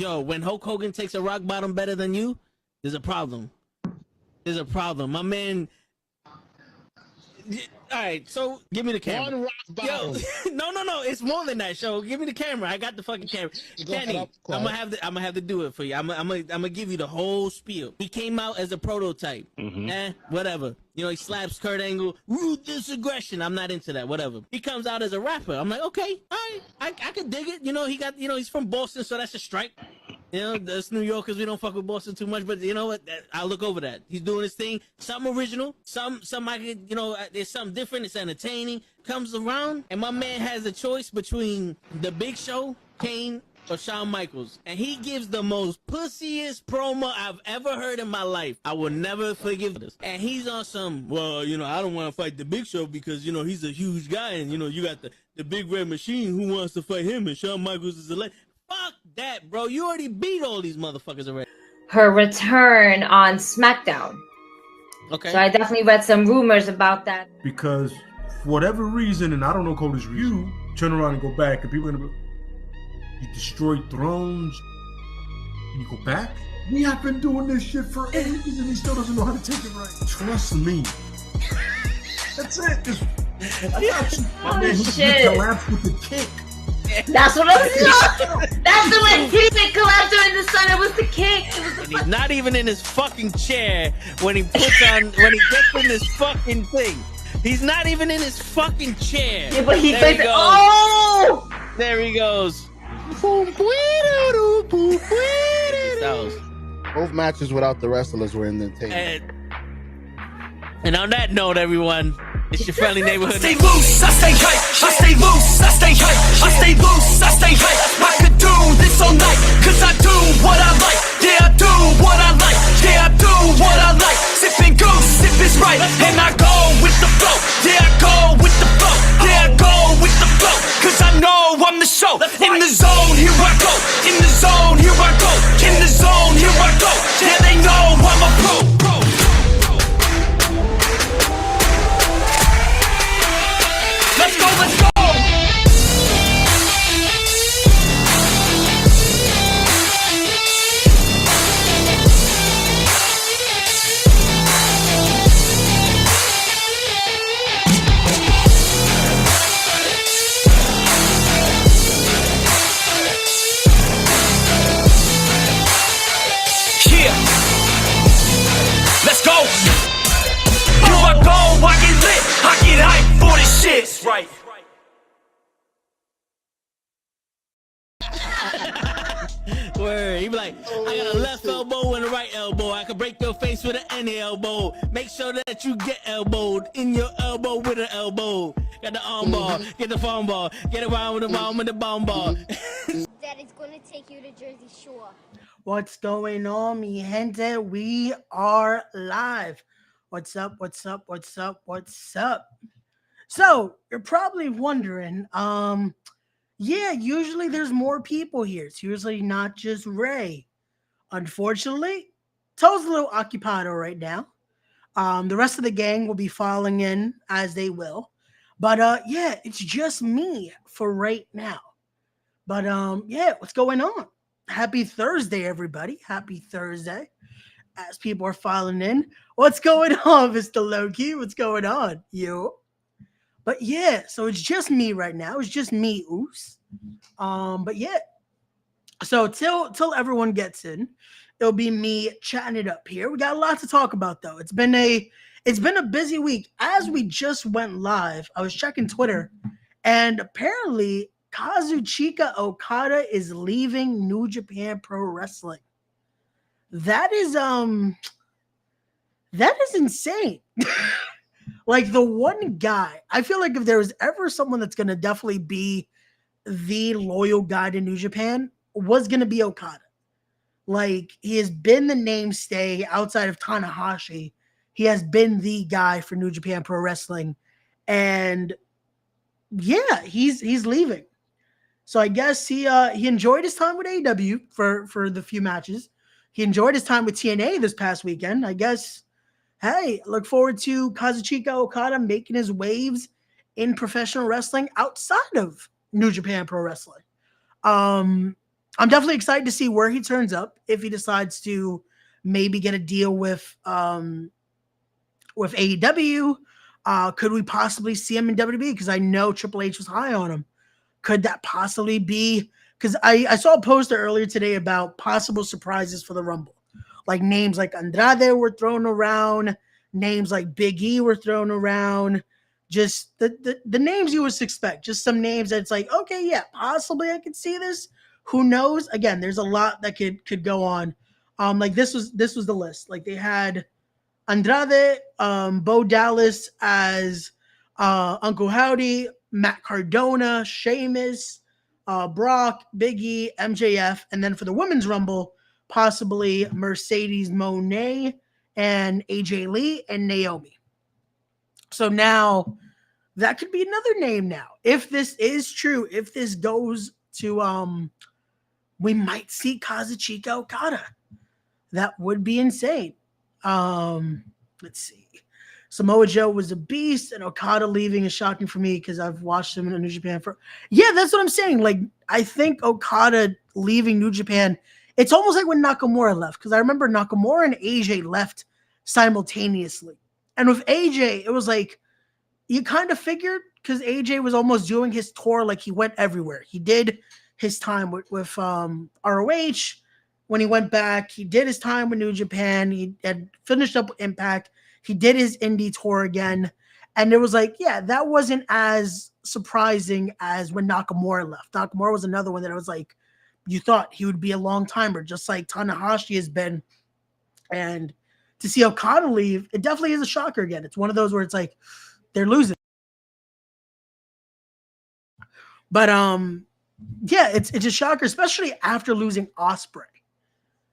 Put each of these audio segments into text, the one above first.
Yo, when Hulk Hogan takes a rock bottom better than you, there's a problem. There's a problem. My man. All right, so give me the camera. One rock bottom. Yo, no, it's more than that. Show, give me the camera. I got the fucking camera. Kenny, I'm gonna have to do it for you. I'm gonna give you the whole spiel. He came out as a prototype. Whatever. You know, he slaps Kurt Angle. Ruthless aggression. I'm not into that. Whatever. He comes out as a rapper. I'm like, okay, all right, I can dig it. You know, he's from Boston, so that's a strike. You know, us New Yorkers, we don't fuck with Boston too much, but you know what? I'll look over that. He's doing his thing. Something original. Some I could, you know, there's something different. It's entertaining. Comes around, and my man has a choice between The Big Show, Kane, or Shawn Michaels. And he gives the most pussiest promo I've ever heard in my life. I will never forgive this. And he's on some, well, you know, I don't want to fight The Big Show because, you know, he's a huge guy. And, you know, you got the Big Red Machine who wants to fight him. And Shawn Michaels is a legend. Fuck that, bro. You already beat all these motherfuckers already. Her return on SmackDown. Okay. So I definitely read some rumors about that. Because for whatever reason, and I don't know Cody's reason, you turn around and go back, and people are gonna be, you destroyed thrones, and you go back? We have been doing this shit for ages, and he still doesn't know how to take it right. Trust me. That's it. Just, I got you. My man, he collapsed with the kick. That's what I'm saying. That's the way he didn't collapse during the sun. It was the kick. It was the he's not even in his fucking chair when he gets in this fucking thing. He's not even in his fucking chair. Yeah, but he goes. Oh! There he goes. Both matches without the wrestlers were in the tape. And on that note, everyone, it's your friendly neighborhood. I stay loose, I stay hype. I stay loose, I stay hype. I stay loose, I stay hype. I could do this all night, cause I do what I like. Yeah, I do what I like. Yeah, I do what I like. Sipping goose, sip is right. And I go with the flow. Yeah, I go with the flow. Yeah, I go with the flow. Cause I know I'm the show. In the zone, here I go. In the zone, here I go. In the zone, here I go. Yeah, they know I'm a pro. Let's go, let's go! Yeah! Let's go! Here I go, I get lit, I get hyped for this shit! That's right. Word. He be like, I got a left elbow and a right elbow. I can break your face with an any elbow. Make sure that you get elbowed in your elbow with an elbow. Got the arm bar, get the farm ball, get around with the bomb with the bomb ball. Daddy's gonna take you to Jersey Shore. What's going on, mi gente? We are live. What's up? What's up? What's up? What's up? So you're probably wondering, yeah, usually there's more people here. It's usually not just Ray. Unfortunately, Toe's a little occupado right now. The rest of the gang will be falling in as they will. But yeah, it's just me for right now. But yeah, what's going on? Happy Thursday, everybody. Happy Thursday. As people are filing in. What's going on, Mr. Loki? What's going on? You? But yeah, so it's just me right now. It's just me, Oos. But yeah. So till everyone gets in, it'll be me chatting it up here. We got a lot to talk about though. It's been a busy week. As we just went live, I was checking Twitter, and apparently Kazuchika Okada is leaving New Japan Pro Wrestling. That is insane. Like the one guy, I feel like if there was ever someone that's going to definitely be the loyal guy to New Japan, was going to be Okada. Like he has been the mainstay outside of Tanahashi. He has been the guy for New Japan Pro Wrestling. And yeah, he's leaving. So I guess he enjoyed his time with AEW for the few matches. He enjoyed his time with TNA this past weekend. I guess, hey, look forward to Kazuchika Okada making his waves in professional wrestling outside of New Japan Pro Wrestling. I'm definitely excited to see where he turns up. If he decides to maybe get a deal with AEW, could we possibly see him in WWE? Because I know Triple H was high on him. Could that possibly be? Because I saw a poster earlier today about possible surprises for the Rumble. Like names like Andrade were thrown around. Names like Big E were thrown around. Just the names you would expect. Just some names that's like, okay, yeah, possibly I could see this. Who knows? Again, there's a lot that could go on. Like this was the list. Like they had Andrade, Bo Dallas as Uncle Howdy, Matt Cardona, Sheamus, Brock, Big E, MJF, and then for the Women's Rumble, possibly Mercedes Moné and AJ Lee and Naomi. So now that could be another name now. If this is true, if this goes to we might see Kazuchika Okada. That would be insane. Let's see. Samoa Joe was a beast, and Okada leaving is shocking for me because I've watched him in New Japan for. Yeah, that's what I'm saying. Like, I think Okada leaving New Japan, it's almost like when Nakamura left, because I remember Nakamura and AJ left simultaneously. And with AJ, it was like you kind of figured because AJ was almost doing his tour, like he went everywhere. He did his time with ROH. When he went back, he did his time with New Japan. He had finished up with Impact. He did his indie tour again. And it was like, yeah, that wasn't as surprising as when Nakamura left. Nakamura was another one that I was like, you thought he would be a long timer, just like Tanahashi has been. And to see Okada leave, it definitely is a shocker again. It's one of those where it's like, they're losing. But yeah, it's a shocker, especially after losing Ospreay.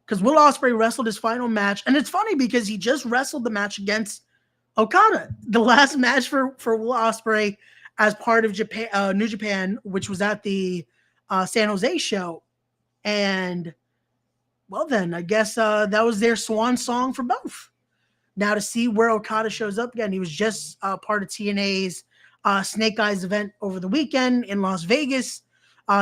Because Will Ospreay wrestled his final match. And it's funny because he just wrestled the match against Okada. The last match for Will Ospreay as part of Japan, New Japan, which was at the San Jose show. And, well then, I guess that was their swan song for both. Now to see where Okada shows up again. He was just part of TNA's Snake Eyes event over the weekend in Las Vegas.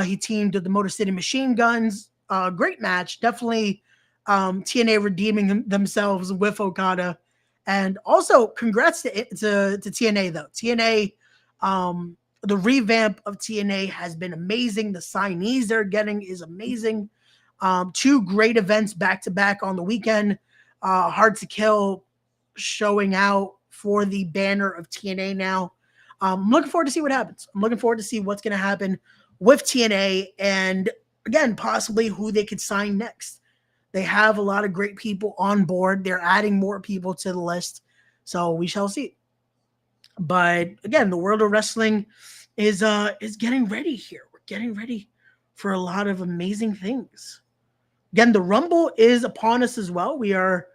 He teamed with the Motor City Machine Guns. Great match. Definitely TNA redeeming themselves with Okada. And also congrats to TNA though. TNA, the revamp of TNA has been amazing. The signees they're getting is amazing. 2 great events back to back on the weekend. Hard to Kill showing out for the banner of TNA now. I'm looking forward to see what happens. I'm looking forward to see what's going to happen with TNA and again, possibly who they could sign next. They have a lot of great people on board. They're adding more people to the list. So we shall see. But again, the world of wrestling is getting ready here. We're getting ready for a lot of amazing things. Again, the Rumble is upon us as well. We are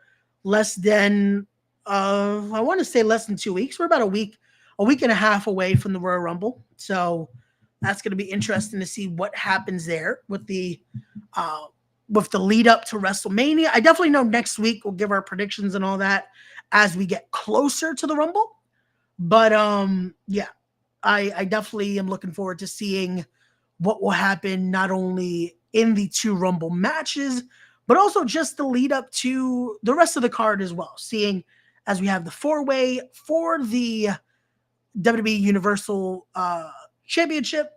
less than I want to say less than 2 weeks. We're about a week and a half away from the Royal Rumble. So that's going to be interesting to see what happens there with the lead up to WrestleMania. I definitely know next week we'll give our predictions and all that as we get closer to the Rumble. But yeah, I definitely am looking forward to seeing what will happen not only in the 2 Rumble matches, but also just the lead up to the rest of the card as well. Seeing as we have the 4-way for the WWE Universal Championship,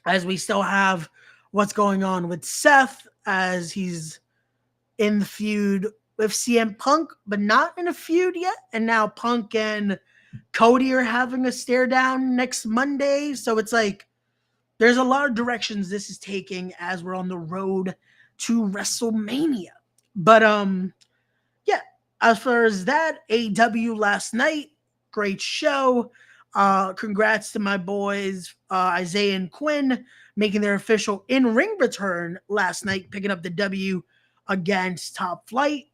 as we still have what's going on with Seth as he's in the feud with CM Punk, but not in a feud yet. And now Punk and Cody are having a stare down next Monday. So it's like there's a lot of directions this is taking as we're on the road to WrestleMania. But yeah, as far as that, AEW last night, great show. Congrats to my boys Isaiah and Quinn making their official in-ring return last night, picking up the W against Top Flight.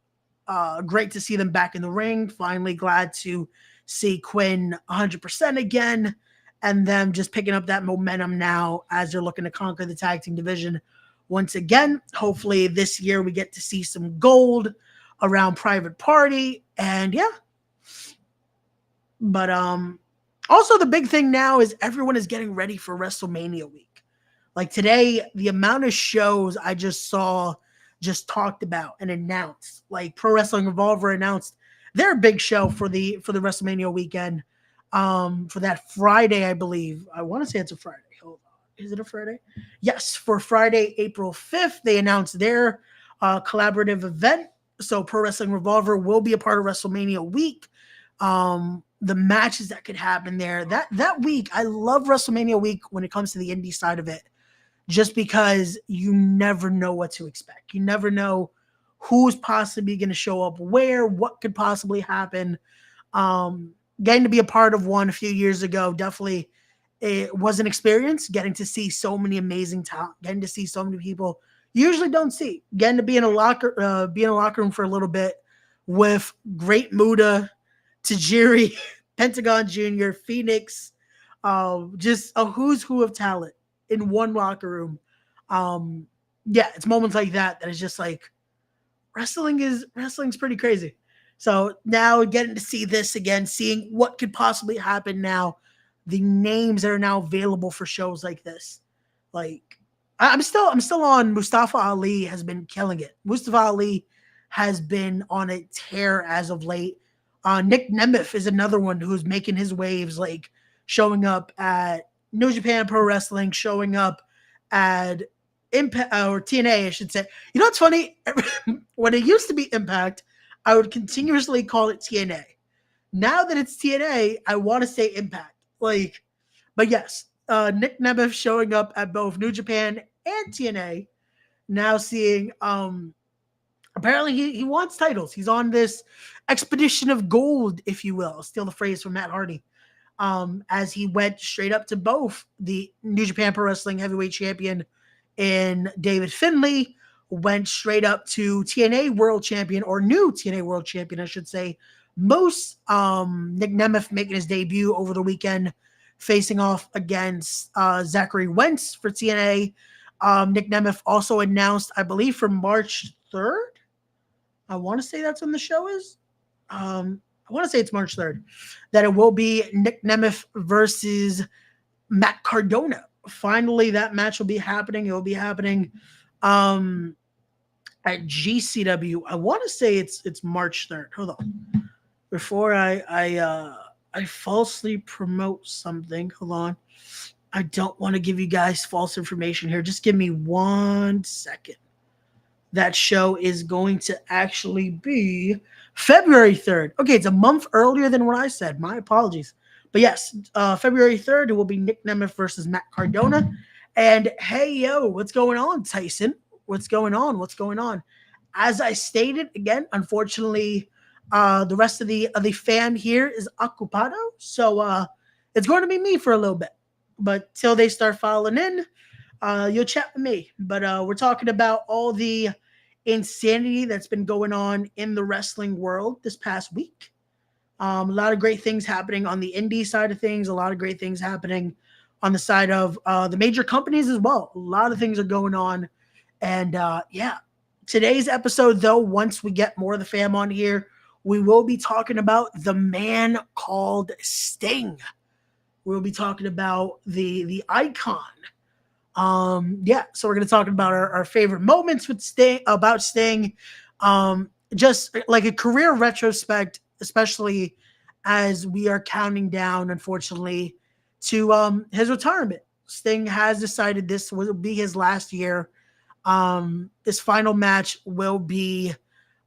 Great to see them back in the ring. Finally glad to see Quinn 100% again, and them just picking up that momentum now as they're looking to conquer the tag team division once again. Hopefully this year we get to see some gold around Private Party, and yeah. But also the big thing now is everyone is getting ready for WrestleMania week. Like today, the amount of shows I just saw just talked about and announced. Like Pro Wrestling Revolver announced their big show for the WrestleMania weekend. For that Friday, I believe. I want to say it's a Friday. Hold on. Is it a Friday? Yes, for Friday, April 5th, they announced their collaborative event. So Pro Wrestling Revolver will be a part of WrestleMania week. The matches that could happen there. That week, I love WrestleMania week when it comes to the indie side of it. Just because you never know what to expect. You never know who's possibly going to show up where, what could possibly happen. Getting to be a part of one a few years ago, definitely it was an experience. Getting to see so many amazing talent, getting to see so many people you usually don't see. Getting to be in a locker room for a little bit with Great Muta, Tajiri, Pentagon Jr., Phoenix, just a who's who of talent in one locker room. Yeah, it's moments like that is just like wrestling's pretty crazy. So now getting to see this again, seeing what could possibly happen now, the names that are now available for shows like this. Like I'm still on Mustafa Ali has been killing it. Mustafa Ali has been on a tear as of late. Nick Nemeth is another one who's making his waves, like showing up at New Japan Pro Wrestling, showing up at Impact or TNA, I should say. You know what's funny? When it used to be Impact, I would continuously call it TNA. Now that it's TNA, I want to say Impact. Like, but yes, Nick Nemeth showing up at both New Japan and TNA. Now seeing, apparently he wants titles. He's on this expedition of gold, if you will. Steal the phrase from Matt Hardy. As he went straight up to both the New Japan Pro Wrestling Heavyweight Champion in David Finlay, went straight up to TNA World Champion, or new TNA World Champion, I should say, Moose. Nick Nemeth making his debut over the weekend, facing off against Zachary Wentz for TNA. Nick Nemeth also announced, I believe, for March 3rd. I want to say that's when the show is. I want to say it's March 3rd, that it will be Nick Nemeth versus Matt Cardona. Finally, that match will be happening. It will be happening at GCW. I want to say it's March 3rd. Hold on. Before I falsely promote something, hold on. I don't want to give you guys false information here. Just give me 1 second. That show is going to actually be February 3rd. Okay, it's a month earlier than what I said. My apologies. But yes, February 3rd, it will be Nick Nemeth versus Matt Cardona. And hey, yo, what's going on, Tyson? What's going on? What's going on? As I stated, again, unfortunately, the rest of the fam here is ocupado. So it's going to be me for a little bit. But till they start filing in, you'll chat with me. But we're talking about all the insanity that's been going on in the wrestling world this past week. A lot of great things happening on the indie side of things. A lot of great things happening on the side of the major companies as well. A lot of things are going on. And yeah, today's episode, though, once we get more of the fam on here, we will be talking about the man called Sting. We'll be talking about the icon. Yeah, so we're going to talk about our favorite moments with Sting, about Sting. Just like a career retrospect, especially as we are counting down, unfortunately, to his retirement. Sting has decided this will be his last year. This final match will be,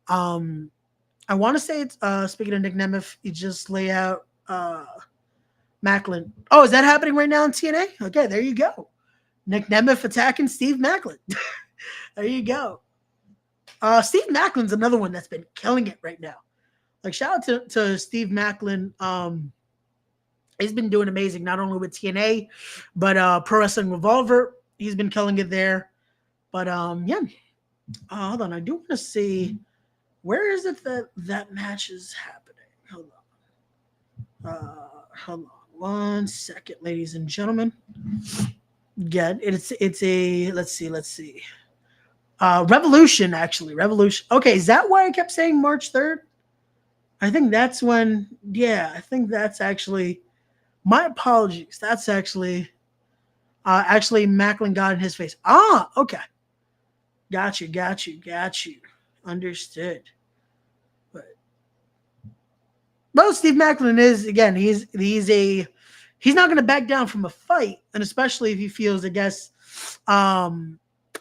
I want to say it's, speaking of Nick Nemeth, you just lay out Macklin. Oh, is that happening right now in TNA? Okay, there you go. Nick Nemeth attacking Steve Macklin. There you go. Steve Macklin's another one that's been killing it right now. Like, shout out to Steve Macklin. He's been doing amazing, not only with TNA, but Pro Wrestling Revolver. He's been killing it there. But yeah. Hold on. I do want to see, where is it that match is happening? Hold on 1 second, ladies and gentlemen. Yeah, it's a, let's see. Revolution, actually. Revolution. Okay, is that why I kept saying March 3rd? I think that's when, yeah, I think that's actually, my apologies. That's actually, Actually, Macklin got in his face. Ah, okay. Got you. Understood. Well, Steve Macklin is, again, he's not going to back down from a fight, and especially if he feels, I guess,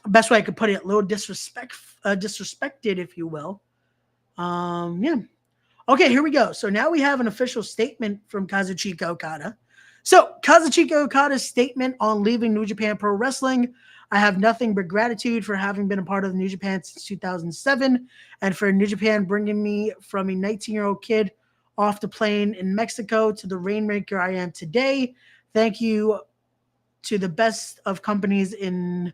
best way I could put it, a little disrespected, if you will. Yeah. Okay, here we go. So now we have an official statement from Kazuchika Okada. So Kazuchika Okada's statement on leaving New Japan Pro Wrestling: I have nothing but gratitude for having been a part of New Japan since 2007, and for New Japan bringing me from a 19-year-old kid off the plane in Mexico to the rainmaker I am today. Thank you to the best of companies in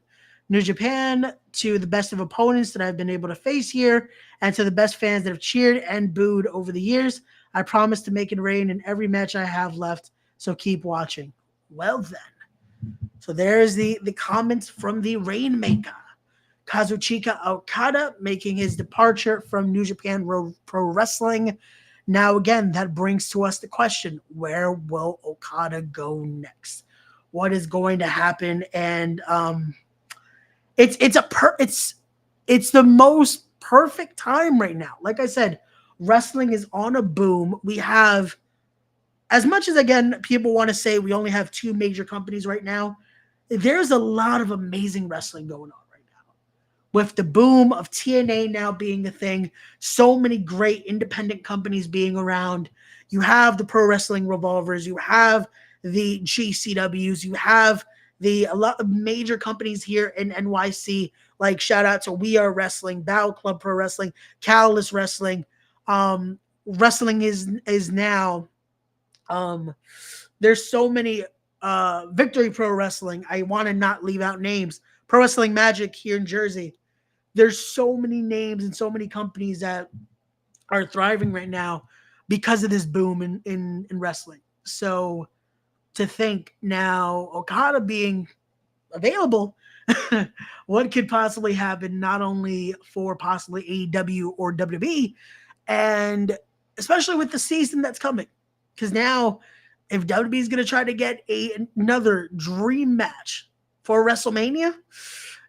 New Japan, to the best of opponents that I've been able to face here, and to the best fans that have cheered and booed over the years. I promise to make it rain in every match I have left, so keep watching. Well then. So there's the comments from the rainmaker. Kazuchika Okada making his departure from New Japan Pro Wrestling. Now, again, that brings to us the question, where will Okada go next? What is going to happen? And it's the most perfect time right now. Like I said, wrestling is on a boom. We have, as much as, again, people want to say we only have two major companies right now, there's a lot of amazing wrestling going on. With the boom of TNA now being a thing, so many great independent companies being around. You have the Pro Wrestling Revolvers, you have the GCWs, you have a lot of major companies here in NYC, like shout out to We Are Wrestling, Battle Club Pro Wrestling, Catalyst Wrestling. Wrestling is now, there's so many, Victory Pro Wrestling. I want to not leave out names. Pro Wrestling Magic here in Jersey. There's so many names and so many companies that are thriving right now because of this boom in wrestling. So to think now Okada being available, what could possibly happen not only for possibly AEW or WWE, and especially with the season that's coming. Because now if WWE is going to try to get another dream match for WrestleMania,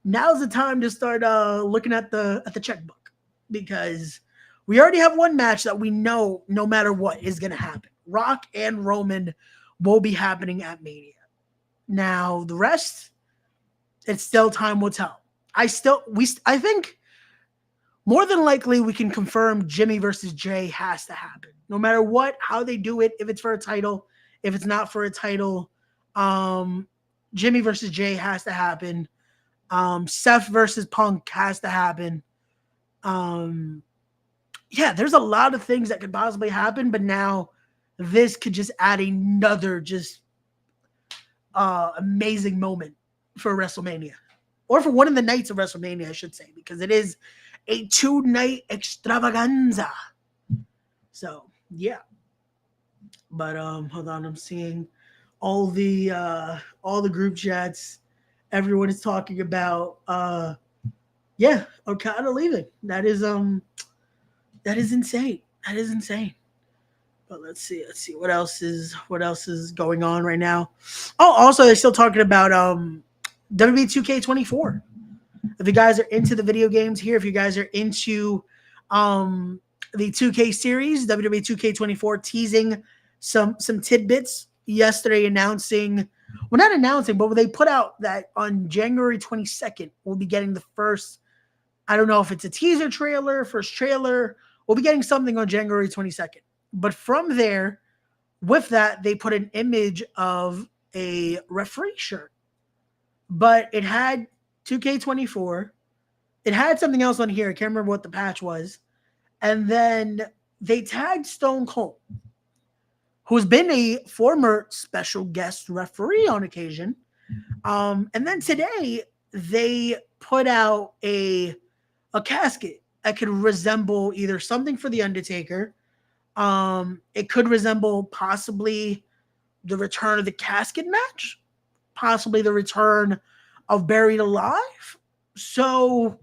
now's the time to start looking at the checkbook, because we already have one match that we know no matter what is going to happen. Rock and Roman will be happening at Mania. Now the rest, it's still time will tell. I think more than likely we can confirm Jimmy versus Jay has to happen. No matter what, how they do it, if it's for a title, if it's not for a title, Jimmy versus Jay has to happen. Seth versus Punk has to happen. Yeah, there's a lot of things that could possibly happen, but now this could just add another just amazing moment for WrestleMania, or for one of the nights of WrestleMania, I should say, because it is a 2-night extravaganza. So yeah, but hold on, I'm seeing all the group chats. Everyone is talking about Okada leaving. That is insane. That is insane. But let's see what else is going on right now. Oh, also they're still talking about WWE 2K24. If you guys are into the video games here, if you guys are into the 2K series, WWE 2K24 teasing some tidbits yesterday, announcing, well, not announcing, but they put out that on January 22nd, we'll be getting the first, I don't know if it's a teaser trailer, first trailer. We'll be getting something on January 22nd. But from there, with that, they put an image of a referee shirt. But it had 2K24. It had something else on here. I can't remember what the patch was. And then they tagged Stone Cold, who's been a former special guest referee on occasion. And then today, they put out a casket that could resemble either something for The Undertaker. It could resemble possibly the return of the casket match, possibly the return of Buried Alive. So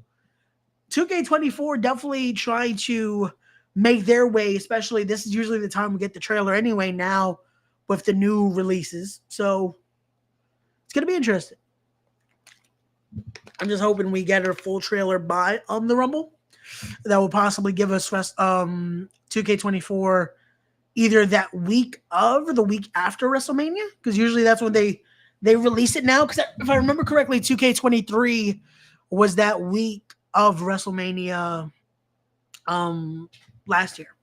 2K24 definitely trying to make their way, especially this is usually the time we get the trailer anyway now with the new releases. So It's going to be interesting. I'm just hoping we get a full trailer by the Rumble that will possibly give us 2K24 either that week of or the week after WrestleMania, because usually that's when they release it now. Because if I remember correctly, 2K23 was that week of WrestleMania last year.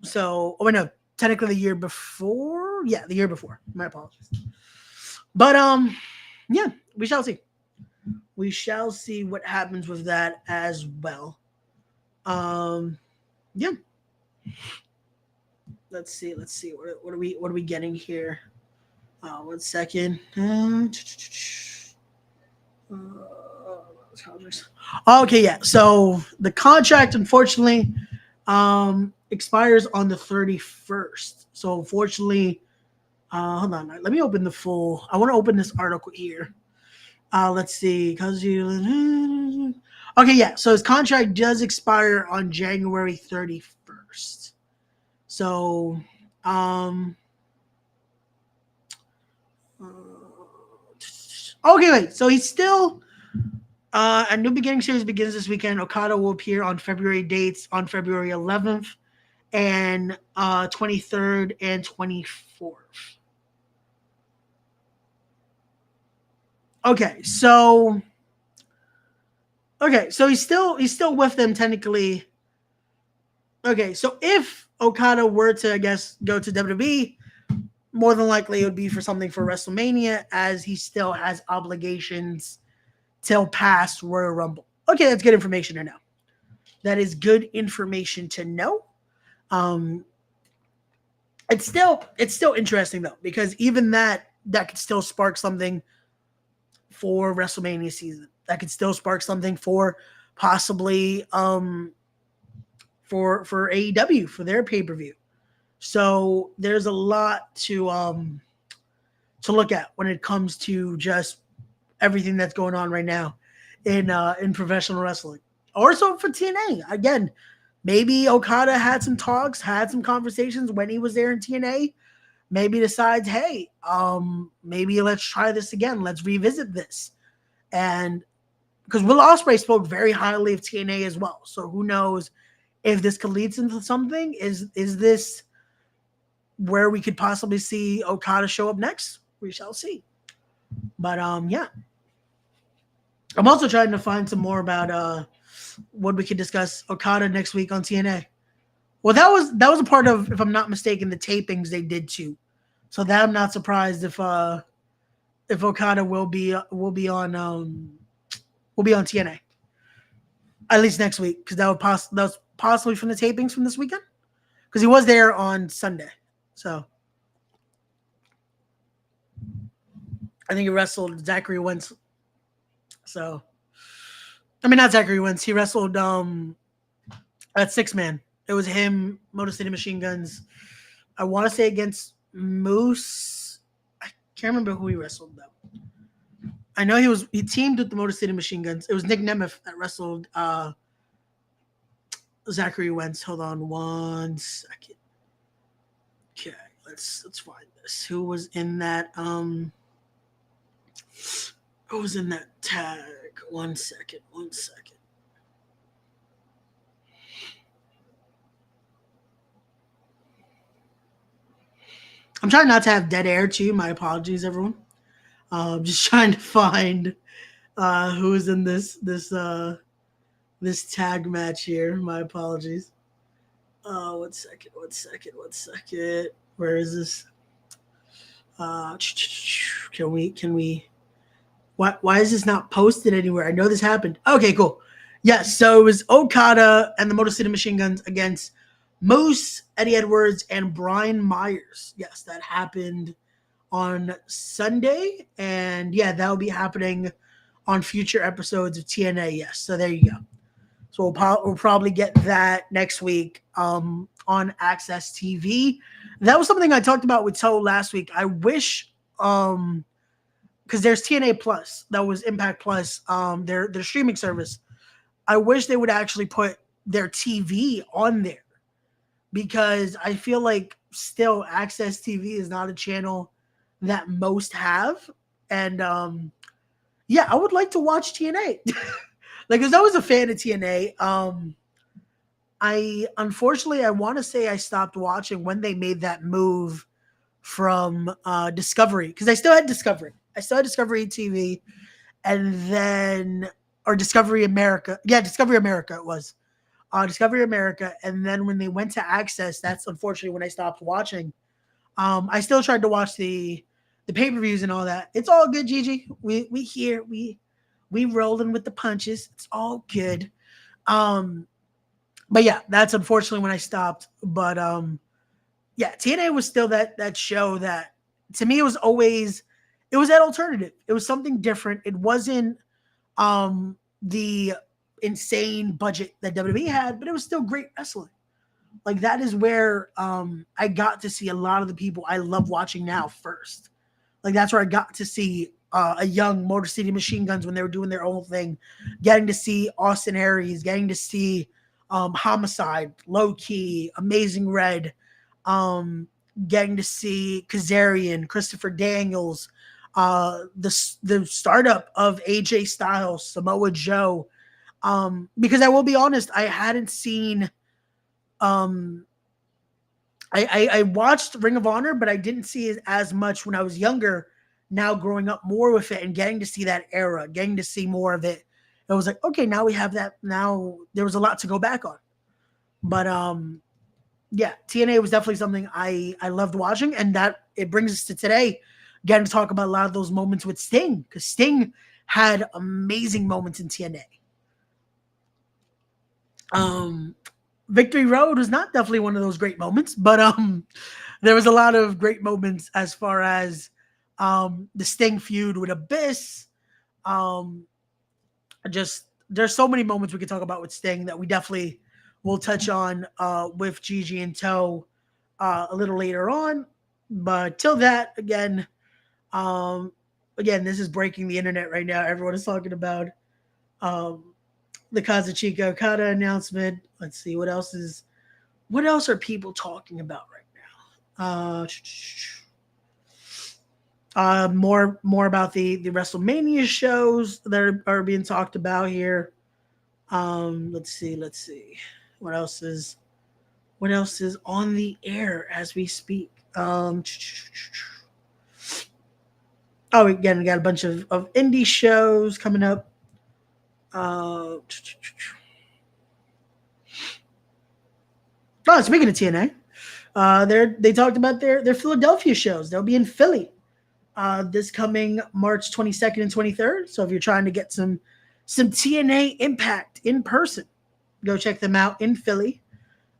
So, oh no, technically the year before. Yeah, the year before. My apologies. But yeah, we shall see. We shall see what happens with that as well. Yeah. Let's see. What are we getting here? 1 second. Okay, yeah. So the contract, unfortunately, expires on the 31st. So unfortunately, hold on. Let me open the full. I want to open this article here. Let's see. Okay, yeah. So his contract does expire on January 31st. So, okay, wait. So he's still a New Beginning series begins this weekend. Okada will appear on February dates on February 11th and 23rd and 24th. Okay, so he's still with them technically. Okay, so if Okada were to, I guess, go to WWE, more than likely it would be for something for WrestleMania, as he still has obligations till past Royal Rumble. Okay, that's good information to know. That is good information to know. It's still interesting though, because even that could still spark something for WrestleMania season. That could still spark something for possibly for AEW for their pay-per-view. So there's a lot to look at when it comes to just everything that's going on right now in professional wrestling. Also for TNA. Again, maybe Okada had some talks, had some conversations when he was there in TNA. Maybe decides, hey, maybe let's try this again. Let's revisit this. And because Will Ospreay spoke very highly of TNA as well. So who knows if this could lead into something? Is this where we could possibly see Okada show up next? We shall see. But yeah. I'm also trying to find some more about what we could discuss Okada next week on TNA. Well, that was a part of, if I'm not mistaken, the tapings they did too. So that I'm not surprised if Okada will be on TNA at least next week, because that was possibly from the tapings from this weekend, because he was there on Sunday. So I think he wrestled Zachary Wentz. So I mean, not Zachary Wentz. He wrestled at 6-man. It was him, Motor City Machine Guns. I want to say against Moose. I can't remember who he wrestled though. I know he teamed with the Motor City Machine Guns. It was Nick Nemeth that wrestled Zachary Wentz. Hold on 1 second. Okay, let's find this. Who was in that tag? 1 second. I'm trying not to have dead air too. My apologies, everyone. Just trying to find who's in this tag match here. My apologies. 1 second. Where is this? Can we? Why is this not posted anywhere? I know this happened. Okay, cool. Yes, so it was Okada and the Motor City Machine Guns against Moose, Eddie Edwards, and Brian Myers. Yes, that happened on Sunday. And yeah, that'll be happening on future episodes of TNA. Yes, so there you go. So we'll probably get that next week on Access TV. That was something I talked about with Toe last week. I wish, because there's TNA Plus, that was Impact Plus, their streaming service. I wish they would actually put their TV on there, because I feel like still Access TV is not a channel that most have, And yeah, I would like to watch TNA. Like, because I was a fan of TNA. I unfortunately, I want to say I stopped watching when they made that move from Discovery, because I still had Discovery. I still had Discovery TV, and then or Discovery America. Yeah, Discovery America it was. Discovery America, and then when they went to Access, that's unfortunately when I stopped watching. I still tried to watch the pay-per-views and all that. It's all good, Gigi. We here, we rolling with the punches. It's all good. But yeah, that's unfortunately when I stopped. But yeah, TNA was still that show that to me it was that alternative. It was something different. It wasn't the insane budget that WWE had, but it was still great wrestling. Like, that is where I got to see a lot of the people I love watching now first. Like, that's where I got to see a young Motor City Machine Guns when they were doing their own thing, getting to see Austin Aries, getting to see Homicide, Low Key, Amazing Red, getting to see Kazarian, Christopher Daniels, the startup of AJ Styles, Samoa Joe. Because I will be honest, I hadn't seen I watched Ring of Honor, but I didn't see it as much when I was younger. Now growing up more with it and getting to see that era, getting to see more of it, it was like, okay, now we have that. Now there was a lot to go back on. But yeah, TNA was definitely something I loved watching, and that it brings us to today, getting to talk about a lot of those moments with Sting, because Sting had amazing moments in TNA. Victory Road was not definitely one of those great moments, but there was a lot of great moments as far as the Sting feud with Abyss. Just there's so many moments we could talk about with Sting that we definitely will touch on with Gigi in tow a little later on. But till that, again, this is breaking the internet right now. Everyone is talking about the Kazuchika Okada announcement. Let's see what else are people talking about right now. More about the WrestleMania shows that are being talked about here. Let's see. What else is on the air as we speak? Again, we got a bunch of indie shows coming up. Speaking of TNA, they talked about their Philadelphia shows. They'll be in Philly this coming March 22nd and 23rd. So if you're trying to get some TNA Impact in person, go check them out in Philly.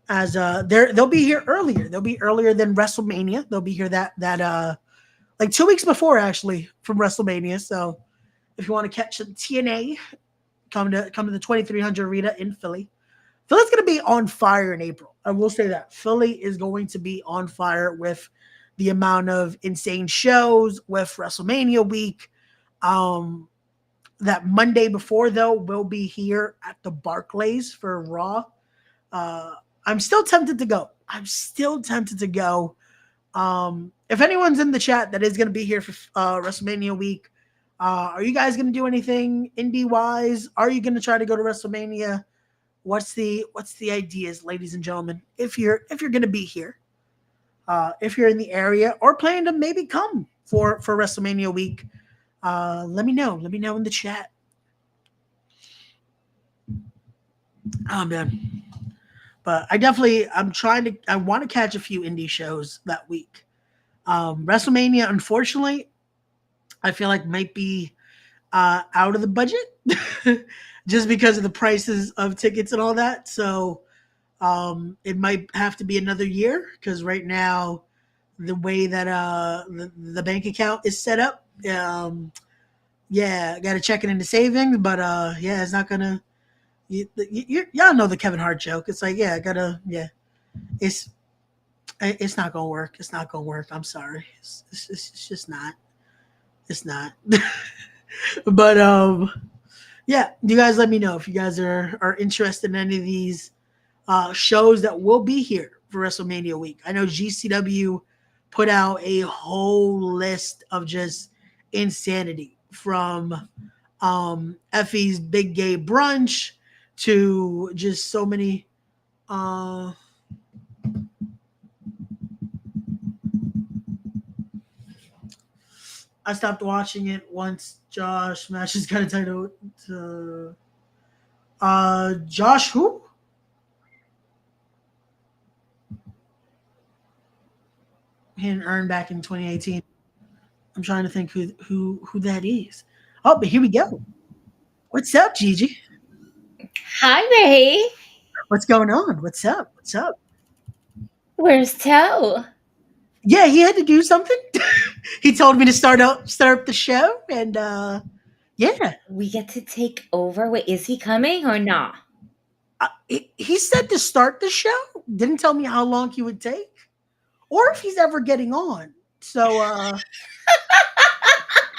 As they'll be here earlier. They'll be earlier than WrestleMania. They'll be here that like 2 weeks before actually from WrestleMania. So if you want to catch some TNA, come to the 2300 Arena in Philly. Philly's going to be on fire in April. I will say that. Philly is going to be on fire with the amount of insane shows, with WrestleMania week. That Monday before, though, we'll be here at the Barclays for Raw. I'm still tempted to go. If anyone's in the chat that is going to be here for WrestleMania week, are you guys going to do anything indie-wise? Are you going to try to go to WrestleMania? What's the ideas, ladies and gentlemen? If you're going to be here, if you're in the area or planning to maybe come for WrestleMania week, let me know. Let me know in the chat. Oh man, but I want to catch a few indie shows that week. WrestleMania, unfortunately, I feel like might be out of the budget just because of the prices of tickets and all that. So it might have to be another year, because right now the way that the bank account is set up, got to check it into savings. But it's not gonna. Y'all know the Kevin Hart joke. It's like, it's not gonna work. It's not gonna work. I'm sorry. It's just not. It's not. But you guys let me know if you guys are interested in any of these shows that will be here for WrestleMania week. I know GCW put out a whole list of just insanity from Effie's big gay brunch to just so many I stopped watching it once Josh Matches got a title to Josh who? He didn't earn back in 2018. I'm trying to think who that is. Oh, but here we go. What's up, Gigi? Hi, Ray. What's going on? What's up? What's up? Where's Toe? Yeah, he had to do something. He told me to start up the show, and yeah, We get to take over. Wait, is he coming or not? he said to start the show. Didn't tell me how long he would take, or if he's ever getting on. So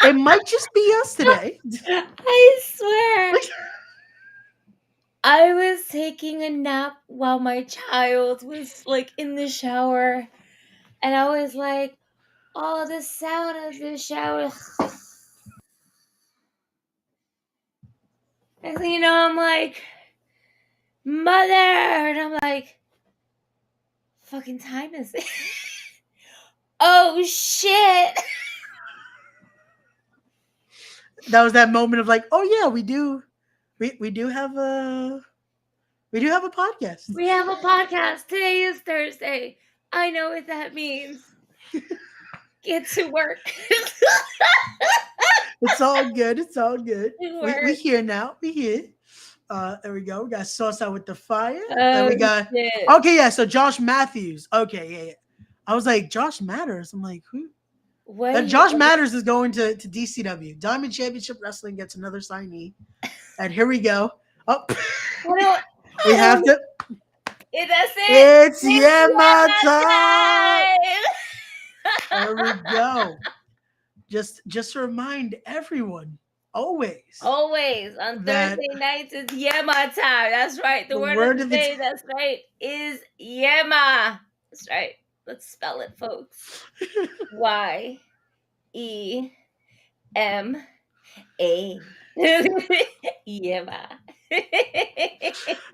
it might just be us today. I swear. I was taking a nap while my child was like in the shower, and I was like, oh, the sound of the shower. And so, I'm like, mother, and I'm like, fucking time is it? Oh shit. That was that moment of like, oh yeah, we do have a podcast. We have a podcast. Today is Thursday. I know what that means. Get to work. It's all good. It's all good. We here now. We here. There we go. We got sauce out with the fire. Then we got shit. okay, yeah. So Josh Matthews. Okay, yeah. I was like, Josh Matters. I'm like, who? What? Josh Matters is going to DCW. Diamond Championship Wrestling gets another signee. And here we go. Oh, we have to. That's it. It's Yema time. There we go. Just to remind everyone, always on that Thursday nights it's Yema time. That's right. The word of the day. That's right. Is Yema. That's right. Let's spell it, folks. Y-E-M-A. Yema.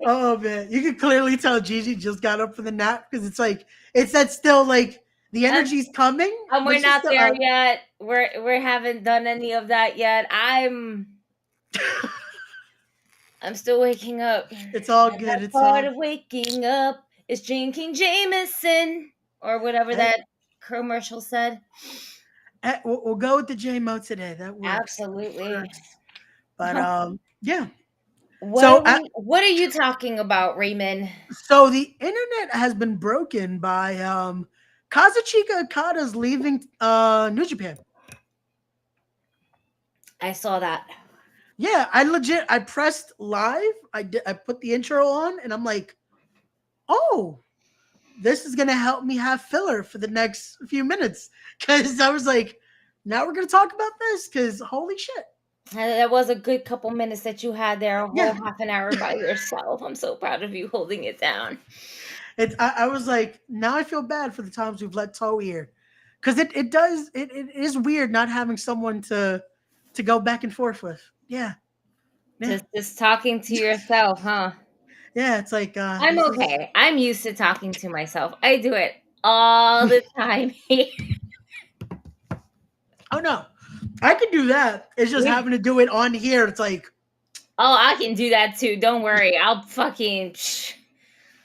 Oh man, you can clearly tell Gigi just got up for the nap because it's that still like the energy's coming. And we're not there yet. We haven't done any of that yet. I'm still waking up. It's all good. It's part of waking up is drinking Jameson or whatever that commercial said. We'll go with the JMO today. That works. Absolutely. But yeah. What are you talking about, Raymond? So the internet has been broken by Kazuchika Okada's leaving New Japan. I saw that. Yeah, I pressed live. I put the intro on, and I'm like, oh, this is gonna help me have filler for the next few minutes. Because I was like, now we're gonna talk about this. Because holy shit. That was a good couple minutes that you had there, a whole half an hour by yourself. I'm so proud of you holding it down. I was like, now I feel bad for the times we've let Toe here. Because it is weird not having someone to go back and forth with. Yeah. Just talking to yourself, huh? Yeah, it's like I'm okay. I'm used to talking to myself. I do it all the time. Oh no. I can do that. It's just having to do it on here. It's like, oh, I can do that too. Don't worry. I'll fucking.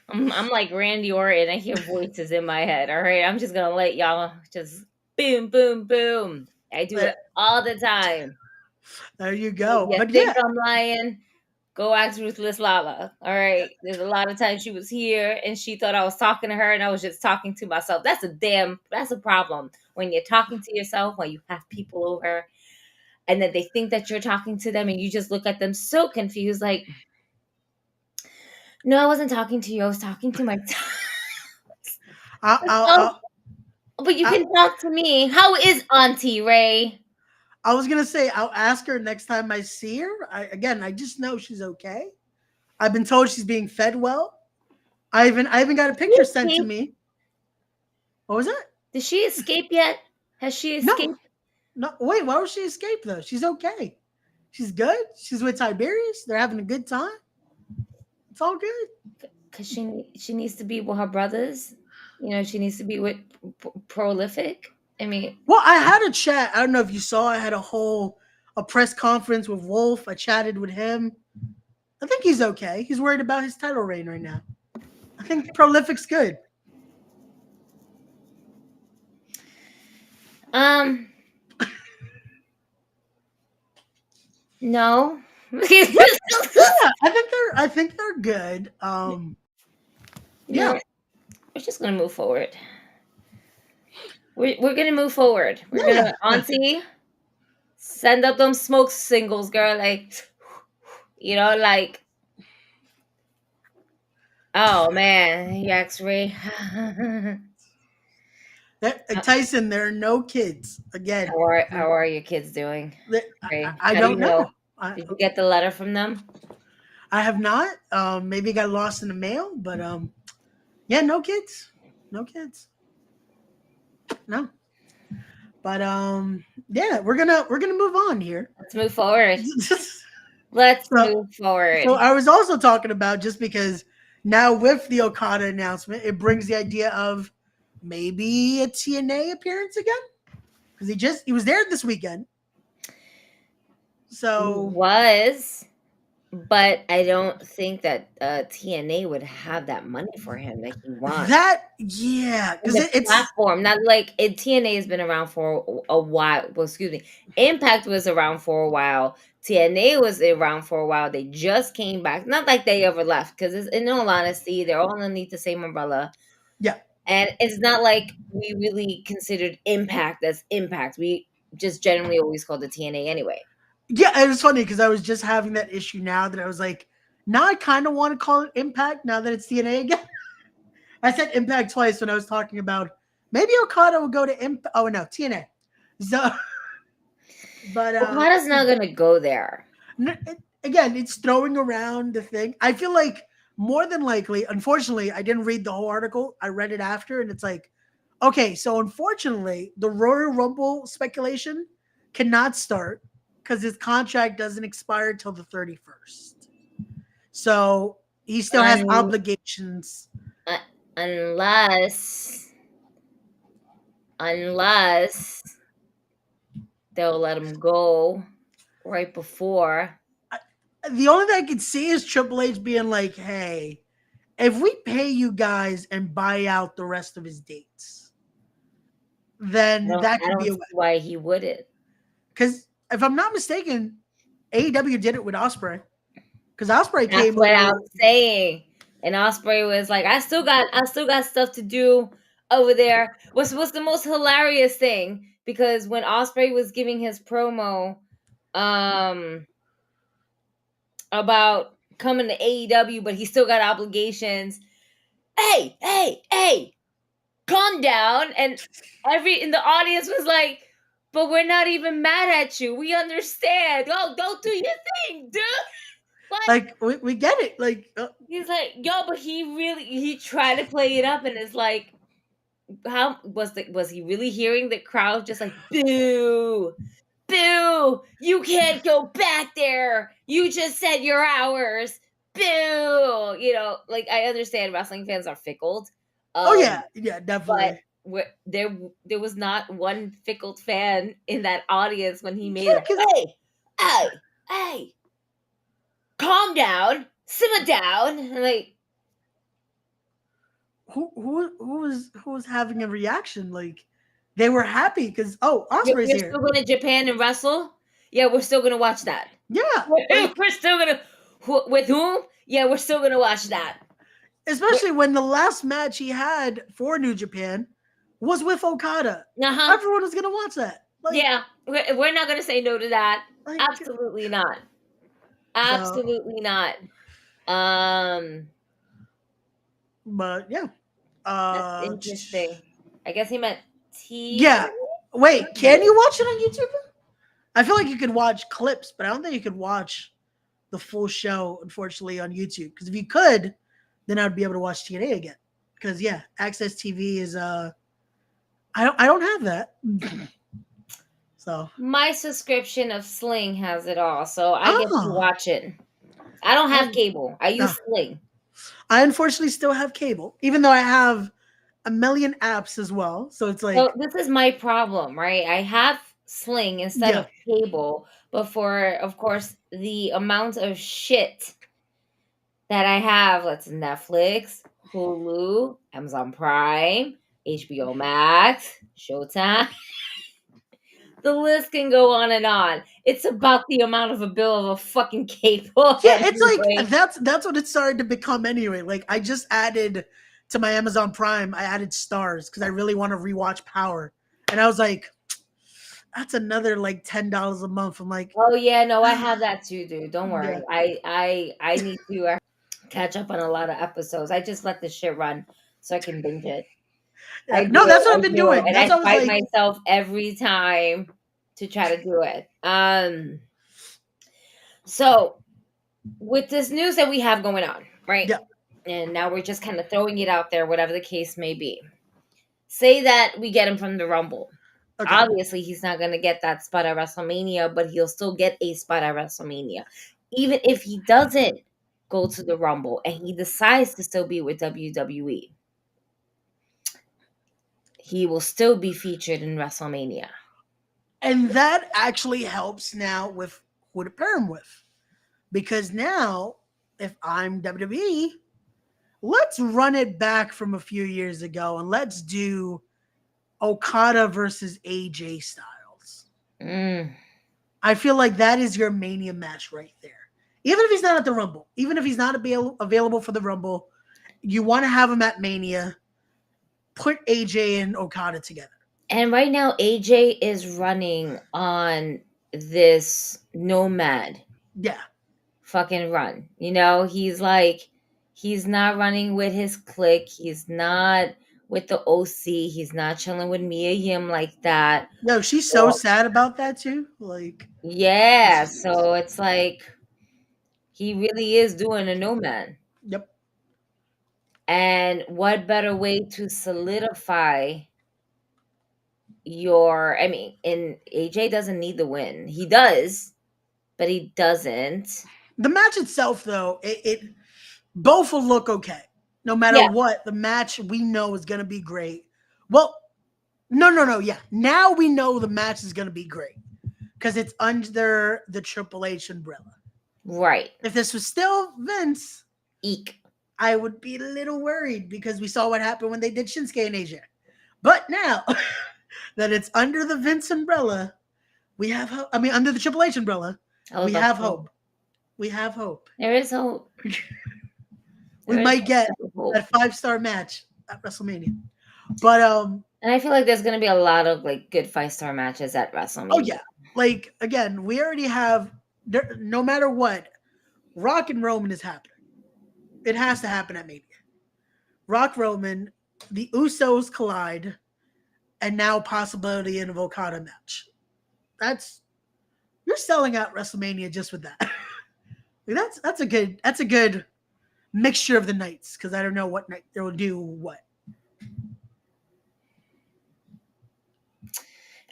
I'm like Randy Orton. I hear voices in my head. All right, I'm just gonna let y'all just boom, boom, boom. I do it all the time. There you go. You but think I'm lying? Go ask Ruthless Lala. All right. There's a lot of times she was here and she thought I was talking to her and I was just talking to myself. That's a problem. When you're talking to yourself, when you have people over and then they think that you're talking to them and you just look at them so confused, like, no, I wasn't talking to you. I was talking to myself. But you can talk to me. How is Auntie Ray? I was gonna say I'll ask her next time I see her. I just know she's okay. I've been told she's being fed well. I even got a picture sent to me. What was that? Did she escape yet? Has she escaped? No, wait, why would she escape though? She's okay. She's good. She's with Tiberius. They're having a good time. It's all good. Because she needs to be with her brothers. You know, she needs to be with Prolific. I mean, well, I had a chat. I don't know if you saw. I had a press conference with Wolf. I chatted with him. I think he's okay. He's worried about his title reign right now. I think Prolific's good. No. Yeah, I think they're good. Yeah. We're just gonna move forward. We're gonna move forward. We're gonna Auntie send up them smoke singles, girl. Like, you know, like, oh man, X-Ray. Tyson, there are no kids. Again, how are your kids doing? I don't know. Did you get the letter from them? I have not. Maybe it got lost in the mail, but yeah, no kids. No kids. No. But yeah, we're gonna move on here. Let's move forward. Let's move forward. So I was also talking about, just because now with the Okada announcement, it brings the idea of maybe a TNA appearance again, because he was there this weekend. So but I don't think that TNA would have that money for him that he wants. Because it's platform. Not like TNA has been around for a while. Well, excuse me. Impact was around for a while. TNA was around for a while. They just came back. Not like they ever left, because in all honesty, they're all underneath the same umbrella. Yeah. And it's not like we really considered Impact as Impact. We just generally always called it TNA anyway. Yeah, it was funny because I was just having that issue now that I was like, now I kind of want to call it Impact now that it's TNA again. I said Impact twice when I was talking about maybe Okada will go to Impact. Oh, no, TNA. So, but Okada's not going to go there. Again, it's throwing around the thing. I feel like more than likely, unfortunately, I didn't read the whole article. I read it after, and it's like, okay, so unfortunately, the Royal Rumble speculation cannot start because his contract doesn't expire till the 31st. So he still has obligations. Unless they'll let him go right before. The only thing I could see is Triple H being like, hey, if we pay you guys and buy out the rest of his dates, then that could be a way. Why he wouldn't. Because if I'm not mistaken, AEW did it with Ospreay. Because Ospreay came. That's what I was saying. And Ospreay was like, I still got stuff to do over there. What's the most hilarious thing? Because when Ospreay was giving his promo about coming to AEW, but he still got obligations. Hey, calm down. And in the audience was like, but we're not even mad at you. We understand. Oh, don't do your thing, dude. Like we get it. Like he's like, yo, but he tried to play it up, and it's like, how was he really hearing the crowd just like, boo, you can't go back there. You just said your hours. Boo. You know, like, I understand wrestling fans are fickle. Yeah, definitely. But there was not one fickle fan in that audience when he made it. Hey, calm down, simmer down. And like, who was having a reaction? Like, they were happy because Ospreay's here. We're still going to Japan and wrestle. Yeah, we're still going to watch that. Yeah, we're still going to. With whom? Yeah, we're still going to watch that. Especially when the last match he had for New Japan was with Okada. Everyone was going to watch that. Like, yeah, we're not going to say no to that. Like, absolutely not. Absolutely not. But yeah, that's interesting. I guess he meant T. Yeah. Wait, can you watch it on YouTube? I feel like you could watch clips, but I don't think you could watch the full show, unfortunately, on YouTube. Because if you could, then I'd be able to watch TNA again. Because yeah, Access TV is I don't have that. So my subscription of Sling has it all, so I get to Oh. watch it. I don't have cable. I use Sling. I unfortunately still have cable, even though I have a million apps as well. So it's like, So this is my problem, right? I have Sling instead Yeah. of cable, but for, of course, the amount of shit that I have, let's Netflix, Hulu, Amazon Prime, HBO Max, Showtime. The list can go on and on. It's about the amount of a bill of a fucking cable. yeah, it's anyway. like that's what it started to become anyway. Like I just added to my Amazon Prime, I added Stars because I really want to rewatch Power, and I was like, that's another like $10 a month. I'm like, Oh yeah, no, I have that too, dude. Don't worry. Yeah. I need to catch up on a lot of episodes. I just let the shit run so I can binge it. Yeah. No, that's what I've been do it, doing. and That's I what I was fight like, myself every time to try to do it. So with this news that we have going on, right? Yeah. And now we're just kind of throwing it out there, whatever the case may be. Say that we get him from the Rumble. Okay. Obviously, he's not going to get that spot at WrestleMania, but he'll still get a spot at WrestleMania. Even if he doesn't go to the Rumble and he decides to still be with WWE, he will still be featured in WrestleMania. And that actually helps now with who to pair him with. Because now, if I'm WWE, let's run it back from a few years ago and let's do Okada versus AJ Styles. I feel like that is your Mania match right there. Even if he's not at the Rumble, even if he's not available for the Rumble, you want to have him at Mania. Put AJ and Okada together. And right now, AJ is running on this Nomad. Yeah. Fucking run. You know, he's not running with his clique. He's not with the OC. He's not chilling with Mia Yim like that. No, she's so sad about that too. Like, yeah. So it's like he really is doing a Nomad. Yep. And what better way to solidify and AJ doesn't need the win. He does, but he doesn't. The match itself, though, it both will look okay. No matter what, the match we know is going to be great. Well, no. Yeah. Now we know the match is going to be great because it's under the Triple H umbrella. Right. If this was still Vince, eek, I would be a little worried because we saw what happened when they did Shinsuke in Asia. But now that it's under the Vince umbrella, we have hope. I mean, under the Triple H umbrella, we have hope. We have hope. There is hope. We might get that 5-star match at WrestleMania. But and I feel like there's gonna be a lot of like good 5-star matches at WrestleMania. Oh yeah. Like again, we already have no matter what, Rock and Roman is happening. It has to happen at Mania. Rock Roman, the Usos collide, and now possibility in an Okada match. You're selling out WrestleMania just with that. That's a good mixture of the nights because I don't know what night they will do what.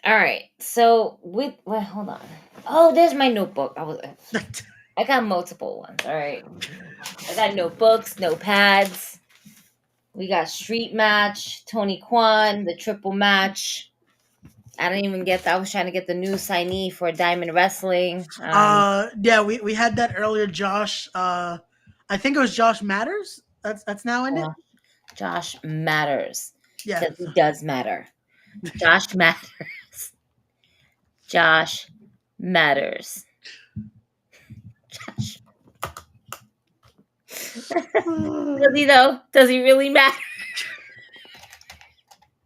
All right, so hold on. Oh, there's my notebook. I got multiple ones. All right, I got notebooks, notepads. We got street match, Tony Kwan, the triple match. I didn't even get that. I was trying to get the new signee for Diamond Wrestling. Yeah, we had that earlier. Josh, I think it was Josh Matters. That's now in it. Josh Matters. Yeah, because he does matter. Josh Matters. Josh Matters. Josh. Does he though? Does he really matter?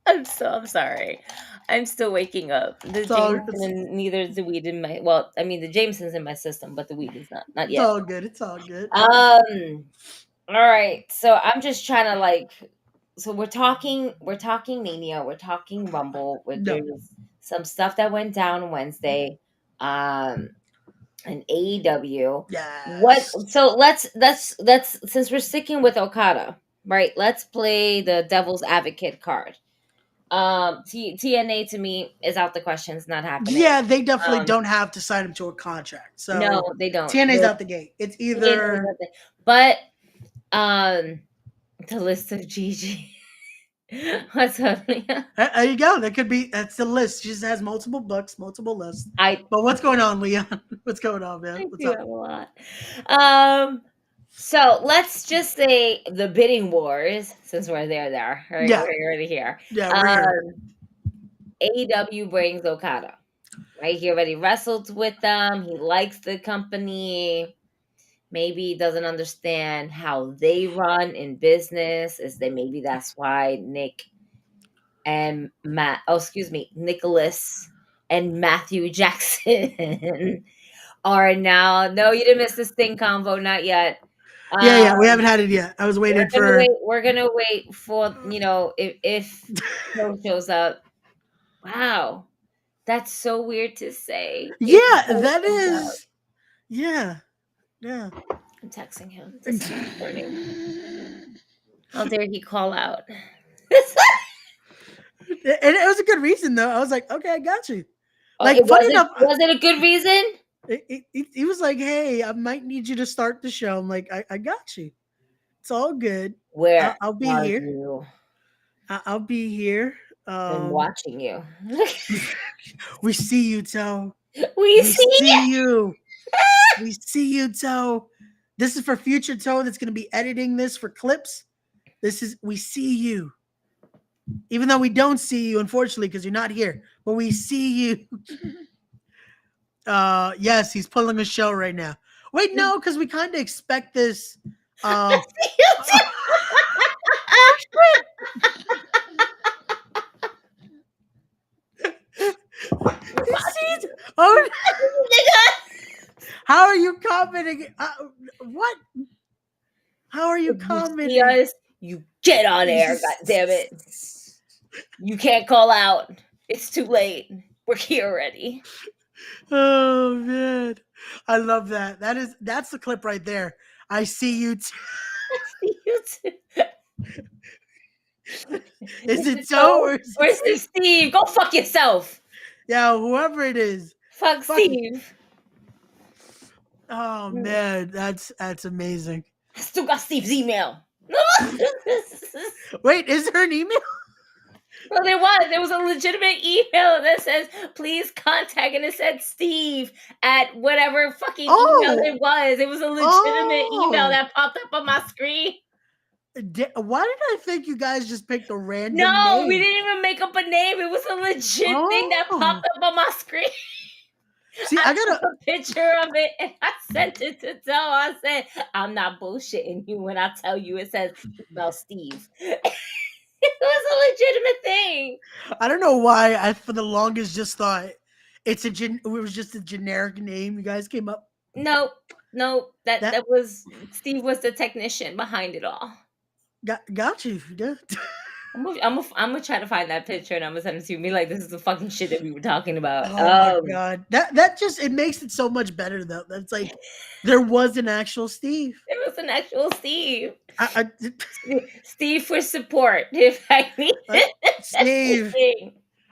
I'm sorry. I'm still waking up. The Jameson and neither is the weed in my the Jameson's in my system, but the weed is not yet. It's all good. All right. So I'm just trying to so we're talking Mania, we're talking Rumble, there's some stuff that went down Wednesday. And AEW. Yes. So let's since we're sticking with Okada, right? Let's play the devil's advocate card. TNA to me is out the question. It's not happening. Yeah, they definitely don't have to sign him to a contract. So no, they don't. TNA's out the gate. It's either, but the list of Gigi. What's up, Leah? there you go. That could be. That's the list. She just has multiple books, multiple lists. But what's going on, Leon? What's going on, man? What's up? Have a lot. So let's just say the bidding wars, since we're there. Right? Yeah. We're already here. Yeah, AEW brings Okada. Right? He already wrestled with them. He likes the company. Maybe he doesn't understand how they run in business. Maybe that's why Nick and Nicholas and Matthew Jackson are now. No, you didn't miss the Sting convo, not yet. Yeah, we haven't had it yet. I was waiting for. We're gonna wait for if Joe shows up. Wow, that's so weird to say. Yeah, that is. Up. Yeah. I'm texting him this morning. How dare he call out? And it was a good reason, though. I was like, okay, I got you. Like, funny enough, was it a good reason? He was like, hey, I might need you to start the show. I'm like, I got you. It's all good. Where I'll be here. I'll be here. I'm watching you. We see you, Toe. We see you. We see you, Toe. This is for future Toe that's going to be editing this for clips. We see you. Even though we don't see you, unfortunately, because you're not here, but we see you. Yes, he's pulling a show right now. Wait, no, because we kind of expect this. Oh, how are you commenting? What? How are you commenting? Yes, you get on air, God damn it! You can't call out. It's too late. We're here already. Oh man, I love that. That's the clip right there. I see you. I see you too. Is it Joe or is it Steve? Go fuck yourself. Yeah, whoever it is. Fuck Steve. Oh man, that's amazing. I still got Steve's email. Wait, is there an email? Well, there was a legitimate email that says, please contact, and it said Steve at whatever fucking email it was. It was a legitimate email that popped up on my screen. Why did I think you guys just picked a random name? We didn't even make up a name. It was a legit thing that popped up on my screen. See, I got a picture of it and I sent it to Joe. I said, I'm not bullshitting you when I tell you it says about Steve. It was a legitimate thing. I don't know why I, for the longest, just thought it was just a generic name you guys came up. No, that was Steve was the technician behind it all. Got you. Yeah. I'm gonna try to find that picture and I'm gonna send it to you. Be like, this is the fucking shit that we were talking about. Oh my god, that just it makes it so much better though. That's like there was an actual Steve. There was an actual Steve. Steve for support if I need it. Steve,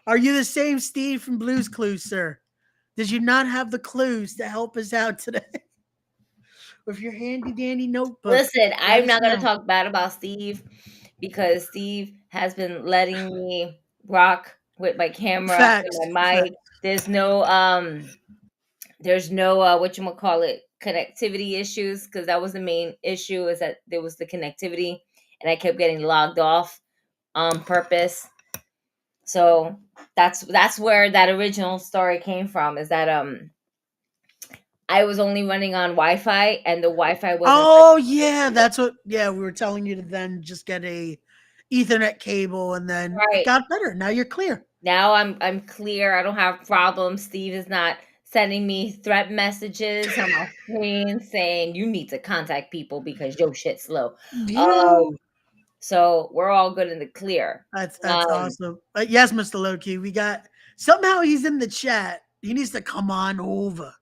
are you the same Steve from Blue's Clues, sir? Did you not have the clues to help us out today? With your handy dandy notebook. Listen, I'm not gonna talk bad about Steve. Because Steve has been letting me rock with my camera and my mic. There's no whatchamacallit, connectivity issues, because that was the main issue, is that there was the connectivity and I kept getting logged off on purpose. So that's where that original story came from, is that I was only running on Wi-Fi, and the Wi-Fi was. Oh yeah, that's what. Yeah, we were telling you to then just get a Ethernet cable, and then it got better. Now you're clear. Now I'm clear. I don't have problems. Steve is not sending me threat messages on my screen saying you need to contact people because your shit's slow. Yeah. So we're all good in the clear. That's awesome. Yes, Mr. Loki, we got somehow he's in the chat. He needs to come on over.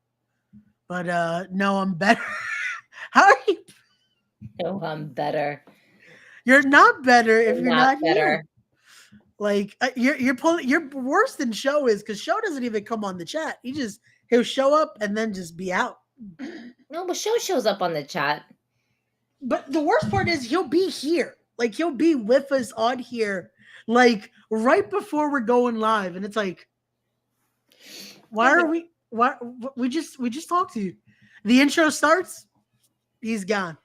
But no, I'm better. How are you? No, I'm better. You're not better if you're not better. here. Like you're pulling. You're worse than Show is because Show doesn't even come on the chat. He'll show up and then just be out. No, but shows up on the chat. But the worst part is he'll be here. Like he'll be with us on here, like right before we're going live, and it's like, why are we? Why we just talked to you? The intro starts, he's gone.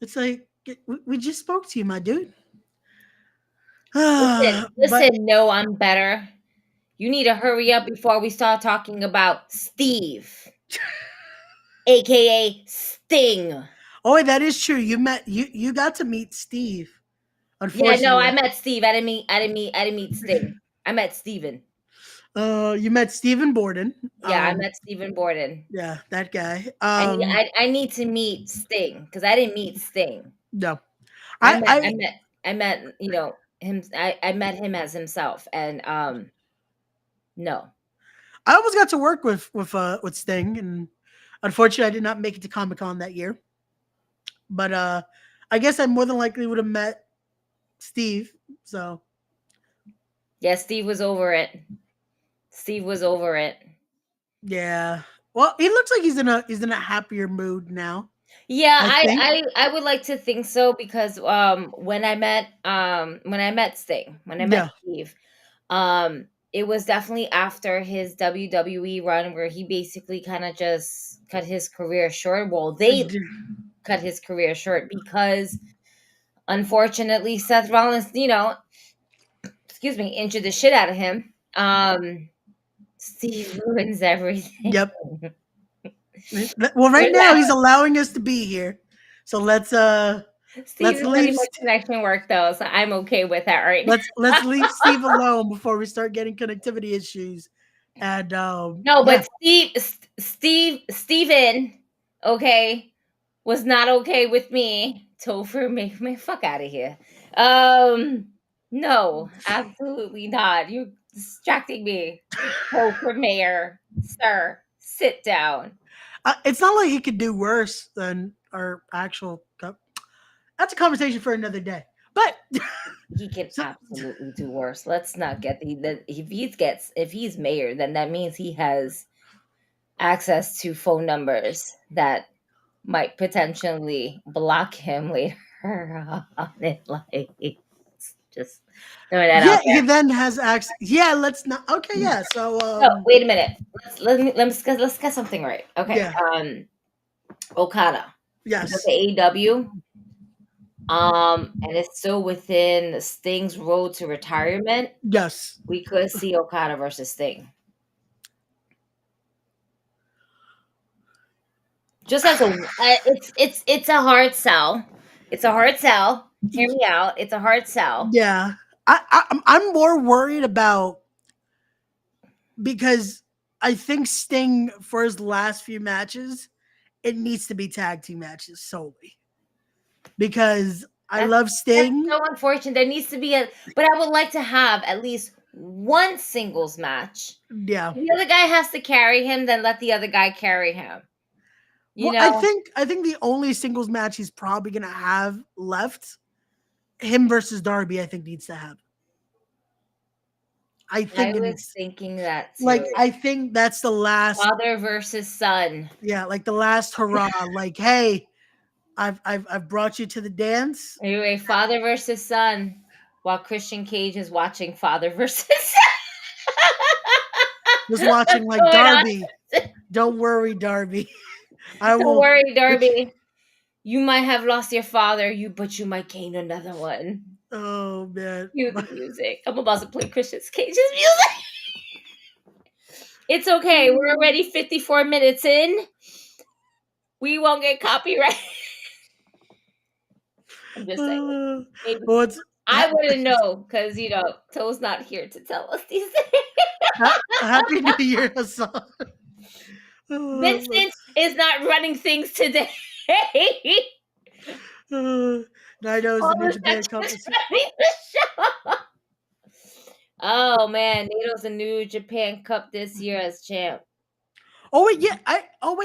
It's like we just spoke to you, my dude. Listen, no, I'm better. You need to hurry up before we start talking about Steve, aka Sting. Oh, that is true. You got to meet Steve. Unfortunately, yeah, no, I met Steve. I didn't meet Sting. I met Steven. You met Stephen Borden. Yeah, I met Stephen Borden. Yeah, that guy. I need to meet Sting because I didn't meet Sting. No, I met you know him. I met him as himself, and no. I almost got to work with Sting, and unfortunately, I did not make it to Comic-Con that year. But I guess I more than likely would have met Steve. So yeah, Steve was over it. Yeah. Well, he looks like he's in a happier mood now. Yeah, I would like to think so because when I met Sting, when I met Steve, it was definitely after his WWE run where he basically kind of just cut his career short. Well, they cut his career short because unfortunately Seth Rollins, injured the shit out of him. Steve ruins everything. Yep. Well, right now he's allowing us to be here, so let's leave connection work though, so I'm okay with that right now. Let's leave Steve alone before we start getting connectivity issues. And but Steven, okay, was not okay with me. Topher, make me fuck out of here. No, absolutely not. You're distracting me. Topher Mayor, sir, sit down. It's not like he could do worse than our actual cup. That's a conversation for another day. But he can absolutely do worse. Let's not get if he's mayor, then that means he has access to phone numbers that might potentially block him later on in life. Just throwing that out there. He then has access. Yeah, let's not. Okay, yeah. So wait a minute. Let's get something right. Okay. Yeah. Okada. Yes. The AEW. And it's still within Sting's road to retirement. Yes. We could see Okada versus Sting. Just as it's a hard sell. It's a hard sell. Hear me out. It's a hard sell. Yeah. I'm more worried about because I think Sting for his last few matches, it needs to be tag team matches solely. Because I love Sting. That's so unfortunate. There needs to be but I would like to have at least one singles match. Yeah. The other guy has to carry him, then let the other guy carry him. You know? I think the only singles match he's probably gonna have left, him versus Darby, I think needs to happen. I was thinking that too. Like I think that's the last father versus son. Yeah, like the last hurrah. Like, hey, I've brought you to the dance. Anyway, father versus son, while Christian Cage is watching father versus son. Just watching like Darby. Don't worry, Darby. Don't worry, Darby. You might have lost your father, but you might gain another one. Oh man. Cue the music. I'm about to play Christian Cage's music. It's okay. We're already 54 minutes in. We won't get copyright. I'm just saying. I wouldn't know because Toe's not here to tell us these things. Happy New Year, Hassan. Vincent is not running things today. Naito's the New Japan Cup. Oh man, Naito's the New Japan Cup this year as champ. Oh wait, yeah.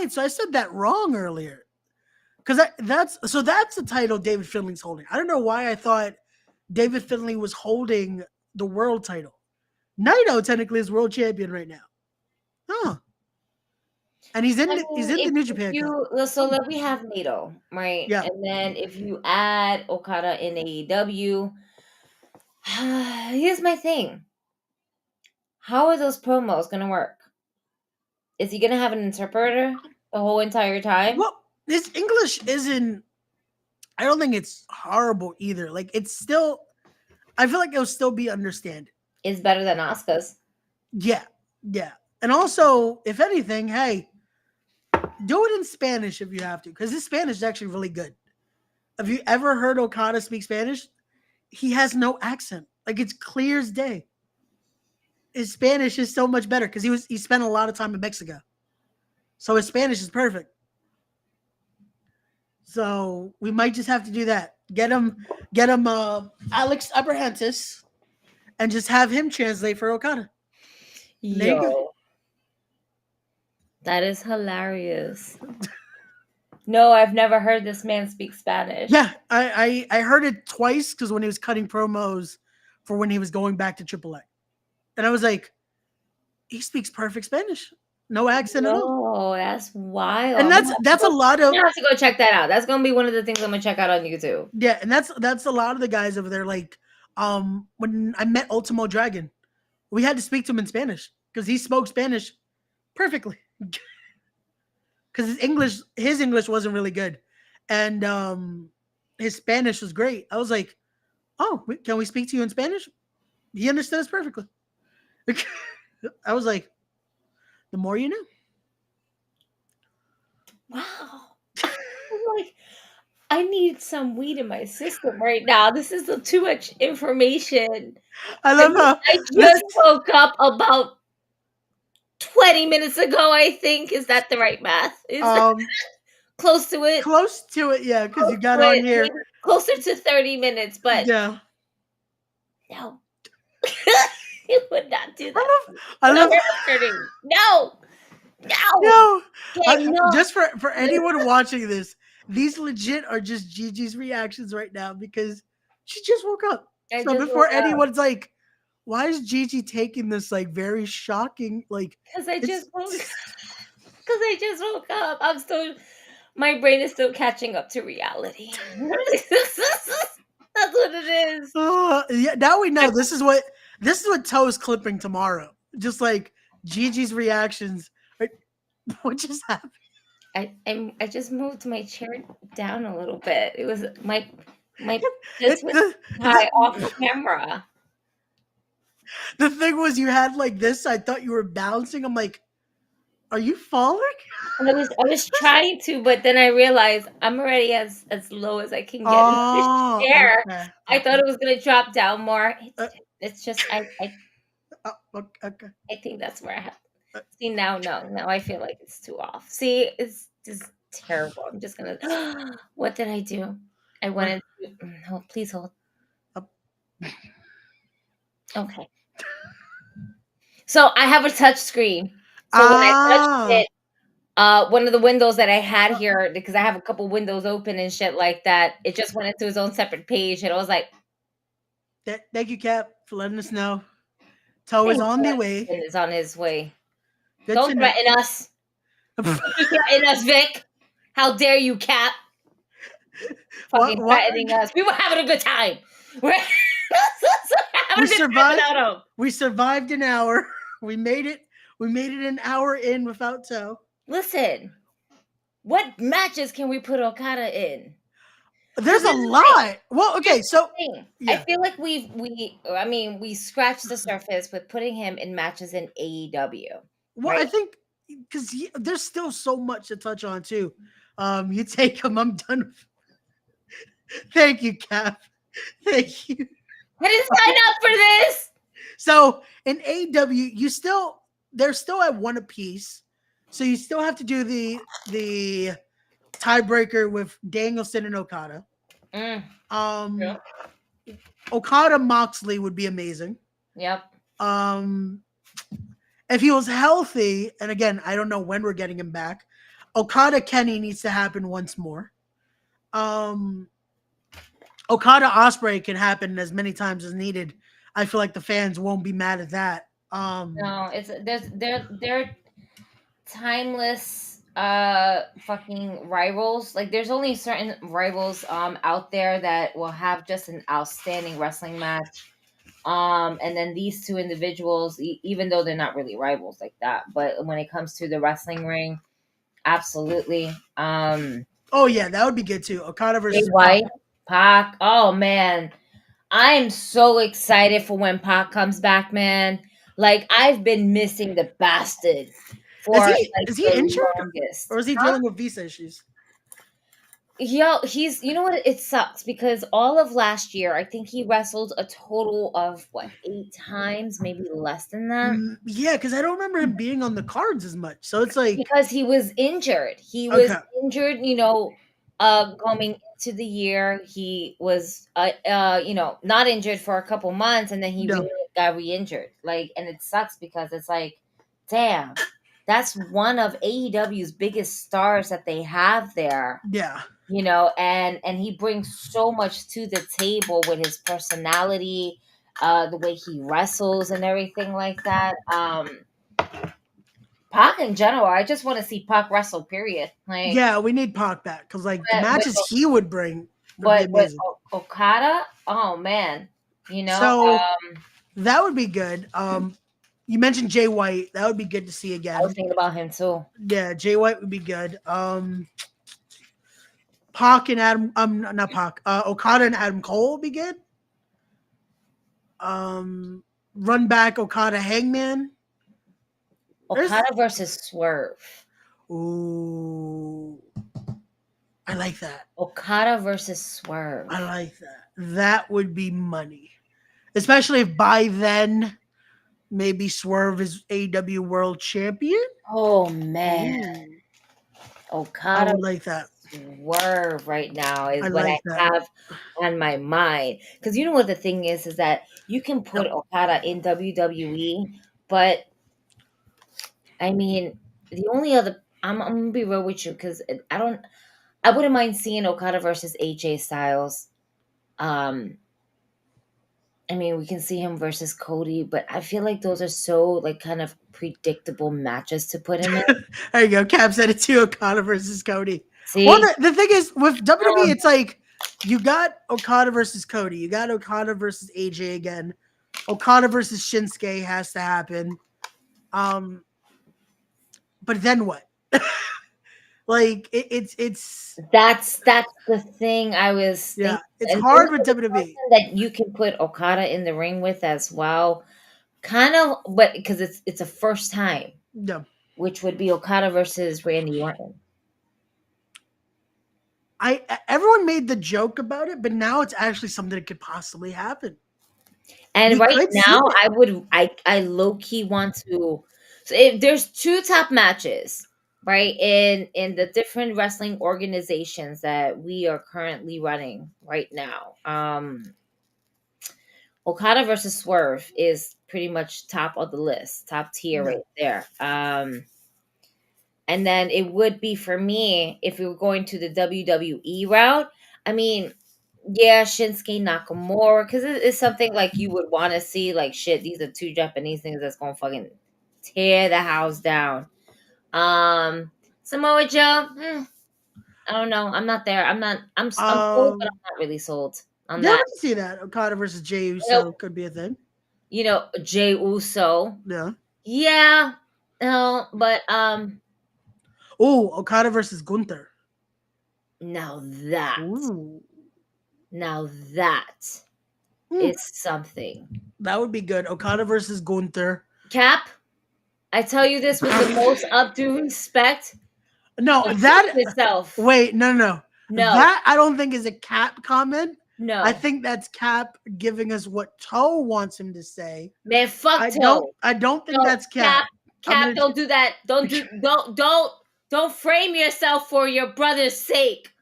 So I said that wrong earlier. Because that's the title David Finley's holding. I don't know why I thought David Finlay was holding the world title. Naito technically is world champion right now. Huh. And he's in the New Japan Cup. So let me have Naito, right? Yeah. And then if you add Okada in AEW, here's my thing. How are those promos going to work? Is he going to have an interpreter the whole entire time? Well, his English isn't, I don't think it's horrible either. Like, it's still, I feel like it'll still be understandable. It's better than Asuka's. Yeah. And also, if anything, hey, do it in Spanish if you have to, because his Spanish is actually really good. Have you ever heard Okada speak Spanish? He has no accent. Like, it's clear as day. His Spanish is so much better because he spent a lot of time in Mexico. So his Spanish is perfect. So we might just have to do that. Get him Alex Abrahantes and just have him translate for Okada. There you go. That is hilarious. No, I've never heard this man speak Spanish. Yeah, I heard it twice because when he was cutting promos for when he was going back to AAA. And I was like, he speaks perfect Spanish. No accent at all. Oh, that's wild. And that's a lot of. I have to go check that out. That's gonna be one of the things I'm gonna check out on YouTube. Yeah, and that's a lot of the guys over there. Like, when I met Ultimo Dragon, we had to speak to him in Spanish because he spoke Spanish perfectly. Because his English wasn't really good, and his Spanish was great. I was like, "Oh, can we speak to you in Spanish?" He understood us perfectly. I was like, the more you know. Wow. I'm like, I need some weed in my system right now. This is too much information. I love how I just woke up about 20 minutes ago, I think. Is that the right math? Is that close to it? Close to it, yeah, because you got on here. Closer to 30 minutes, but yeah. No. You would not do that. I love No. Just for anyone watching this, these legit are just Gigi's reactions right now because she just woke up. So before anyone's like, why is Gigi taking this like very shocking because I just woke up. My brain is still catching up to reality. That's what it is. Yeah, now we know this is what Toe's clipping tomorrow. Just like Gigi's reactions. What just happened? I just moved my chair down a little bit. It was this was high off camera. The thing was you had like this. I thought you were bouncing. I'm like, are you falling? I was trying to, but then I realized I'm already as low as I can get in this chair. Okay. I thought it was gonna drop down more. It's just okay. I think that's where I have. See now I feel like it's too off. See, it's just terrible. I'm just gonna. What did I do? I went into. Oh, please hold. Okay. So I have a touch screen. So when I touched it, one of the windows that I had here, because I have a couple windows open and shit like that, it just went into its own separate page, and I was like, "Thank you, Cap, for letting us know. Toe is on the way. Is on his way. Good Don't threaten us. Don't threaten us, Vic. How dare you, Cap? Fucking threatening us. We were having a good time. We survived an hour. We made it an hour in without Toe. Listen, what matches can we put Okada in? There's a lot. Well, okay, so I feel like we scratched the surface with putting him in matches in AEW. Well, right? I think because there's still so much to touch on too. You take him. I'm done. Thank you, Cap. Thank you. I didn't sign up for this. So in AEW, they're still at one apiece. So you still have to do the tiebreaker with Danielson and Okada. Okada Moxley would be amazing. Yep. If he was healthy, and again, I don't know when we're getting him back, Okada Kenny needs to happen once more. Okada Ospreay can happen as many times as needed. I feel like the fans won't be mad at that. No, they're timeless fucking rivals. Like there's only certain rivals out there that will have just an outstanding wrestling match. And then these two individuals, even though they're not really rivals like that, but when it comes to the wrestling ring, absolutely. Oh yeah, that would be good too. Okada Jay versus White, Pac. Oh man, I'm so excited for when Pac comes back, man. Like I've been missing the bastard for Is he the injured longest. or is he dealing with visa issues? Yo, he's, you know what? It sucks because all of last year, I think he wrestled a total of what, 8 times, maybe less than that. Yeah, because I don't remember him being on the cards as much. So it's like Because he was injured. He was injured, going into the year. He was, not injured for a couple months, and then he got re-injured. Like, and it sucks because it's like, damn, that's one of AEW's biggest stars that they have there. Yeah. And he brings so much to the table with his personality, the way he wrestles and everything like that. Pac in general, I just want to see Pac wrestle, period. Like, yeah, we need Pac back because the matches he would bring would be amazing. Okada, oh man, so that would be good. You mentioned Jay White, that would be good to see again. I was thinking about him too. Yeah, Jay White would be good. Pac and Adam, not Pac, Okada and Adam Cole will be good. Run back Okada Hangman. Okada versus Swerve. Ooh, I like that. Okada versus Swerve. I like that. That would be money, especially if by then maybe Swerve is AEW World Champion. Oh man, Okada. I would like that. Swerve right now is what I have on my mind, because you know what the thing is that you can put Okada in WWE, but I mean the only other I'm gonna be real with you because I wouldn't mind seeing Okada versus AJ Styles. I mean, we can see him versus Cody, but I feel like those are so kind of predictable matches to put him in. There you go. Cap said it too. Okada versus Cody. See? Well, the thing is with WWE, it's like you got Okada versus Cody, you got Okada versus AJ again. Okada versus Shinsuke has to happen. But then what? That's the thing I was thinking. Yeah, it's hard with WWE that you can put Okada in the ring with as well, kind of, but because it's a first time, which would be Okada versus Randy Orton. Everyone made the joke about it, but now it's actually something that could possibly happen. And right now, I low key want to. So if there's 2 top matches, right, in the different wrestling organizations that we are currently running right now, Okada versus Swerve is pretty much top of the list, top tier right there. And then it would be for me if we were going to the WWE route. I mean, yeah, Shinsuke Nakamura, because it's something like you would want to see. Like, shit, these are 2 Japanese things that's gonna fucking tear the house down. Samoa Joe, I don't know. I'm not there. I'm sold, but I'm not really sold on that. I can see that. Okada versus Jey Uso could be a thing. Jey Uso. Yeah. Yeah. No, but Okada versus Gunther. Now that is something. That would be good. Okada versus Gunther. Cap, I tell you this with the most up due respect. No, yourself. Wait, no. That I don't think is a Cap comment. No. I think that's Cap giving us what Toe wants him to say. Man, fuck Toe. I don't think that's Cap. Cap, don't do that. Don't frame yourself for your brother's sake.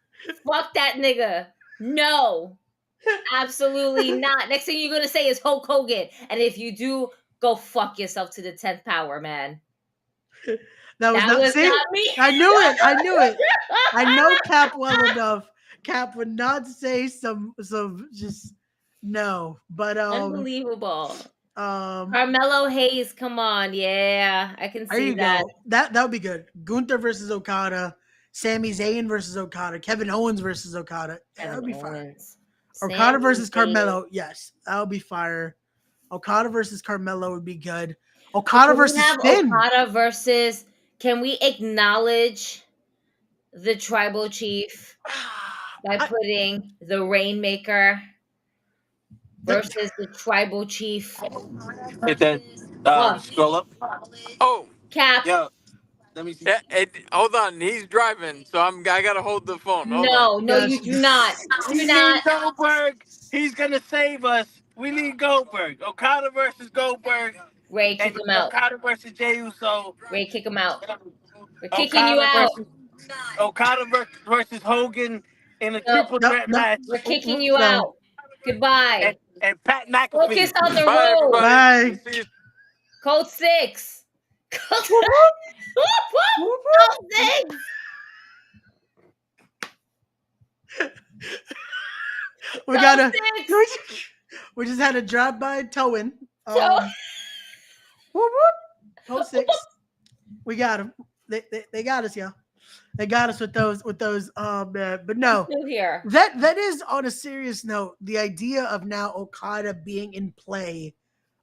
Fuck that nigga. No. Absolutely not. Next thing you're gonna say is Hulk Hogan. And if you do, go fuck yourself to the 10th power, man. That was not me. I knew it. I know Cap well enough. Cap would not say some just no. But unbelievable. Carmelo Hayes, come on, yeah, I can see that. Go. That would be good. Gunther versus Okada, Sami Zayn versus Okada, Kevin Owens versus Okada. Yeah, that would be fire. Okada versus Carmelo, yes, that would be fire. Okada versus Carmelo would be good. Okada versus Finn. Okada versus. Can we acknowledge the tribal chief by putting the Rainmaker versus the tribal chief? Hit that scroll up. Oh, Cap. Yo, let me see. Hold on, he's driving, so I gotta hold the phone. Hold No, on. no, you do not. We need Goldberg. He's gonna save us. We need Goldberg. Okada versus Goldberg. Ray, kick him out. Okada versus Jey Uso. Ray, kick him out. We're kicking you out. Okada versus Hogan in a triple threat match. We're kicking you out. Goodbye. And Pat McAfee. Focus on the Bye, road. everybody. Bye. Code 6. Code 6. We gotta. We just had a drive by towing. Code 6. We got them. They got us, y'all. They got us with those. But no, here. That is on a serious note. The idea of now Okada being in play,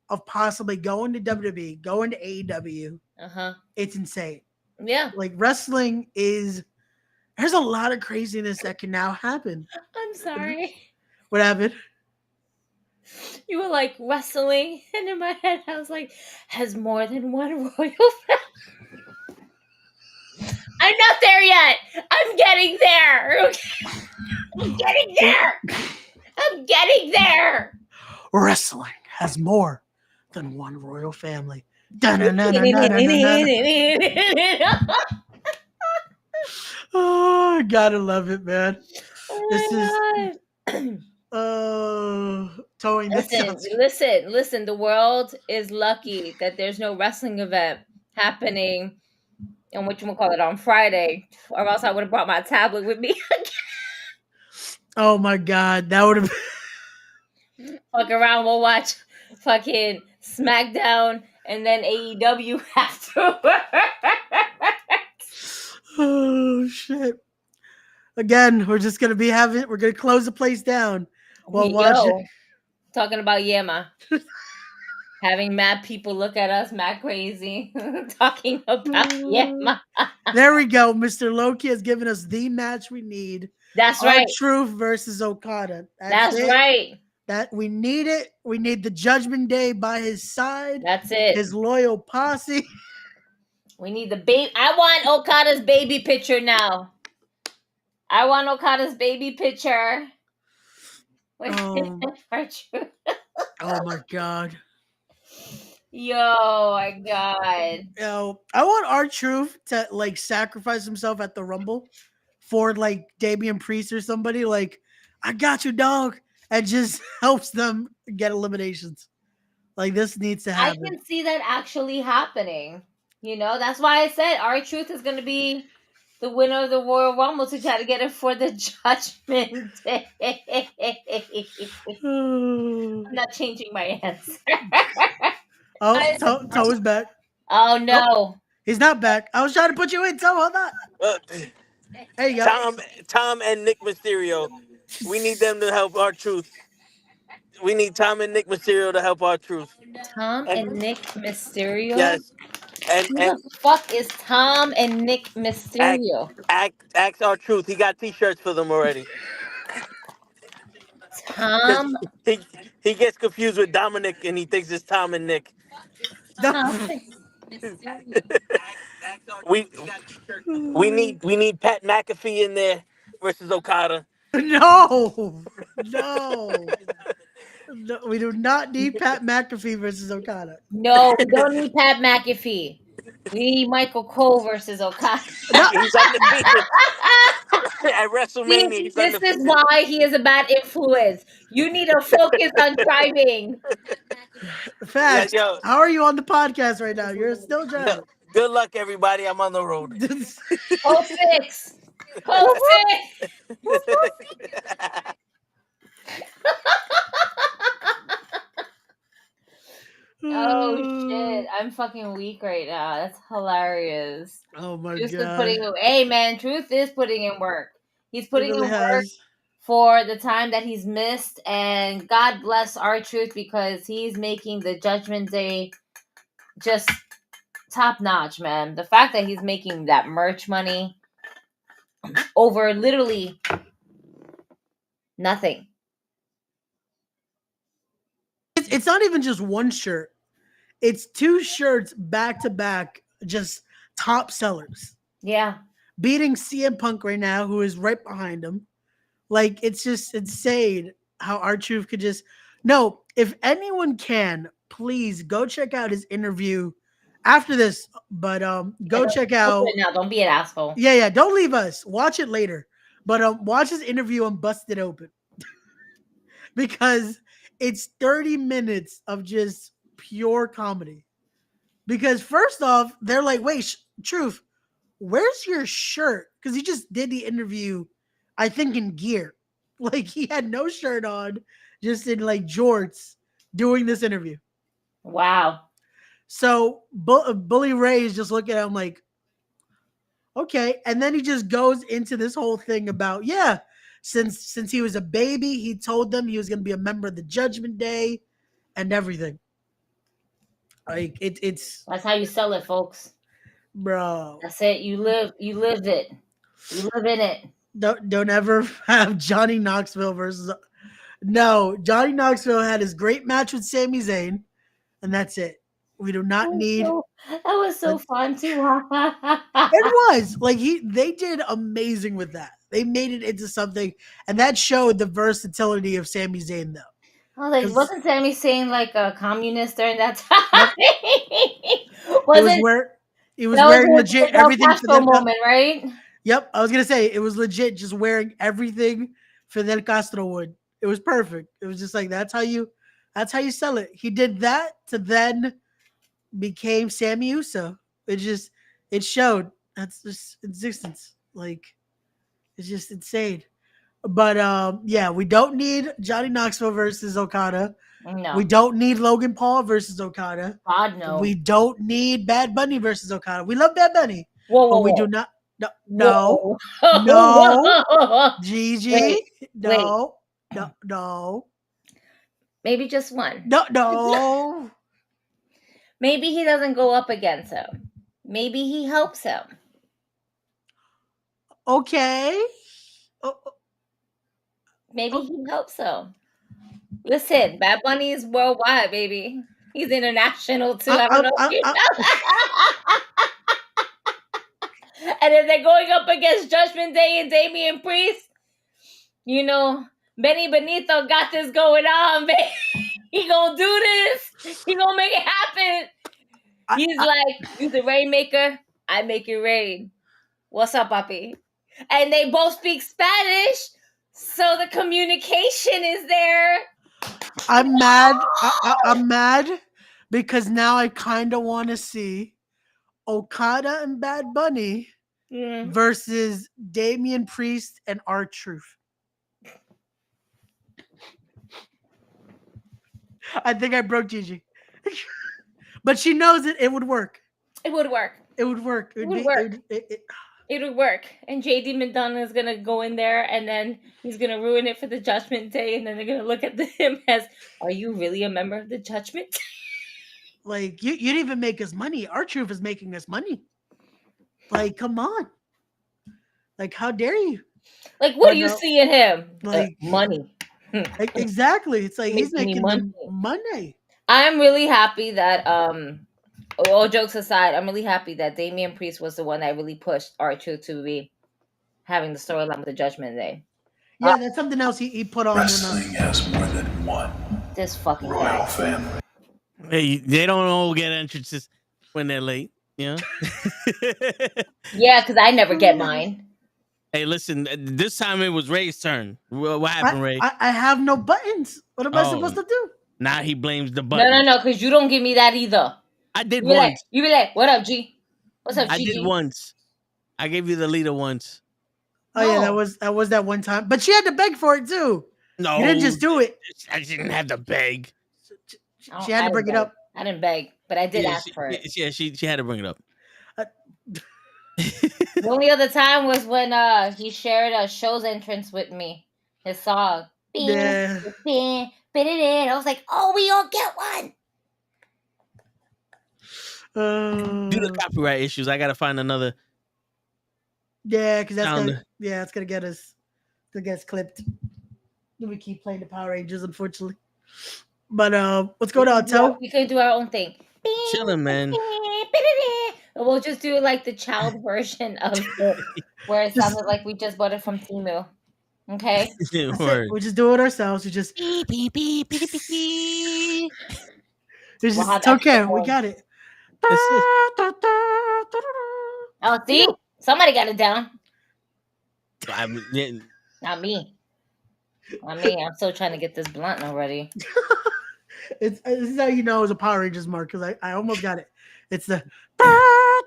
of possibly going to WWE, going to AEW. It's insane. Yeah, like wrestling is. There's a lot of craziness that can now happen. I'm sorry. What happened? You were like wrestling, and in my head, I was like, has more than one royal family. I'm not there yet. I'm getting there. I'm getting there. I'm getting there. Wrestling has more than one royal family. Oh, gotta love it, man. Towing. Listen. The world is lucky that there's no wrestling event happening on on Friday, or else I would have brought my tablet with me. Oh my God, that would have. Fuck around, we'll watch fucking SmackDown and then AEW afterwards. Oh shit! Again, we're just gonna we're gonna close the place down while watching. Talking about Yema. Having mad people look at us mad crazy. Talking about Yema. There we go. Mr. Loki has given us the match we need. That's right. R-Truth versus Okada. That's right. That we need it. We need the Judgment Day by his side. That's it. His loyal posse. We need the baby. I want Okada's baby picture now. I want Okada's baby picture. Oh my God. Yo, my God. Yo, I want R-Truth to like sacrifice himself at the Rumble for like Damian Priest or somebody. Like, I got you, dog. And just helps them get eliminations. Like, this needs to happen. I can see that actually happening. You know, that's why I said R-Truth is going to be the winner of the Royal Rumble to try to get it for the Judgment Day. I'm not changing my answer. Toe is back. Oh, no. Oh, he's not back. I was trying to put you in, Toe. Hold on. There you go. Tom and Nick Mysterio. We need them to help R-Truth. We need Tom and Nick Mysterio to help R-Truth. Tom and Nick Mysterio? Yes. And who the fuck is Tom and Nick Mysterio? Ask R-Truth. He got t-shirts for them already. Tom? He gets confused with Dominic and he thinks it's Tom and Nick. We need Pat McAfee in there versus Okada. No, we do not need Pat McAfee versus Okada. No, we don't need Pat McAfee. We need Michael Cole versus Okada. He's undefeated. At WrestleMania, this is why he is a bad influence. You need to focus on driving. Facts. Yeah, how are you on the podcast right now? You're still driving. Good luck, everybody. I'm on the road. 06. Post it. Oh shit! I'm fucking weak right now. That's hilarious. Oh my Truth is god. hey man, Truth is putting in work. He's putting really in work has. for the time that he's missed, and God bless our Truth because he's making the Judgment Day just top notch, man. The fact that he's making that merch money over literally nothing. It's not even just one shirt. It's 2 shirts back to back, just top sellers. Yeah. Beating CM Punk right now, who is right behind him. Like, it's just insane how R-Truth could just... No, if anyone can, please go check out his interview after this. But go check out... Now, don't be an asshole. Yeah, don't leave us. Watch it later. But watch his interview on Busted Open. Because it's 30 minutes of just pure comedy. Because first off, they're like, wait, Truth, where's your shirt? Because he just did the interview, I think, in gear. Like, he had no shirt on, just in like jorts doing this interview. Wow. So Bully Ray is just looking at him like, okay. And then he just goes into this whole thing about, yeah, since he was a baby, he told them he was going to be a member of the Judgment Day and everything. Like, it's that's how you sell it, folks. Bro. That's it. You live it. You live in it. Don't ever have Johnny Knoxville versus... No, Johnny Knoxville had his great match with Sami Zayn, and that's it. We do not need... That was so fun, too. It was. Like, they did amazing with that. They made it into something, and that showed the versatility of Sami Zayn, though. Oh, like, wasn't Sami Zayn like a communist during that time? He was wearing legit everything for Castro moment, right? Yep, I was gonna say it was legit, just wearing everything Fidel Castro would. It was perfect. It was just like that's how you sell it. He did that to then became Sami Uso. It showed that's just existence. Like, it's just insane. But yeah, we don't need Johnny Knoxville versus Okada. No. We don't need Logan Paul versus Okada. God, no. We don't need Bad Bunny versus Okada. We love Bad Bunny. Whoa. We do not. No. Gigi. No. Maybe just one. No. Maybe he doesn't go up against him. Maybe he helps him. Okay. Maybe he helps him. Listen, Bad Bunny is worldwide, baby. He's international too. I don't know if you know. And if they're going up against Judgment Day and Damian Priest, you know, Benny Benito got this going on, baby. He gonna do this. He gonna make it happen. He's like, you the rainmaker, I make it rain. What's up, papi? And they both speak Spanish, so the communication is there. I'm mad. I'm mad because now I kind of want to see Okada and Bad Bunny versus Damian Priest and R-Truth. I think I broke Gigi. But she knows it would work. It would work. It would work. It would work. And JD McDonough is going to go in there and then he's going to ruin it for the Judgment Day. And then they're going to look at him as, are you really a member of the Judgment Day? Like, you didn't even make us money. R-Truth is making us money. Like, come on. Like, how dare you? Like, what do you see in him? Like, money. Like, exactly. It's like he's making money. I'm really happy that, all jokes aside, I'm really happy that Damian Priest was the one that really pushed R-Truth to be having the storyline with the Judgment Day. Yeah, that's something else he put on. Wrestling has more than one this fucking royal family. Hey, they don't all get entrances when they're late, you know? Yeah, because I never get mine. Hey, listen, this time it was Ray's turn. What happened, Ray? I have no buttons. What am I supposed to do? Now he blames the button. No, because you don't give me that either. I did once. You be like, what up, G? What's up, G? I did once. I gave you the leader once. Oh yeah, No. that was that one time. But she had to beg for it too. No, You didn't just do it. I didn't have to beg. She had to bring it up. I didn't beg, but I did ask for it. Yeah, she had to bring it up. The only other time was when he shared a show's entrance with me. His song. Yeah. I was like, oh, we all get one. Due to copyright issues, I gotta find another. Yeah, because that's Sound. it's gonna get us clipped. We keep playing the Power Rangers, unfortunately. But what's going on, Toe? We could do our own thing. Chilling, man. We'll just do like the child version of it, where it sounded like we just bought it from Temu. Okay. We just do it ourselves. We just beep beep beep beep beep beep. It's okay. We got it. Oh, see, somebody got it down. Not me. Not me. I'm still trying to get this blunt already. This is how you know it was a Power Rangers mark because I almost got it. It's the. Oh,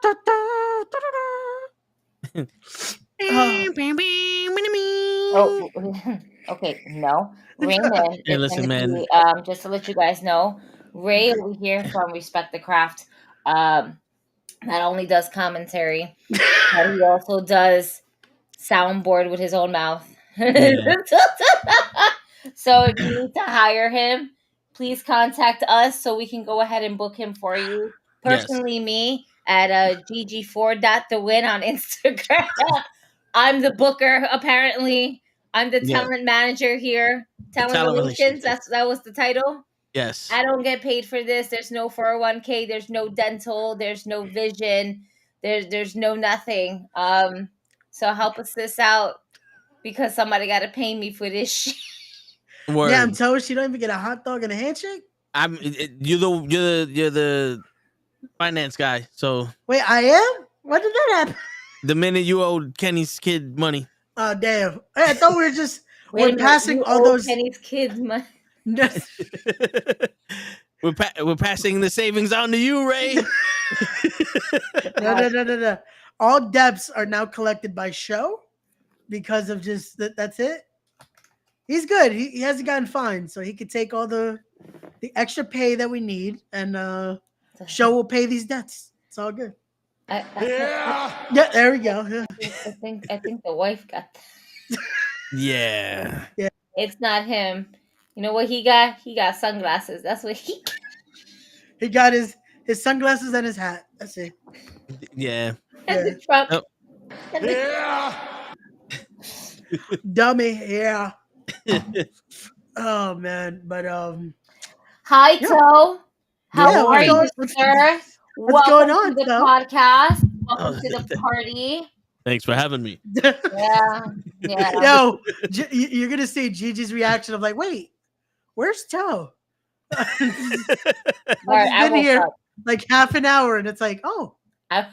okay. No, Raymond. Hey, listen, man. Just to let you guys know, Ray over here from Respect the Craft, not only does commentary, but he also does soundboard with his own mouth. Yeah. So if you need to hire him, please contact us so we can go ahead and book him for you. Personally, me at gg4.thewin on Instagram. I'm the booker, apparently. I'm the talent manager here. Talent Relations, that was the title. Yes. I don't get paid for this. There's no 401k. There's no dental. There's no vision. There's no nothing. So help us this out because somebody got to pay me for this shit. Word. Yeah, I'm told she don't even get a hot dog and a handshake. You're the finance guy. So wait, I am. When did that happen? The minute you owed Kenny's kid money. Oh damn! I thought we were just we're passing all those Kenny's kids money. We're passing the savings on to you, Ray. No. All debts are now collected by Show because of just that's it. He's good. He hasn't gotten fined, so he could take all the extra pay that we need, and Show will pay these debts. It's all good. Yeah, there we go. Yeah. I think the wife got that. Yeah. It's not him. You know what he got? He got sunglasses. That's what he got. He got his sunglasses and his hat. That's it. Yeah. And the truck. Oh. Dummy. Yeah. Oh man, but Hi, Toe. How are you, sir? What's going on, to the podcast. Welcome to the party. Thanks for having me. Yeah. Yo, you're gonna see Gigi's reaction of like, wait, where's Toe? He's been here like half an hour, and it's like, oh. I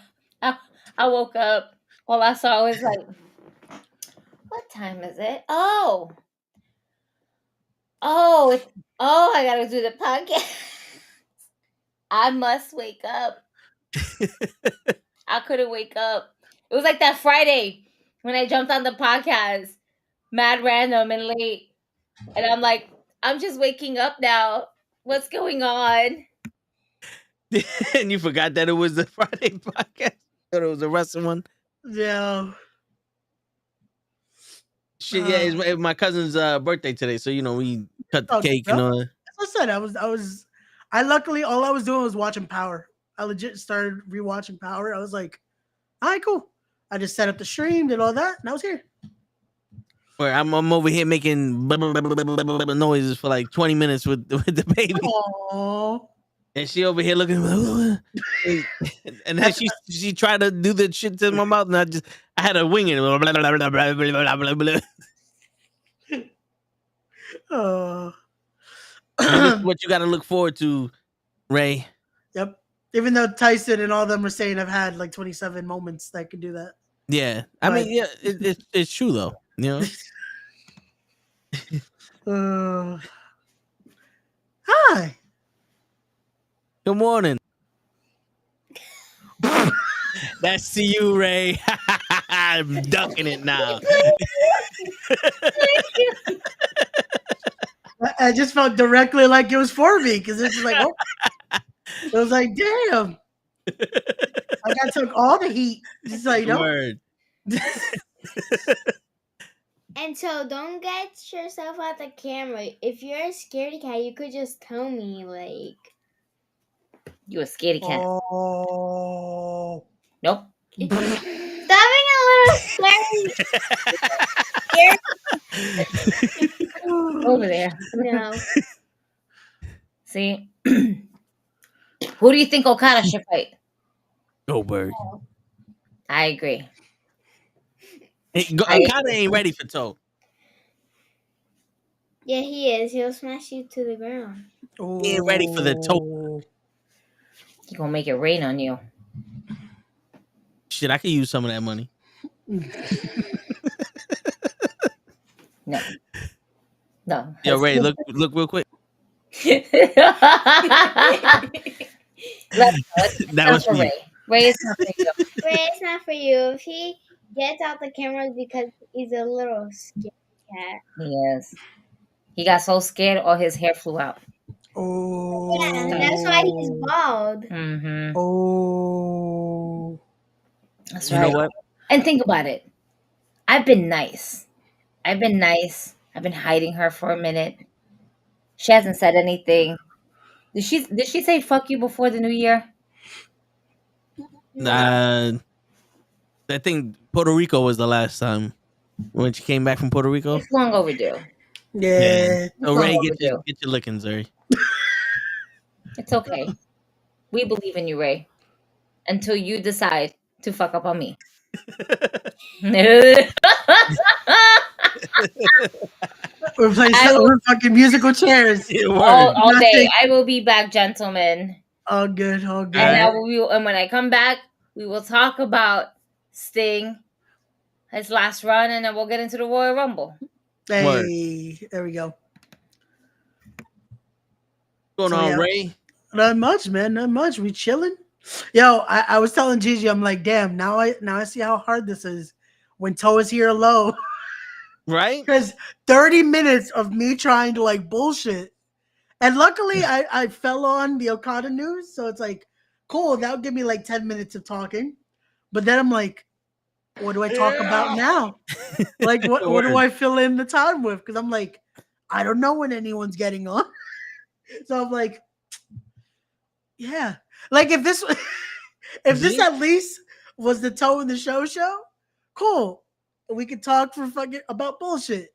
woke up. All I saw was like, what time is it? Oh, I gotta do the podcast. I must wake up. I couldn't wake up. It was like that Friday when I jumped on the podcast, mad random and late. And I'm like, I'm just waking up now. What's going on? And you forgot that it was the Friday podcast? Thought it was a wrestling one? Yeah. Shit, yeah, it's my cousin's birthday today, so we cut the cake and all that. That's what I said. I luckily all I was doing was watching Power. I legit started rewatching Power. I was like, all right, cool. I just set up the stream, did all that, and I was here. Where I'm over here making noises for like 20 minutes with the baby. Aww. And she over here looking, and then she tried to do the shit to my mouth, and I had to wing it. This is what you got to look forward to, Ray. Yep. Even though Tyson and all them are saying I've had like 27 moments that could do that. Yeah, I mean, yeah, it's true though. Hi. Good morning. That's to you, Ray. I'm ducking it now. I just felt directly like it was for me because it's just like, oh, it was like, damn. Like I took all the heat. Just like, Word. And so don't get yourself out the camera. If you're a scaredy cat, you could just tell me, like. You a scaredy cat. Oh. Nope. Stop being a little scared. Over there. No. See? Who do you think Okada should fight? Goldberg. I agree. Okada ain't ready for Toe. Yeah, he is. He'll smash you to the ground. He ain't ready for the Toe. He gonna make it rain on you. Shit, I could use some of that money. No. Yo, Ray, look real quick. That was for Ray. Ray is not for you. Ray, it's not for you. If he gets out the camera because he's a little scared cat. He is. He got so scared all his hair flew out. Oh. Yeah, and that's why he's bald. Mm-hmm. Oh. That's right. right. You know what? And think about it. I've been nice. I've been hiding her for a minute. She hasn't said anything. Did she say fuck you before the new year? I think Puerto Rico was the last time when she came back from Puerto Rico. It's long overdue. Yeah. So Ray, get your lickings, Ray. It's okay. We believe in you, Ray. Until you decide to fuck up on me. We're playing fucking musical chairs. all day. I will be back, gentlemen. All good. And when I come back, we will talk about Sting, his last run, and then we'll get into the Royal Rumble. Hey, Word. There we go. What's going on, Ray? Not much, man. Not much. We chilling. Yo, I was telling Gigi, I'm like, damn, now I see how hard this is when Toe is here low. Right? Because 30 minutes of me trying to like bullshit. And luckily I fell on the Okada news. So it's like, cool, that'll give me like 10 minutes of talking. But then I'm like, what do I talk about now? Like, what do I fill in the time with? Because I'm like, I don't know when anyone's getting on. So I'm like, yeah. Like if this at least was the Toe in the show, cool. We could talk for fucking about bullshit.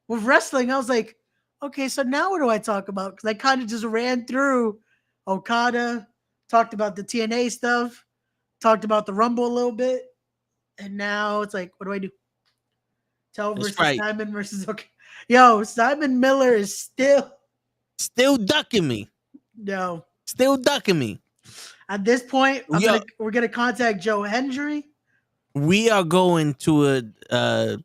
With wrestling, I was like, okay, so now what do I talk about? Because I kind of just ran through Okada, talked about the TNA stuff, talked about the Rumble a little bit, and now it's like, what do I do? Toe versus Simon versus okay. Yo, Simon Miller is still ducking me. No. Still ducking me. At this point, we're gonna contact Joe Hendry. We are going to a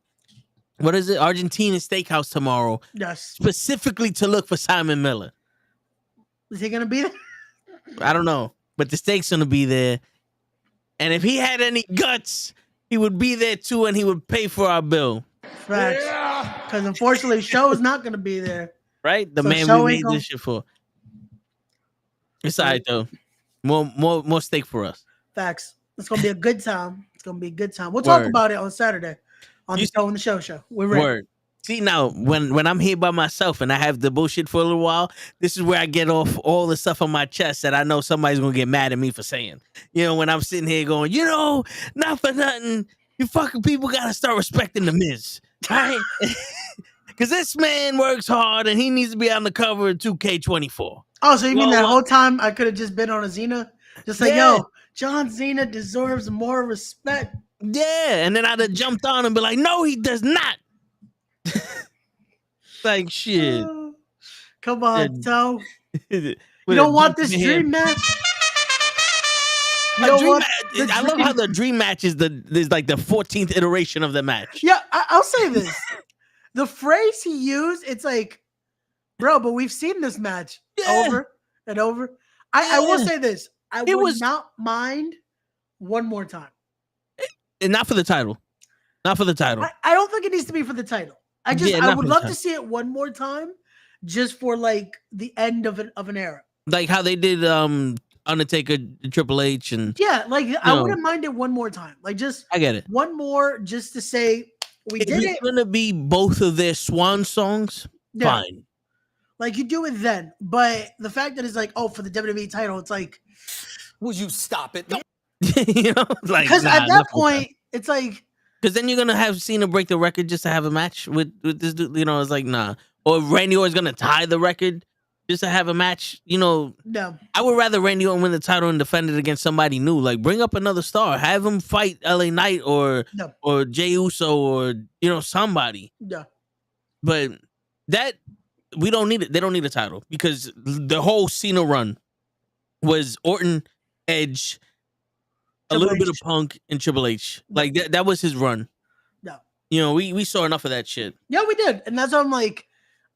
what is it? Argentina steakhouse tomorrow. Yes. Specifically to look for Simon Miller. Is he gonna be there? I don't know. But the steak's gonna be there. And if he had any guts, he would be there too, and he would pay for our bill. Facts. Because unfortunately, Show is not gonna be there. Right? The So man Show we ain't made this shit for. It's all right though. More steak for us. Facts. It's gonna be a good time. It's gonna be a good time. We'll talk about it on Saturday on the Toe in the Show. We're ready. Word. See now, when I'm here by myself and I have the bullshit for a little while, this is where I get off all the stuff on my chest that I know somebody's gonna get mad at me for saying. You know, when I'm sitting here going, not for nothing, you fucking people gotta start respecting the Miz, right? Because this man works hard and he needs to be on the cover of 2K24. Oh, so you mean that whole time I could have just been on a Xena? Just like, yo, John Cena deserves more respect. Yeah, and then I'd have jumped on and be like, no, he does not. Like, shit. Come on, Toe. You don't want this dream match? I love how the dream match is like the 14th iteration of the match. Yeah, I'll say this. The phrase he used, it's like, bro, but we've seen this match over and over. I will say this. I would not mind one more time. And not for the title. Not for the title. I don't think it needs to be for the title. I would love to see it one more time, just for like the end of an era. Like how they did Undertaker, Triple H, and like I wouldn't mind it one more time. Like just I get it. One more just to say we did it. It's gonna be both of their swan songs. Fine. Like you do it then, but the fact that it's like, oh, for the WWE title, it's like, would you stop it? Like because at that point, it's like. Because then you're gonna have Cena break the record just to have a match with this dude. It's like nah. Or Randy Orton's gonna tie the record just to have a match. No. I would rather Randy Orton win the title and defend it against somebody new. Like bring up another star, have him fight LA Knight or Jey Uso or somebody. Yeah. But that we don't need it. They don't need a title because the whole Cena run was Orton, Edge. A little bit of Punk and Triple H. Like that was his run. Yeah. We saw enough of that shit. Yeah, we did. And that's why I'm like,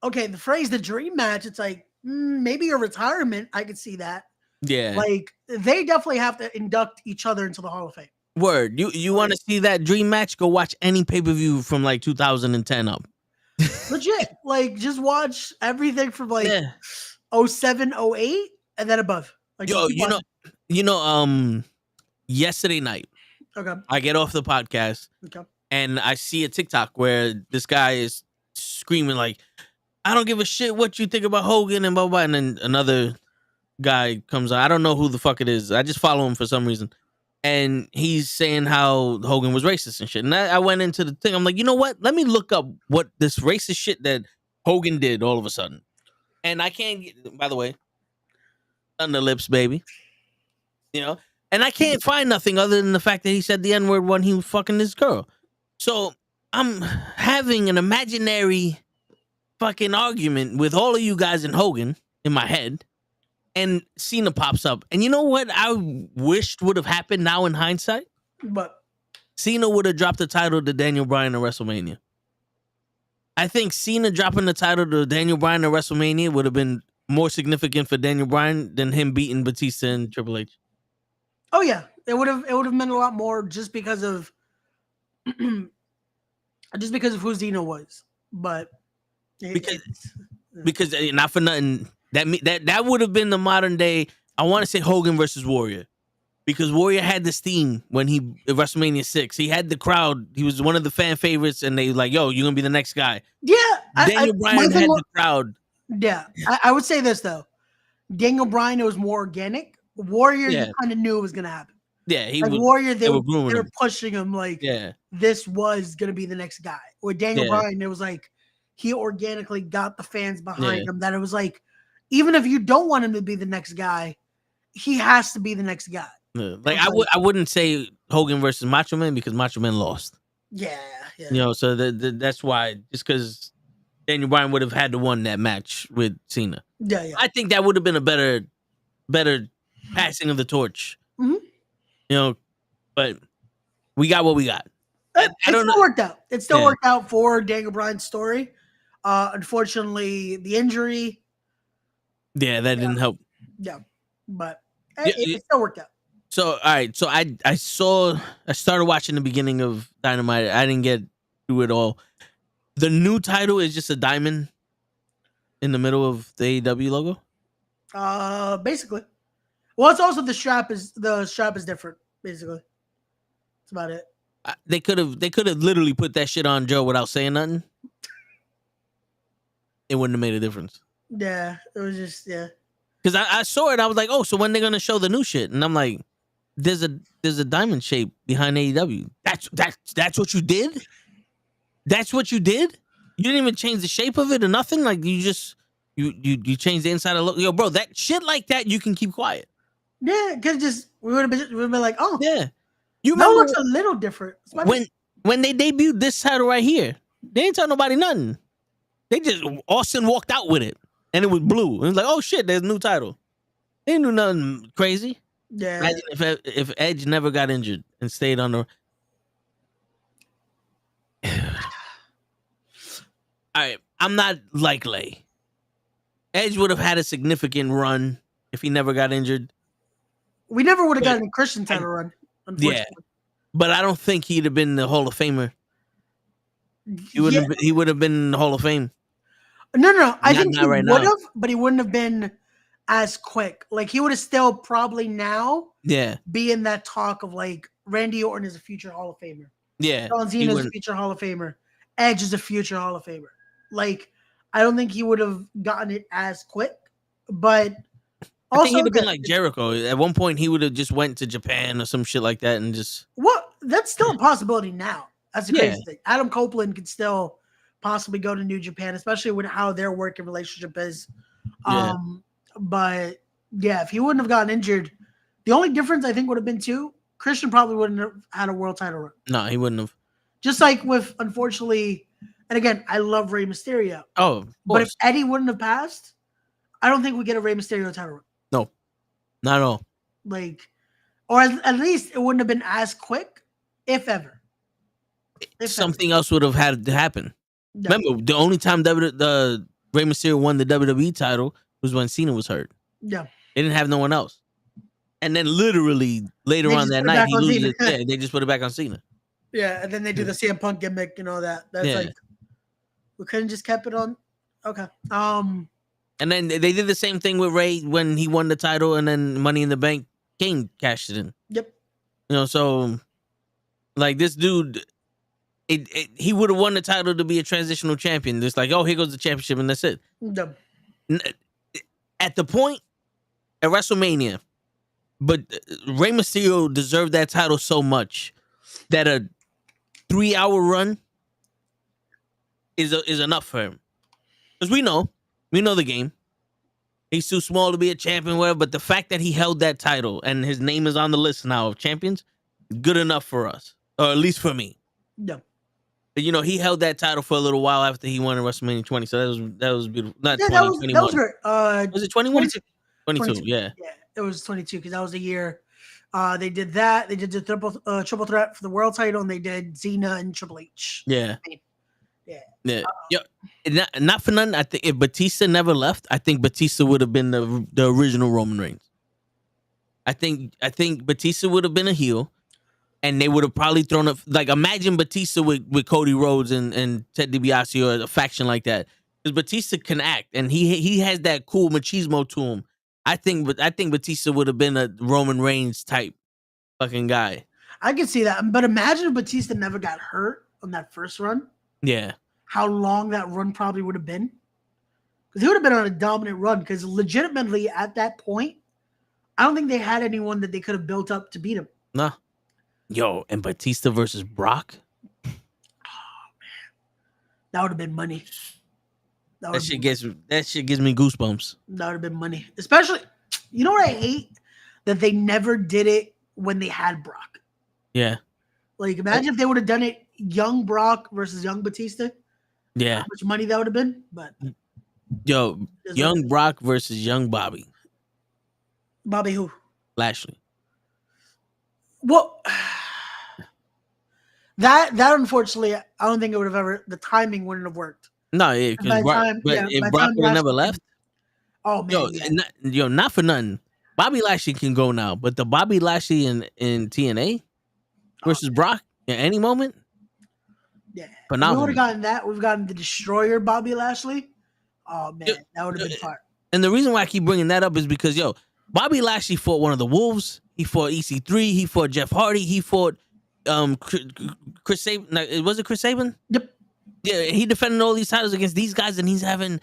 okay, the phrase the dream match, it's like, maybe a retirement. I could see that. Yeah. Like they definitely have to induct each other into the Hall of Fame. Word. You want to see that dream match? Go watch any pay-per-view from like 2010 up. Legit. Like just watch everything from like 07, 08 and then above. Like yesterday night, okay, I get off the podcast, and I see a TikTok where this guy is screaming like, "I don't give a shit what you think about Hogan and blah blah." And then another guy comes on. I don't know who the fuck it is. I just follow him for some reason, and he's saying how Hogan was racist and shit. And I went into the thing. I'm like, you know what? Let me look up what this racist shit that Hogan did all of a sudden. And I can't get. By the way, under lips, baby. And I can't find nothing other than the fact that he said the N-word when he was fucking this girl. So I'm having an imaginary fucking argument with all of you guys and Hogan in my head. And Cena pops up. And you know what I wished would have happened now in hindsight? But Cena would have dropped the title to Daniel Bryan at WrestleMania. I think Cena dropping the title to Daniel Bryan at WrestleMania would have been more significant for Daniel Bryan than him beating Batista and Triple H. Oh yeah, it would have meant a lot more just because of who Cena was, but because not for nothing that would have been the modern day. I want to say Hogan versus Warrior, because Warrior had this theme when he at WrestleMania 6. He had the crowd. He was one of the fan favorites, and they like, "Yo, you're gonna be the next guy." Yeah, Daniel Bryan had the crowd. Yeah, I would say this though. Daniel Bryan, it was more organic. Warrior, you kind of knew it was gonna happen. Yeah, Warrior, they were pushing him like this was gonna be the next guy. With Daniel Bryan, it was like he organically got the fans behind him. That it was like, even if you don't want him to be the next guy, he has to be the next guy. Like I wouldn't say Hogan versus Macho Man because Macho Man lost. Yeah. So that's why, just because Daniel Bryan would have had to won that match with Cena. Yeah. I think that would have been a better passing of the torch. Mm-hmm. But we got what we got. It still worked out. It still worked out for Daniel Bryan's story. Unfortunately, the injury. Yeah, that didn't help. Yeah, but it still worked out. So, all right. So I started watching the beginning of Dynamite. I didn't get through it all. The new title is just a diamond in the middle of the AEW logo. Basically. Well, it's also the strap is different. Basically, that's about it. They could have literally put that shit on Joe without saying nothing. It wouldn't have made a difference. Yeah, it was just Because I saw it, I was like, oh, so when they're gonna show the new shit? And I'm like, there's a diamond shape behind AEW. That's what you did. That's what you did. You didn't even change the shape of it or nothing. Like you just you changed the inside of the look. Yo, bro, that shit like that you can keep quiet. Yeah, because we would have been like, oh yeah, you know, looks a little different. When they debuted this title right here, they ain't tell nobody nothing. They just Austin walked out with it, and it was blue. And it was like, oh shit, there's a new title. They didn't do nothing crazy. Yeah. Imagine if Edge never got injured and stayed on the. All right, I'm not like Lay. Edge would have had a significant run if he never got injured. We never would have gotten a Christian title run, unfortunately. Yeah, but I don't think he'd have been the Hall of Famer He would have been in the Hall of Fame. No. I think he right would now. have, but he wouldn't have been as quick. Like he would have still probably now be in that talk of like Randy Orton is a future Hall of Famer. Yeah. John Cena is a future Hall of Famer. Edge is a future Hall of Famer. Like, I don't think he would have gotten it as quick, but I think he'd have been like Jericho. At one point, he would have just went to Japan or some shit like that and just. What? That's still a possibility now. That's the crazy thing. Adam Copeland could still possibly go to New Japan, especially with how their working relationship is. But yeah, if he wouldn't have gotten injured, the only difference I think would have been Christian probably wouldn't have had a world title run. No, he wouldn't have. Just like with, unfortunately, and again, I love Rey Mysterio. Oh, but if Eddie wouldn't have passed, I don't think we get a Rey Mysterio title run. No, not at all. Like, or at least it wouldn't have been as quick, if ever. Something else would have had to happen. No. Remember, the only time the Rey Mysterio won the WWE title was when Cena was hurt. Yeah. They didn't have no one else. And then literally later on that night, he loses. Yeah, they just put it back on Cena. Yeah, and then they do the CM Punk gimmick, that. That's like, we couldn't just kept it on. Okay. And then they did the same thing with Ray when he won the title, and then Money in the Bank, Kane cashed it in. Yep. So like this dude, he would have won the title to be a transitional champion. Just like, oh, here goes the championship, and that's it. Yep. At the point at WrestleMania, but Rey Mysterio deserved that title so much that a 3-hour run is enough for him. Because we know the game. He's too small to be a champion, whatever. But the fact that he held that title and his name is on the list now of champions, good enough for us, or at least for me. Yeah. But he held that title for a little while after he won in WrestleMania 20. So that was beautiful. Not 20, that was 21. Great. Was it 21? 22. Yeah. Yeah, it was 22 because that was the year. They did that. They did the triple threat for the world title, and they did Cena and Triple H. Yeah. Not for nothing. I think if Batista never left, I think Batista would have been the original Roman Reigns. I think Batista would have been a heel, and they would have probably thrown like imagine Batista with Cody Rhodes and Ted DiBiase or a faction like that. Because Batista can act, and he has that cool machismo to him. I think Batista would have been a Roman Reigns type fucking guy. I can see that, but imagine if Batista never got hurt on that first run. Yeah. How long that run probably would have been. Because he would have been on a dominant run. Because legitimately at that point, I don't think they had anyone that they could have built up to beat him. Nah. Yo, and Batista versus Brock? Oh, man. That would have been money. That shit gives me goosebumps. That would have been money. Especially, you know what I hate? That they never did it when they had Brock. Yeah. Like, imagine if they would have done it young Brock versus young Batista. Yeah. How much money that would have been. But yo, young Brock versus young Bobby. Bobby who? Lashley. Well, that unfortunately, I don't think it would have ever, the timing wouldn't have worked. No, yeah, because if Brock would have never left. Oh man, not for nothing. Bobby Lashley can go now, but the Bobby Lashley in TNA versus Brock at any moment. Yeah, phenomenal. We would have gotten that. We've gotten the Destroyer Bobby Lashley. Oh man, that would have been fire. And the reason why I keep bringing that up is because Bobby Lashley fought one of the Wolves. He fought EC3. He fought Jeff Hardy. He fought Chris Sabin. Was it Chris Sabin? Yep. Yeah, he defended all these titles against these guys, and he's having.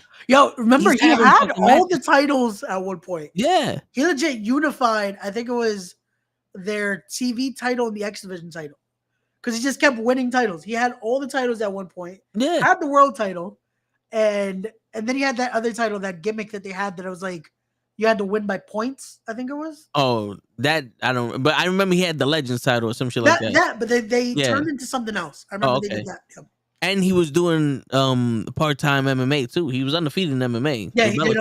Remember he had all the titles at one point. Yeah, he legit unified. I think it was their TV title and the X Division title, because he just kept winning titles. He had all the titles at one point. Yeah, had the world title, and then he had that other title, that gimmick that they had that it was like you had to win by points. I think it was. Oh, that I don't. But I remember he had the Legends title or some shit like that. Yeah, but they turned into something else. I remember they did that. Yep. And he was doing part-time MMA too. He was undefeated in MMA. Yeah, he did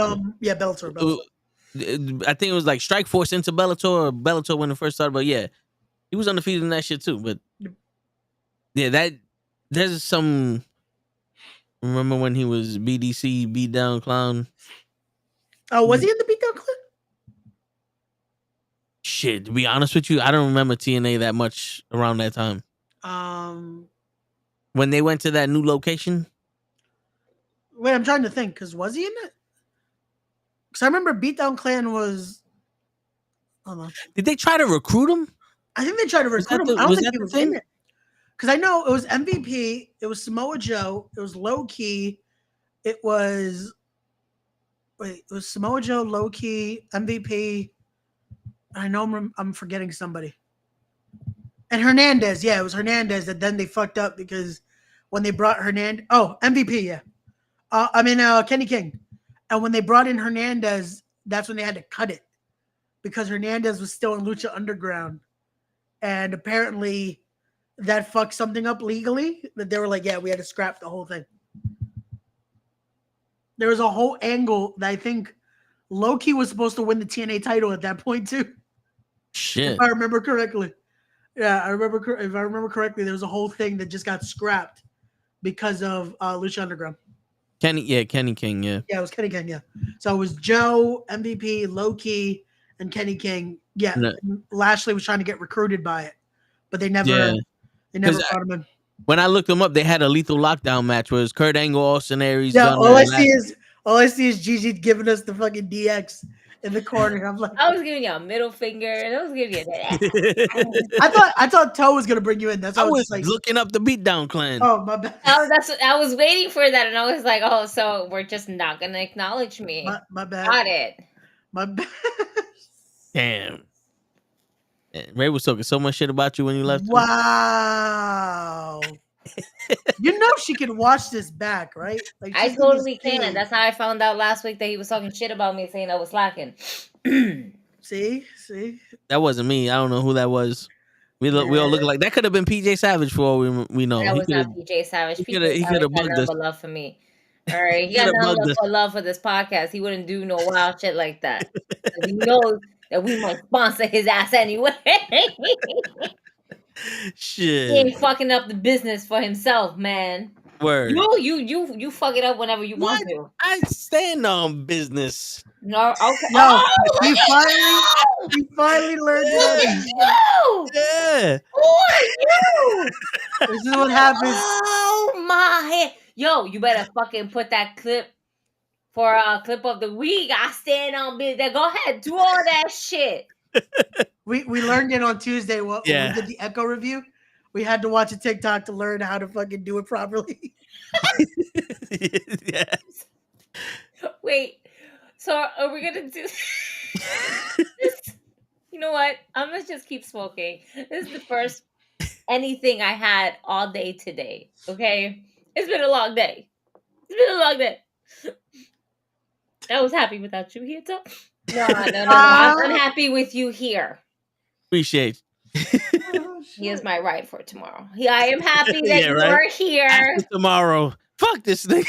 Bellator. I think it was like Strikeforce into Bellator, or Bellator when it first started, but yeah. He was undefeated in that shit too. But yeah, there's some. Remember when he was BDC beat down clown? Oh, was he in the beat down clown? Shit, to be honest with you, I don't remember TNA that much around that time. When they went to that new location? Wait, I'm trying to think, because was he in it? Because I remember Beatdown Clan was... Hold on. Did they try to recruit him? I think they tried to recruit him. I don't think he was in it. Because I know it was MVP, it was Samoa Joe, it was Low Key, it was... Wait, it was Samoa Joe, Low Key, MVP. I know I'm forgetting somebody. And Hernandez, yeah, it was Hernandez that then they fucked up because when they brought Hernandez... Oh, MVP, yeah. Kenny King. And when they brought in Hernandez, that's when they had to cut it because Hernandez was still in Lucha Underground. And apparently that fucked something up legally that they were like, yeah, we had to scrap the whole thing. There was a whole angle that I think Loki was supposed to win the TNA title at that point too. Shit. If I remember correctly. Yeah, if I remember correctly, there was a whole thing that just got scrapped because of Lucha Underground. Kenny King, yeah. Yeah, it was Kenny King, yeah. So it was Joe, MVP, Low-Key, and Kenny King. Yeah, no. Lashley was trying to get recruited by it, but they never brought him in. When I looked them up, they had a Lethal Lockdown match where it was Kurt Angle, Austin Aries. Yeah, all I see is Gigi giving us the fucking DX in the corner. I'm like, I was giving you a middle finger, and I was giving you that. I thought Toe was gonna bring you in. That's I why I was like looking up the Beatdown Clan. Oh my bad. I was waiting for that, and I was like, oh, so we're just not gonna acknowledge me. My bad. Got it. My bad. Damn. Ray was talking so much shit about you when you left. Wow. You know she can watch this back, right? Like I totally can. That's how I found out last week that he was talking shit about me, saying I was slacking. See, that wasn't me. I don't know who that was. We all look like that. Could have been PJ Savage for all we know. That was not PJ Savage. He could have bugged us. Love for me. All right, he got nothing but love for this podcast. He wouldn't do no wild shit like that. He knows that we might sponsor his ass anyway. Shit. He ain't fucking up the business for himself, man. Word. You fuck it up whenever you want to. I stand on business. No, okay. No, he finally learned it. Yeah. Who are you? This is what happens. Oh my! Yo, you better fucking put that clip for a clip of the week. I stand on business. Go ahead, do all that shit. We learned it on Tuesday when we did the Echo review. We had to watch a TikTok to learn how to fucking do it properly. Yeah. Wait, so are we gonna do this? You know what? I'm gonna just keep smoking. This is the first anything I had all day today. Okay, it's been a long day. I was happy without you here, too. No. I'm happy with you here. Appreciate Oh, Here's my ride for tomorrow. I am happy that you are here. After tomorrow. Fuck this thing.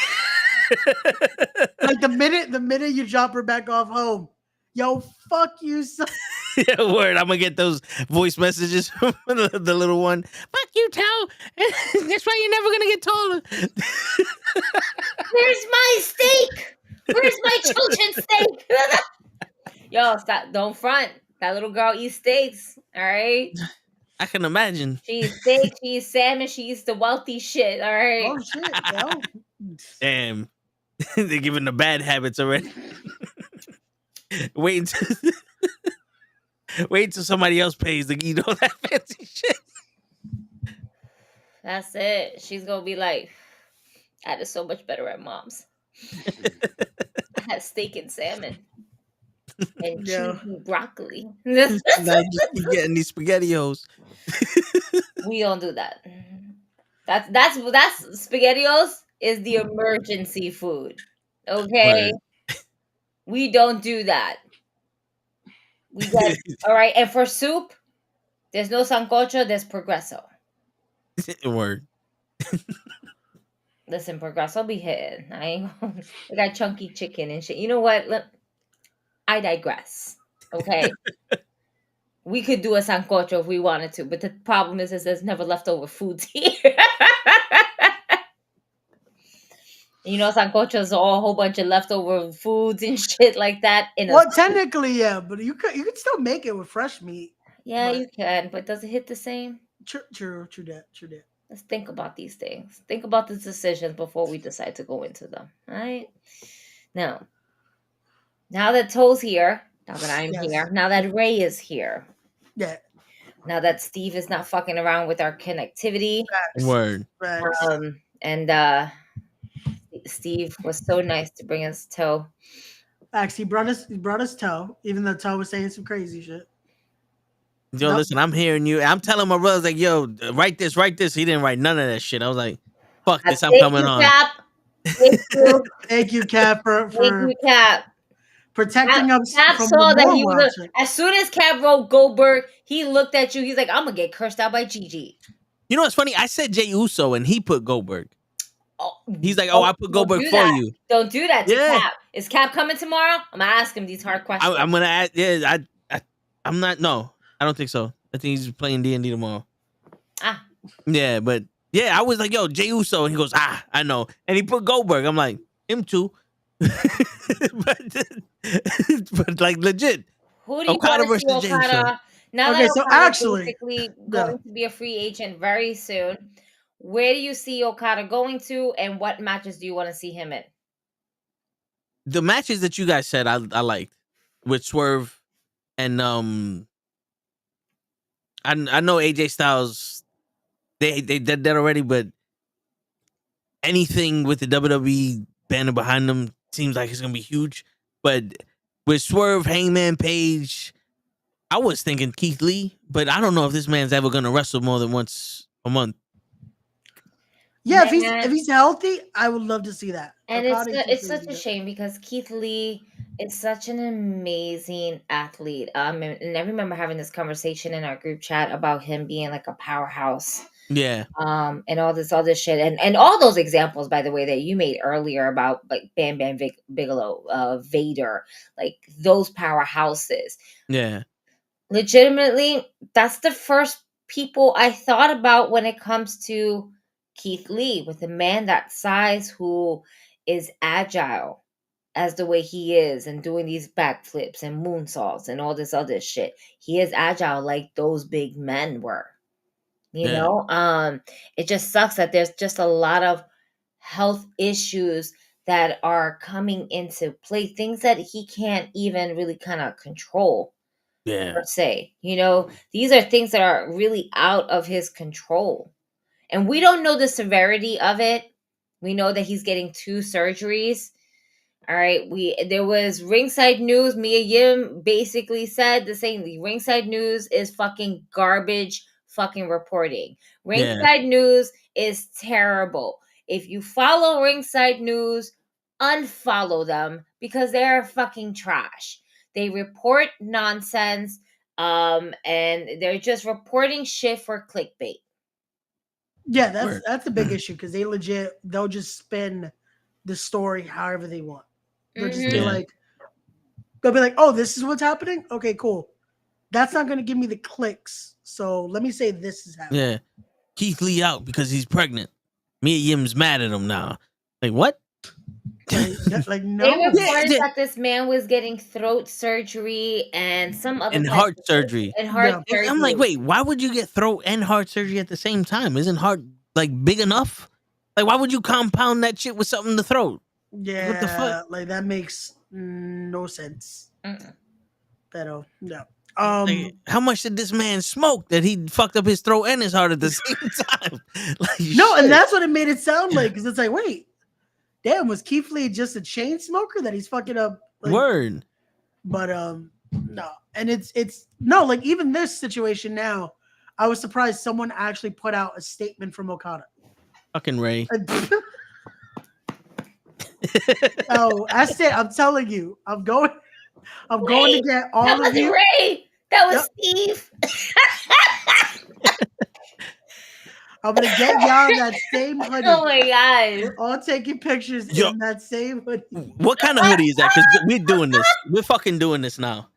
Like the minute you drop her back off home, yo, fuck you, son. Yeah, word. I'm gonna get those voice messages from the little one. Fuck you, Toe. That's why you're never gonna get taller. Where's my steak? Where's my children's steak? Yo, stop! Don't front. That little girl eats steaks. All right. I can imagine. She eats steak. She eats salmon. She eats the wealthy shit. All right. Oh shit, yo. Damn. They're giving the bad habits already. Wait until somebody else pays to eat all that fancy shit. That's it. She's gonna be like, I did so much better at mom's. I had steak and salmon. And cheesy broccoli. Now you keep getting these SpaghettiOs. We don't do that. That's SpaghettiOs is the emergency food. Okay? Right. We don't do that. We got all right. And for soup, there's no sancocho, there's Progresso. Word. Listen, Progresso be hitting. We got chunky chicken and shit. You know what? I digress. Okay. We could do a sancocho if we wanted to, but the problem is there's never leftover foods here. You know, sancochos are a whole bunch of leftover foods and shit like that. Technically, yeah, but you could still make it with fresh meat. Yeah, you can, but does it hit the same? True that. let's think about these things. Think about the decisions before we decide to go into them. All right. Now that Toe's here, now that I'm here, now that Ray is here, now that Steve is not fucking around with our connectivity. Word. And Steve was so nice to bring us Toe. He brought us Toe, even though Toe was saying some crazy shit. Yo, listen, I'm hearing you. I'm telling my brothers, like, yo, write this. He didn't write none of that shit. I was like, fuck this, I'm coming on. Cap. Thank you. Thank you, Cap, for Cap. protecting us Cap from saw the that war he was watching. as soon as Cap wrote Goldberg, he looked at you. He's like, I'm gonna get cursed out by Gigi. You know what's funny? I said Jey Uso and he put Goldberg. Oh, he's like, I put Goldberg for you. Don't do that to Cap. Is Cap coming tomorrow? I'm gonna ask him these hard questions. I'm gonna ask. Yeah, I'm not. No, I don't think so. I think he's playing D&D tomorrow. Yeah, but yeah, I was like, yo, Jey Uso, and he goes, I know, and he put Goldberg. I'm like, him too. but like legit. Who do you want to see Okada? Now that so Okada actually, basically going to be a free agent very soon, where do you see Okada going to, and what matches do you want to see him in? The matches that you guys said I liked with Swerve and I know AJ Styles they did that already, but anything with the WWE banner behind them seems like it's gonna be huge. But with Swerve, Hangman Page, I was thinking Keith Lee, but I don't know if this man's ever gonna wrestle more than once a month. Yeah, if he's healthy, I would love to see that. And it's such a shame because Keith Lee is such an amazing athlete. And I remember having this conversation in our group chat about him being like a powerhouse. Yeah. And all this other shit. And all those examples, by the way, that you made earlier about like Bam Bam Bigelow, Vader, like those powerhouses. Yeah. Legitimately, that's the first people I thought about when it comes to Keith Lee, with a man that size who is agile as the way he is and doing these backflips and moonsaults and all this other shit. He is agile like those big men were. You know? It just sucks that there's just a lot of health issues that are coming into play, things that he can't even really kind of control. Yeah. Per se. You know, these are things that are really out of his control. And we don't know the severity of it. We know that he's getting 2 surgeries. All right. There was Ringside News. Mia Yim basically said the same thing. Ringside News is fucking garbage fucking reporting. Ringside News is terrible. If you follow Ringside News, unfollow them because they're fucking trash. They report nonsense. And they're just reporting shit for clickbait. Yeah, that's a big issue because they'll just spin the story however they want. They'll just be like, oh, this is what's happening? Okay, cool. That's not going to give me the clicks. So let me say this is happening. Yeah. Keith Lee out because he's pregnant. Mia Yim's mad at him now. Like, what? Like no. They reported that this man was getting throat surgery and some other heart surgery. And heart surgery. I'm like, wait, why would you get throat and heart surgery at the same time? Isn't heart like big enough? Like, why would you compound that shit with something in the throat? Yeah, what the fuck? Like that makes no sense. Pero no. Like, how much did this man smoke that he fucked up his throat and his heart at the same time? Like, no, and that's what it made it sound like. Because it's like, wait, damn, was Keith Lee just a chain smoker that he's fucking up? Like, word. But no, and it's no, like even this situation now, I was surprised someone actually put out a statement from Okada. Fucking Ray. Oh, I said, I'm telling you, I'm going to get all that of you. Ray. That was Steve. I'm gonna get y'all that same hoodie. Oh my god! We're all taking pictures in that same hoodie. What kind of hoodie is that? Because we're doing this. We're fucking doing this now.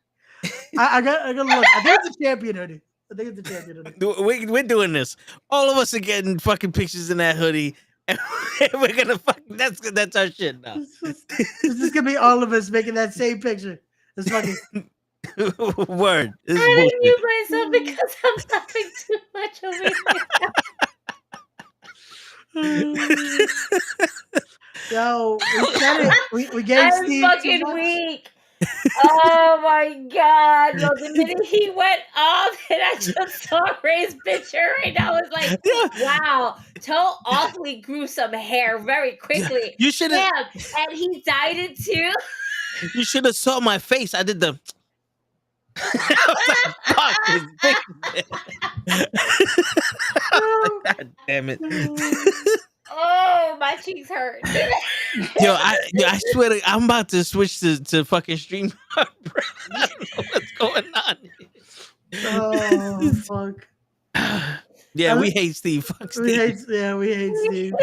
I gotta look. I think it's a champion hoodie. We're doing this. All of us are getting fucking pictures in that hoodie. And we're gonna that's our shit now. This is gonna be all of us making that same picture. It's fucking word. This I didn't mute myself because I'm laughing too much over here. So we said it. We gave I'm Steve fucking too much. weak. Oh my god! Yo, the minute he went off, and I just saw Ray's picture right now, I was like, "Wow, Toe awfully grew some hair very quickly." You should have. Yeah, and he dyed it too. You should have saw my face. I did the. I was like, fuck this big. God damn it. Oh, my cheeks hurt. I swear to, I'm about to switch to fucking stream. I don't know what's going on. Oh fuck. Yeah, we hate Steve. Fuck Steve. We hate Steve.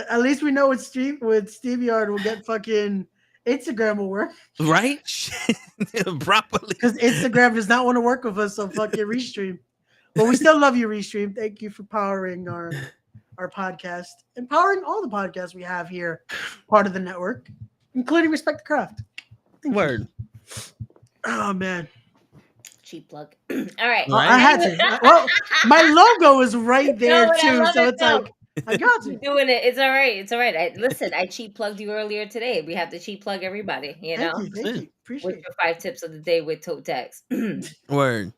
At least we know with StreamYard will get fucking Instagram will work. Right? Properly. Because Instagram does not want to work with us, so fucking Restream. But we still love you, Restream. Thank you for powering our podcast, empowering all the podcasts we have here, part of the network, including Respect the Craft. Word. Oh man. Cheap plug. All right. Well, I had to. Well, my logo is right there too, so it's like I got you. Doing it. It's all right. It's all right. Listen, I cheap plugged you earlier today. We have to cheap plug everybody. You know. Thank you. Appreciate with your 5 tips of the day with Toe Tax. Word.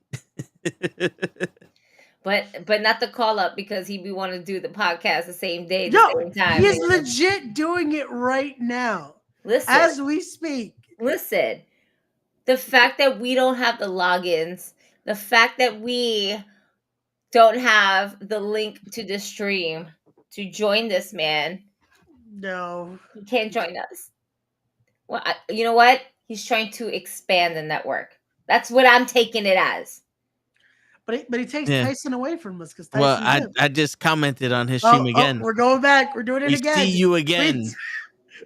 But not the call up because he be want to do the podcast the same day, same time. He is legit doing it right now. Listen, as we speak. Listen, the fact that we don't have the logins, the fact that we don't have the link to the stream to join this man. No, he can't join us. Well, you know what? He's trying to expand the network. That's what I'm taking it as. But he takes Tyson away from us because well, I just commented on his stream again. We're going back. We're doing it again. See you again.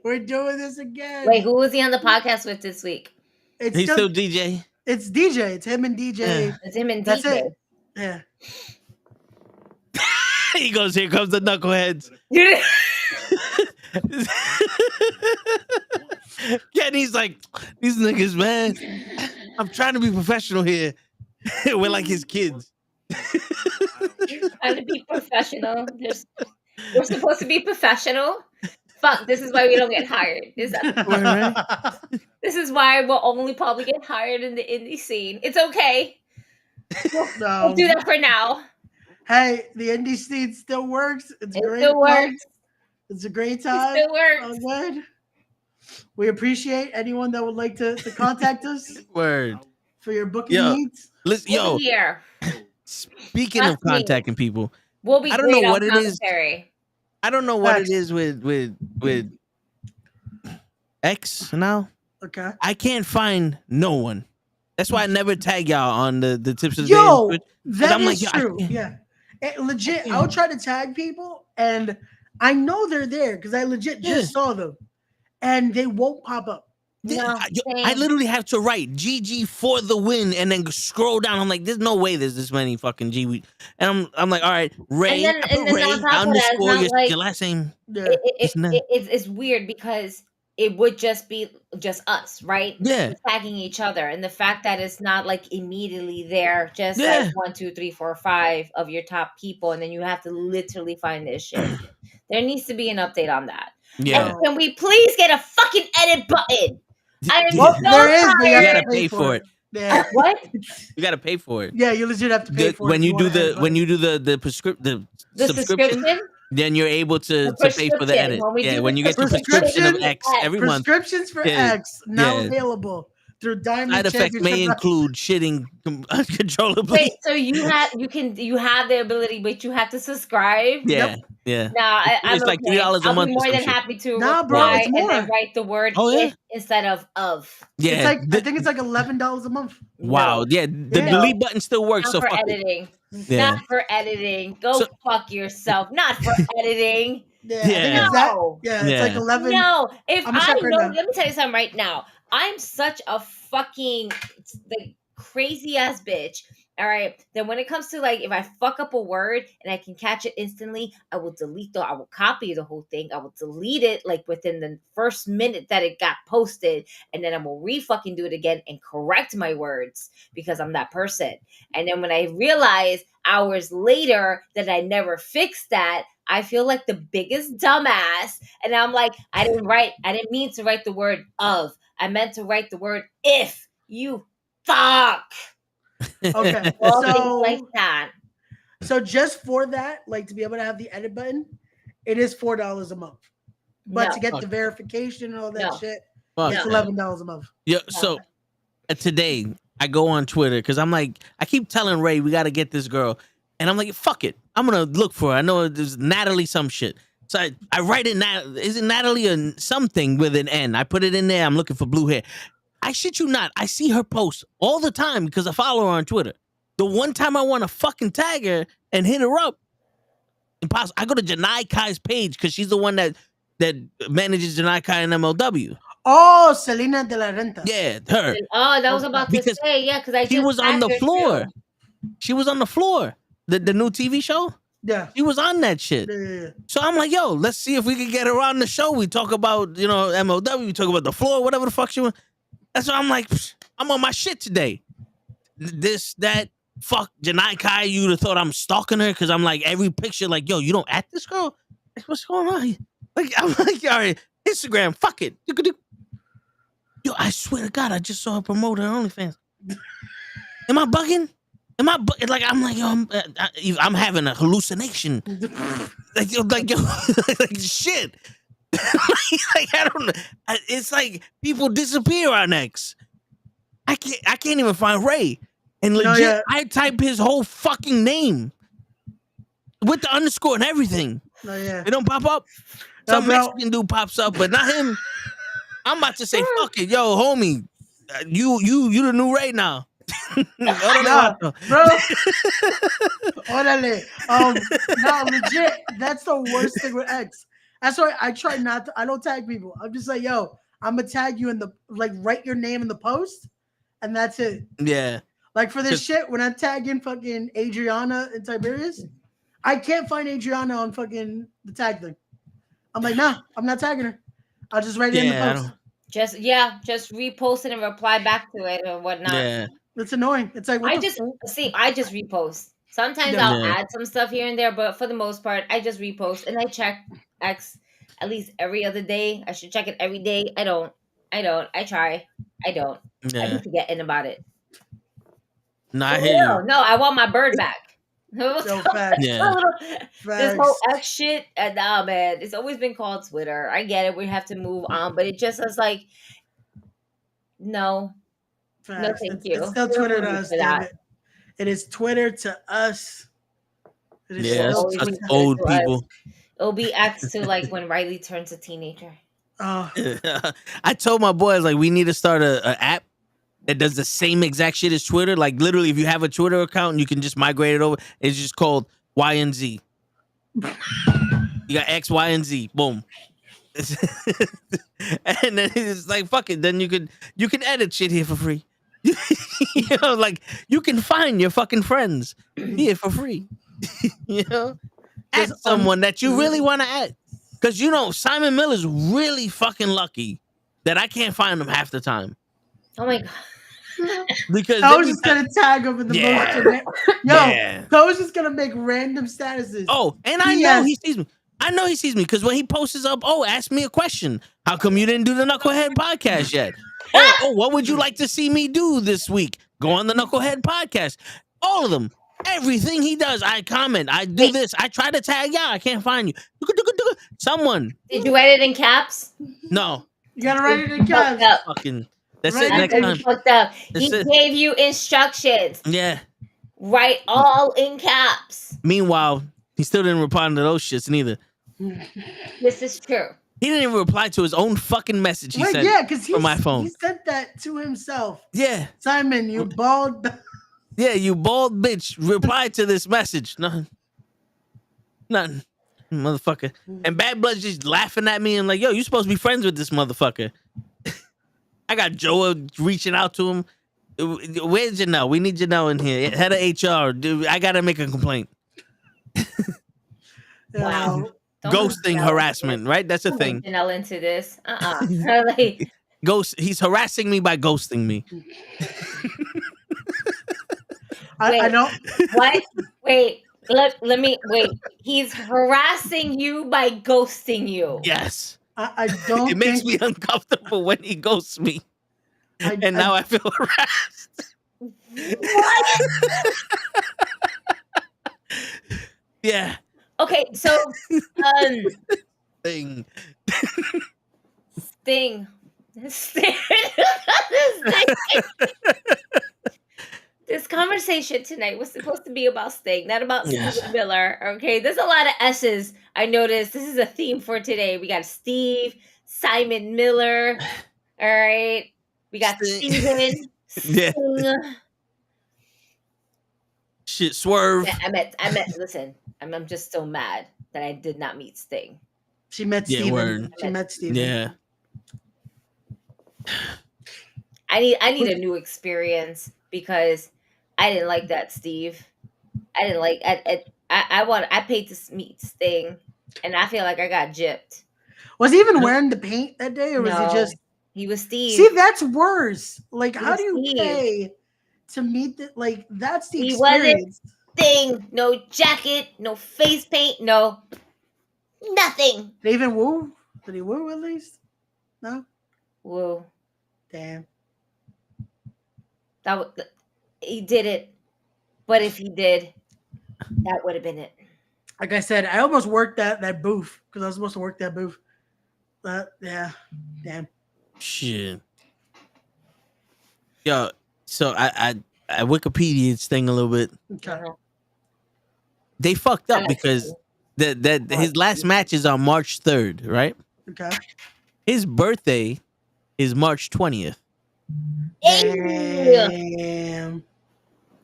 We're doing this again. Wait, who was he on the podcast with this week? He's still DJ. It's DJ. It's him and DJ. Yeah. It's him and That's DJ. It. Yeah. He goes, here comes the knuckleheads. Kenny's like, these niggas, man. I'm trying to be professional here. We're like his kids. Trying to be professional. We're supposed to be professional. Fuck, this is why we don't get hired. This is why we'll only probably get hired in the indie scene. It's okay. We'll do that for now. Hey, the indie scene still works. It great. Still works. It's a great time. It still works. Oh, good. We appreciate anyone that would like to contact us. Word. For your booking needs. Listen, here. Speaking of contacting people, we'll be I don't know what it is. I don't know what it is with X now. Okay. I can't find no one. That's why I never tag y'all on the tips of the day. That is true. Yeah. Legit, I'll try to tag people and I know they're there because I legit just saw them and they won't pop up. No, I literally have to write GG for the win and then scroll down. I'm like, there's no way there's this many fucking G. And I'm like, all right, Ray, and then Ray underscore your last name. It's weird because it would just be just us, right? Yeah. Tagging each other. And the fact that it's not like immediately there, just like 1, 2, 3, 4, 5 of your top people. And then you have to literally find this shit. There needs to be an update on that. Yeah. And can we please get a fucking edit button? There is, but you gotta pay for it. Yeah. What? You gotta pay for it. Yeah, you legit have to pay for when it. You do the subscription, then you're able to pay for the edit. When you get the prescription of X every month. Prescriptions for X now available through Diamond. Side effects may include shitting uncontrollably. Wait, so you have the ability, but you have to subscribe. Yeah. Yeah. Nah, it's like $3 a month. I'll be more than happy to reply and then write the word instead of. Yeah. It's like I think it's like $11 a month. Wow. Yeah. The delete button still works. Not for editing. Not for editing. Go fuck yourself. Not for editing. Yeah. No. It's like 11. No. If I know, let me tell you something right now. I'm such a fucking crazy ass bitch All right. Then when it comes to like, if I fuck up a word and I can catch it instantly, I will I will copy the whole thing. I will delete it like within the first minute that it got posted. And then I will fucking do it again and correct my words because I'm that person. And then when I realize hours later that I never fixed that, I feel like the biggest dumbass. And I'm like, I didn't mean to write the word of. I meant to write the word if. You fuck. Okay, All things like that. So just for that, like to be able to have the edit button, it is $4 a month. But to get the verification and all that shit, it's $11 a month. Yeah. So today I go on Twitter because I'm like, I keep telling Ray we got to get this girl, and I'm like, fuck it, I'm gonna look for her. I know there's Natalie some shit. So I write it. Is it Natalie or something with an N? I put it in there. I'm looking for blue hair. I shit you not. I see her post all the time because I follow her on Twitter. The one time I want to fucking tag her and hit her up, impossible. I go to Janai Kai's page because she's the one that manages Janai Kai and MLW. Oh, Selena de la Renta. Yeah, her. Oh, that was about to say, yeah, because she was on the floor. Too. She was on the floor. The new TV show? Yeah. She was on that shit. Yeah. So I'm like, yo, let's see if we can get her on the show. We talk about, MLW, we talk about the floor, whatever the fuck she wants. That's why I'm like, I'm on my shit today. This, that, fuck, Janai Kai, you would have thought I'm stalking her because I'm like, every picture, like, yo, you don't at this girl? Like, what's going on? Like, I'm like, all right, Instagram, fuck it. Yo, I swear to God, I just saw her promote her OnlyFans. Am I bugging? Like, I'm like, yo, I'm having a hallucination. like shit. like, I don't know. It's like people disappear on X. I can't even find Ray. And legit, I type his whole fucking name with the underscore and everything. It don't pop up. Some Mexican dude pops up, but not him. I'm about to say, fuck it, yo, homie, you the new Ray now. Bro. Orale. No, legit. That's the worst thing with X. That's why I try not to. I don't tag people. I'm just like, yo, I'm gonna tag you in the write your name in the post, and that's it. Yeah. Like for this shit, when I'm tagging fucking Adriana and Tiberius, I can't find Adriana on fucking the tag thing. I'm like, nah, I'm not tagging her. I'll just write it in the post. Just repost it and reply back to it or whatnot. Yeah. It's annoying. It's like I just repost. Sometimes I'll add some stuff here and there, but for the most part, I just repost and I check X at least every other day. I should check it every day. I don't. I try. I don't. Yeah. I keep forgetting about it. No, I hear you. No, I want my bird back. So facts. Yeah. This whole X shit, nah, man. It's always been called Twitter. I get it. We have to move on, but it just is like, no. Facts. No, thank you. It's still Twitter to us. It is Twitter to us. Us old people. It'll be X to like when Riley turns a teenager. Oh. I told my boys, like, we need to start a app that does the same exact shit as Twitter. Like, literally, if you have a Twitter account, you can just migrate it over. It's just called Y and Z. You got X, Y, and Z. Boom. And then it's like, fuck it. Then you can edit shit here for free. Like, you can find your fucking friends here for free. Add someone that you really want to add. Because, Simon Miller's really fucking lucky that I can't find him half the time. Oh, my God. Because I was just gonna tag him in the most. I was just gonna make random statuses. Oh, and I know he sees me. I know he sees me because when he posts up, ask me a question. How come you didn't do the NuKKle podcast yet? What would you like to see me do this week? Go on the NuKKle podcast. All of them. Everything he does, I comment. I do this. I try to tag y'all. I can't find you. Someone. Did you write it in caps? No. You gotta write it in caps. Fucking. That's it. Next time. Fucked up. He gave you instructions. Yeah. Write all in caps. Meanwhile, he still didn't reply to those shits neither. This is true. He didn't even reply to his own fucking message he sent from my phone. He sent that to himself. Yeah. Simon, you bald. Yeah, you bald bitch. Reply to this message. Nothing. Motherfucker. And Bad Blood's just laughing at me and like, yo, you supposed to be friends with this motherfucker. I got Joa reaching out to him. Where's Janelle? We need Janelle in here. Head of HR. Dude, I gotta make a complaint. Wow. Don't Ghosting harassment, right? That's a thing. Janelle into this. Like, He's harassing me by ghosting me. I don't. What? Wait. Let me wait. He's harassing you by ghosting you. Yes. I don't. It makes me uncomfortable when he ghosts me. Now I feel harassed. What? Yeah. Okay, so Thing. Sting. This conversation tonight was supposed to be about Sting, not about Steve Miller. Okay, there's a lot of S's. I noticed this is a theme for today. We got Steve, Simon Miller. All right, we got Steven. Yeah. Shit, Swerve. I met. Listen, I'm just so mad that I did not meet Sting. She met Steven. Word. She met Steven. Yeah. I need a new experience because I didn't like that Steve. I didn't like. I paid to meet Sting, and I feel like I got gypped. Was he even wearing the paint that day, or was he just? He was Steve. See, that's worse. Like, He how was do you Steve. pay to meet the? Like, that's the He experience. wasn't Sting. No jacket. No face paint. No nothing. Did he even woo? Did he woo at least? No. Woo. Damn. He did it, but if he did, that would have been it. Like I said, I almost worked that booth because I was supposed to work that booth. But yeah, damn. Shit. Yo, so I Wikipedia'd Sting a little bit. Okay. They fucked up because that his last match is on March 3rd, right? Okay. His birthday is March 20th. Damn.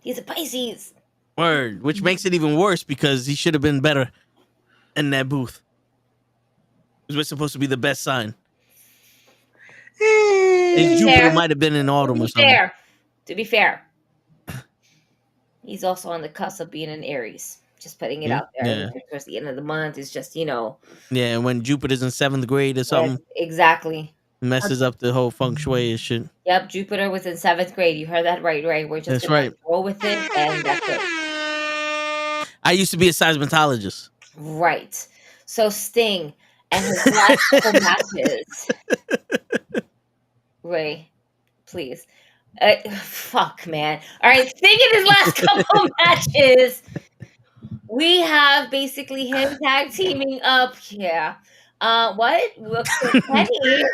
He's a Pisces. Word, which makes it even worse because he should have been better in that booth. It was supposed to be the best sign. His Jupiter might have been in autumn or something. To be fair, he's also on the cusp of being an Aries. Just putting it out there. Yeah. Towards the end of the month, it's just, Yeah, when Jupiter's in 7th grade or something. Exactly. Messes up the whole feng shui and shit. Yep, Jupiter was in 7th grade. You heard that right, Ray. We're just gonna roll with it, and that's it. I used to be a seismologist. Right. So Sting and his last couple matches. Ray, please. Fuck, man. All right, Sting in his last couple matches. We have basically him tag teaming up. Yeah. What? Look for Kenny.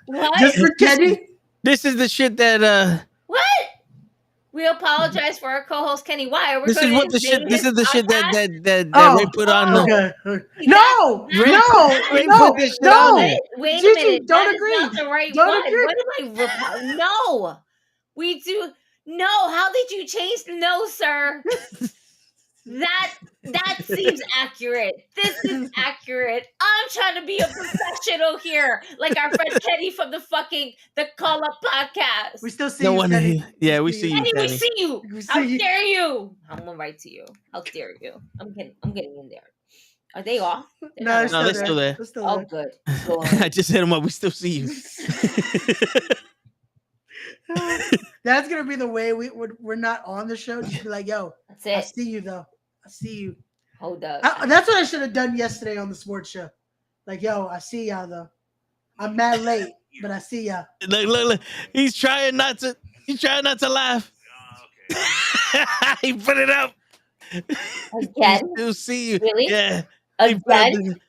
What? Just for Kenny? This is the shit that What? We apologize for our co-host Kenny. Why? This is what the shit. This is the shit that Ray put on. Okay. No. Put this shit on there. Wait a Gigi, minute. don't That agree. is not the right Don't one. agree. What am I? No. We do. No. How did you change the no, sir? That seems accurate. This is accurate. I'm trying to be a professional here, like our friend Kenny from the Call Up podcast. We still see you, Kenny. Yeah, we see you, Kenny. We Kenny. see you. We see How you. dare you? I'm gonna write to you. How dare you? I'm getting in there. Are they off? No, they're still there. They're still Oh, there. good. Go on. I just hit him up. We still see you. That's gonna be the way we're not on the show. Just be like, yo, That's it. I see you though. I see you. Hold up. That's what I should have done yesterday on the sports show. Like, yo, I see y'all though. I'm mad late, but I see y'all. Look. He's trying not to laugh. He put it up. Again? Still see you. Really? Yeah. Again?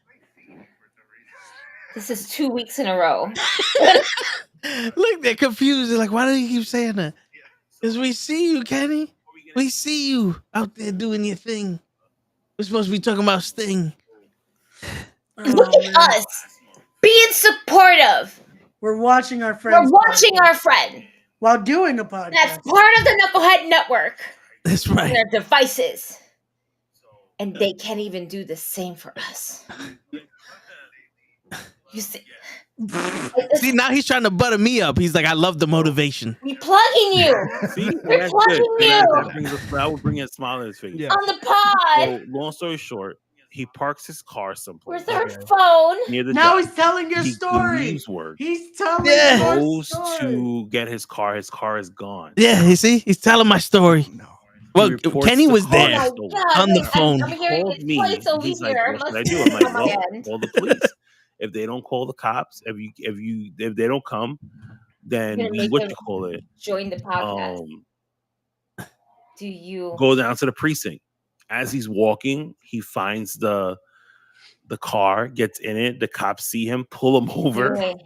This is 2 weeks in a row. Look, they're confused. They're like, why do you keep saying that? Because we see you, Kenny. We see you out there doing your thing. We're supposed to be talking about Sting. Look at us being supportive. We're watching our friends. We're watching our friend while doing a podcast. that's part of the Knucklehead Network. That's right. Their devices. And they can't even do the same for us. You see, See, now he's trying to butter me up. He's like, I love the motivation. We plugging you. See, We're that's plugging good. you That would bring a smile on his face. Yeah. on the pod. So, long story short, he parks his car someplace Where's our phone? near the Now dock. he's telling your He story. leaves work. He's telling Yeah. your Goes story. to get his car. His car is gone. Yeah, you see, he's telling my story. No. Well, reports Kenny the was car there is Oh stolen. my God, on the wait, phone. I'm hearing Called it me. twice over He's like, here. what should I Must do? be I'm like, on my well, end. call the police. If they don't call the cops, if they don't come, then You're gonna we make him call it. join the podcast. Do you Go down to the precinct. As he's walking, he finds the car, gets in it. The cops see him, pull him over. doing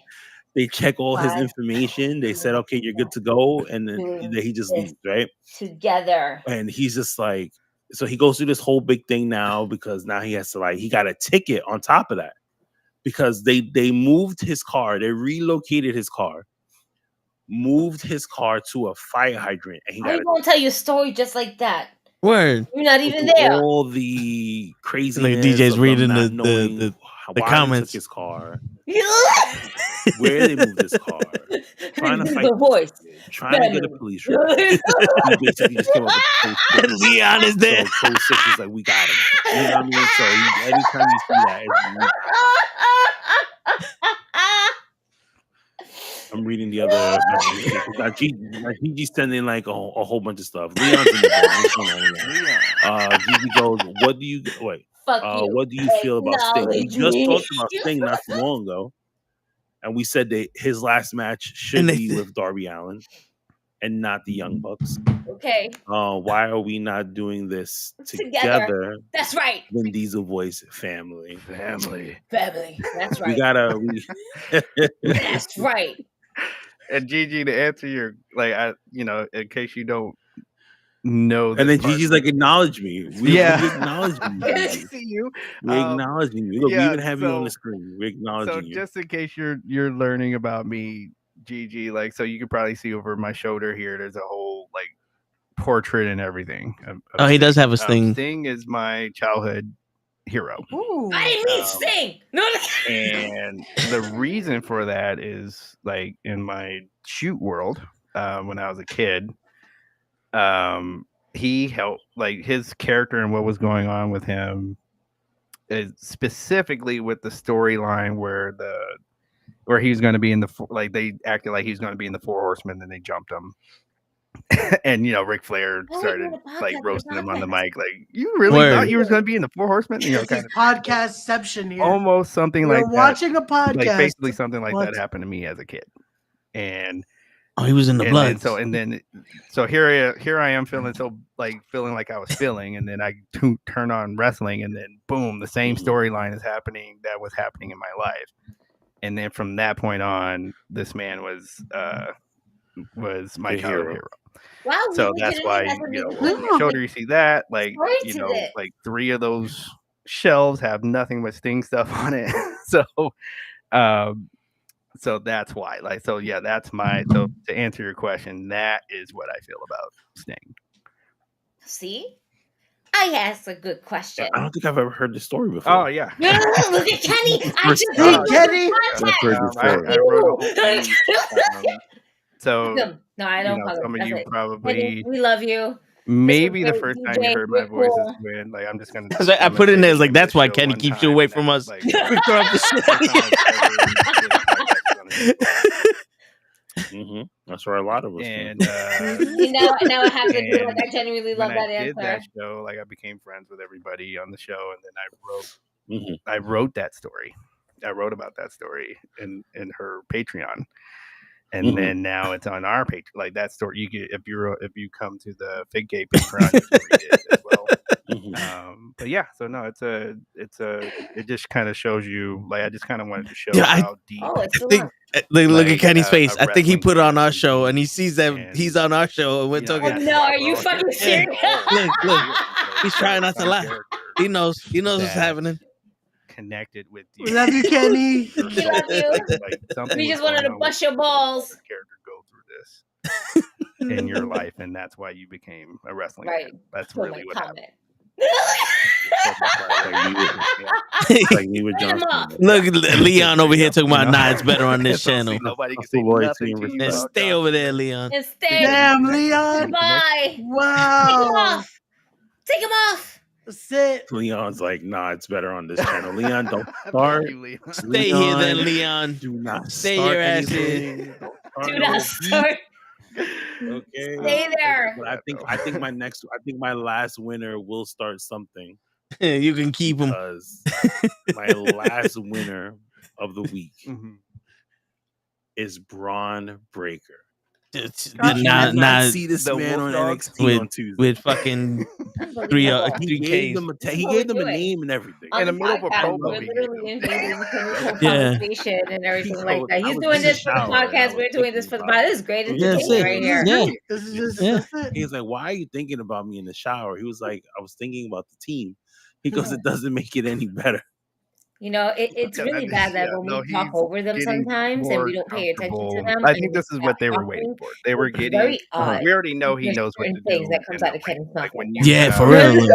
They check all his Five. information. They said, "Okay, you're good to go," and then he just This. leaves, right? together? And he's just like, so he goes through this whole big thing now because now he has to he got a ticket on top of that because they moved his car, they relocated his car, moved his car to a fire hydrant, and he How got you gonna tell your story just like that? Word. You're not even there. all the crazy. Like DJ's reading the why comments. they took his car, where they moved his car, trying to fight the voice. trying to get a police report. He basically just came up with code 6. Leon is there. So code 6 is like, we got him. You know what I mean? So anytime you see that, it's, we got him. I'm reading the other. Gigi's sending like a whole bunch of stuff. Leon's in the Gigi goes, what do you what do you feel about Sting? We just talked about Sting not too long ago, and we said that his last match should be with Darby Allin and not the Young Bucks. Okay. Why are we not doing this Together? That's right. Vin Diesel voice family. That's right. We gotta. That's right. And Gigi, to answer your in case you don't know, and then Gigi's like, acknowledge me. We acknowledge me. I see you. We're acknowledging you. Look, we even have you on the screen. We're acknowledging you. So just in case you're learning about me, Gigi, so you can probably see over my shoulder here. There's a whole portrait and everything. Of he does have a Sting. Sting is my childhood hero. Ooh. I didn't mean Sting. No. And the reason for that is in my shoot world, when I was a kid, he helped his character and what was going on with him is specifically with the storyline where he was going to be in they acted like he was going to be in the Four Horsemen, then they jumped him. And Ric Flair started roasting him on the mic, you really thought you was going to be in the Four Horsemen? Kind of Podcastception here. Almost something We're like that. watching a podcast. Basically something like that happened to me as a kid. And he was in the blood. So here I am feeling like I was feeling, and then I turn on wrestling, and then boom, the same storyline is happening that was happening in my life. And then from that point on, this man was my childhood hero. Wow, so that's why on your shoulder you see that three of those shelves have nothing but Sting stuff on it. So that's why that's so to answer your question, that is what I feel about Sting. See, I asked a good question. I don't think I've ever heard the story before. Oh yeah. No, look at Kenny. I just Kenny. I wrote a whole so no, I don't. some of you probably we love you. Maybe the first time you heard my voice is when I'm just gonna. I put in there that's why Kenny keeps you away from us. We throw up the shit. That's where a lot of us. And now I have to do I genuinely love that answer. That show, I became friends with everybody on the show, and then I wrote that story. I wrote about that story in her Patreon. And then now it's on our page. That story, you get if you come to the Fig Gate Patreon, you can read it as well. But yeah, so no, it just kind of shows you. I just kind of wanted to show how deep. Oh, it's look at Kenny's face. I think he put it on our show, and he sees that he's on our show, and we're talking. Oh, no, are you fucking serious? Look, he's trying not to laugh. He knows what's happening. Connected with you. We love you, Kenny. We love you. We just wanted to bust your balls. Character go through this in your life, and that's why you became a wrestling fan. That's really what happened. Like me with Turn them John off. Cena. Look, Leon over here talking about, nah, it's better on this So, channel. nobody can That's the say loyalty nothing and to you And respect. about stay John over there, Cena. Leon. And stay. Damn, Leon. Bye. Take Wow. them off. Take them off. Sit. Leon's like, nah, it's better on this channel. Leon, don't Thank start. you, Leon. Stay here then, Leon. Do not Stay start your ass here. anything. Don't start Do no not beef, start. Okay. Stay there. But I think my last winner will start something You can keep him. because my last winner of the week is Braun Breaker. I Nah, cannot see this the man on Wolf Dog NXT on Tuesday. with fucking three he gave them Ks. he what gave we're them a doing. name and everything. On In the the middle of a podcast, promo, we're he literally gave invading Kenny's Yeah. conversation and everything So, like that. I He's was doing in the this for the shower, and I podcast. was We're doing this for thinking the about podcast. This is great Yeah, entertainment that's it. right here. Yeah. This is just Yeah. that's it. He was like, "Why are you thinking about me in the shower?" He was like, "I was thinking about the team." He goes, "It doesn't make it any better." You know, it's Yeah, really that is- bad that yeah, when no, we talk he's over them getting sometimes and more we don't pay attention to comfortable. them. I and think we this is stop what they were waiting talking. for. They were It's getting. very odd. We already know he There's knows what to certain do. things that comes in out the of Kenny's ring. mouth Like when like you Yeah, have, for real.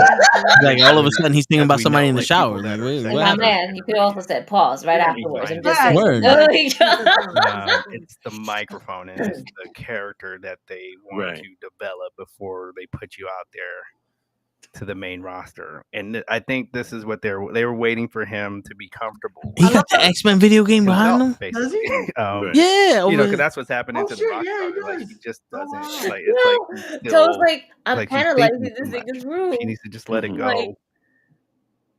Like all of a sudden he's thinking as about we somebody know, in the like, shower. people Like, that are wait, sexually what My happened? man, you could also said pause right Yeah, afterwards and exactly. just say, Word. "There you go." It's the microphone and it's the character that they want Right. to develop before they put you out there to the main roster. And I think this is what they were waiting for him to be comfortable He with got the X-Men video game behind himself, him? Does basically. he? Yeah. You know, over- because that's what's happening Oh, to the shit, rock yeah, he star. Like he does. just Oh, doesn't wow. like it's like No, he's so it's still like I'm like he's kind of like thinking this too nigga's much. rude. She needs to just let it go Like,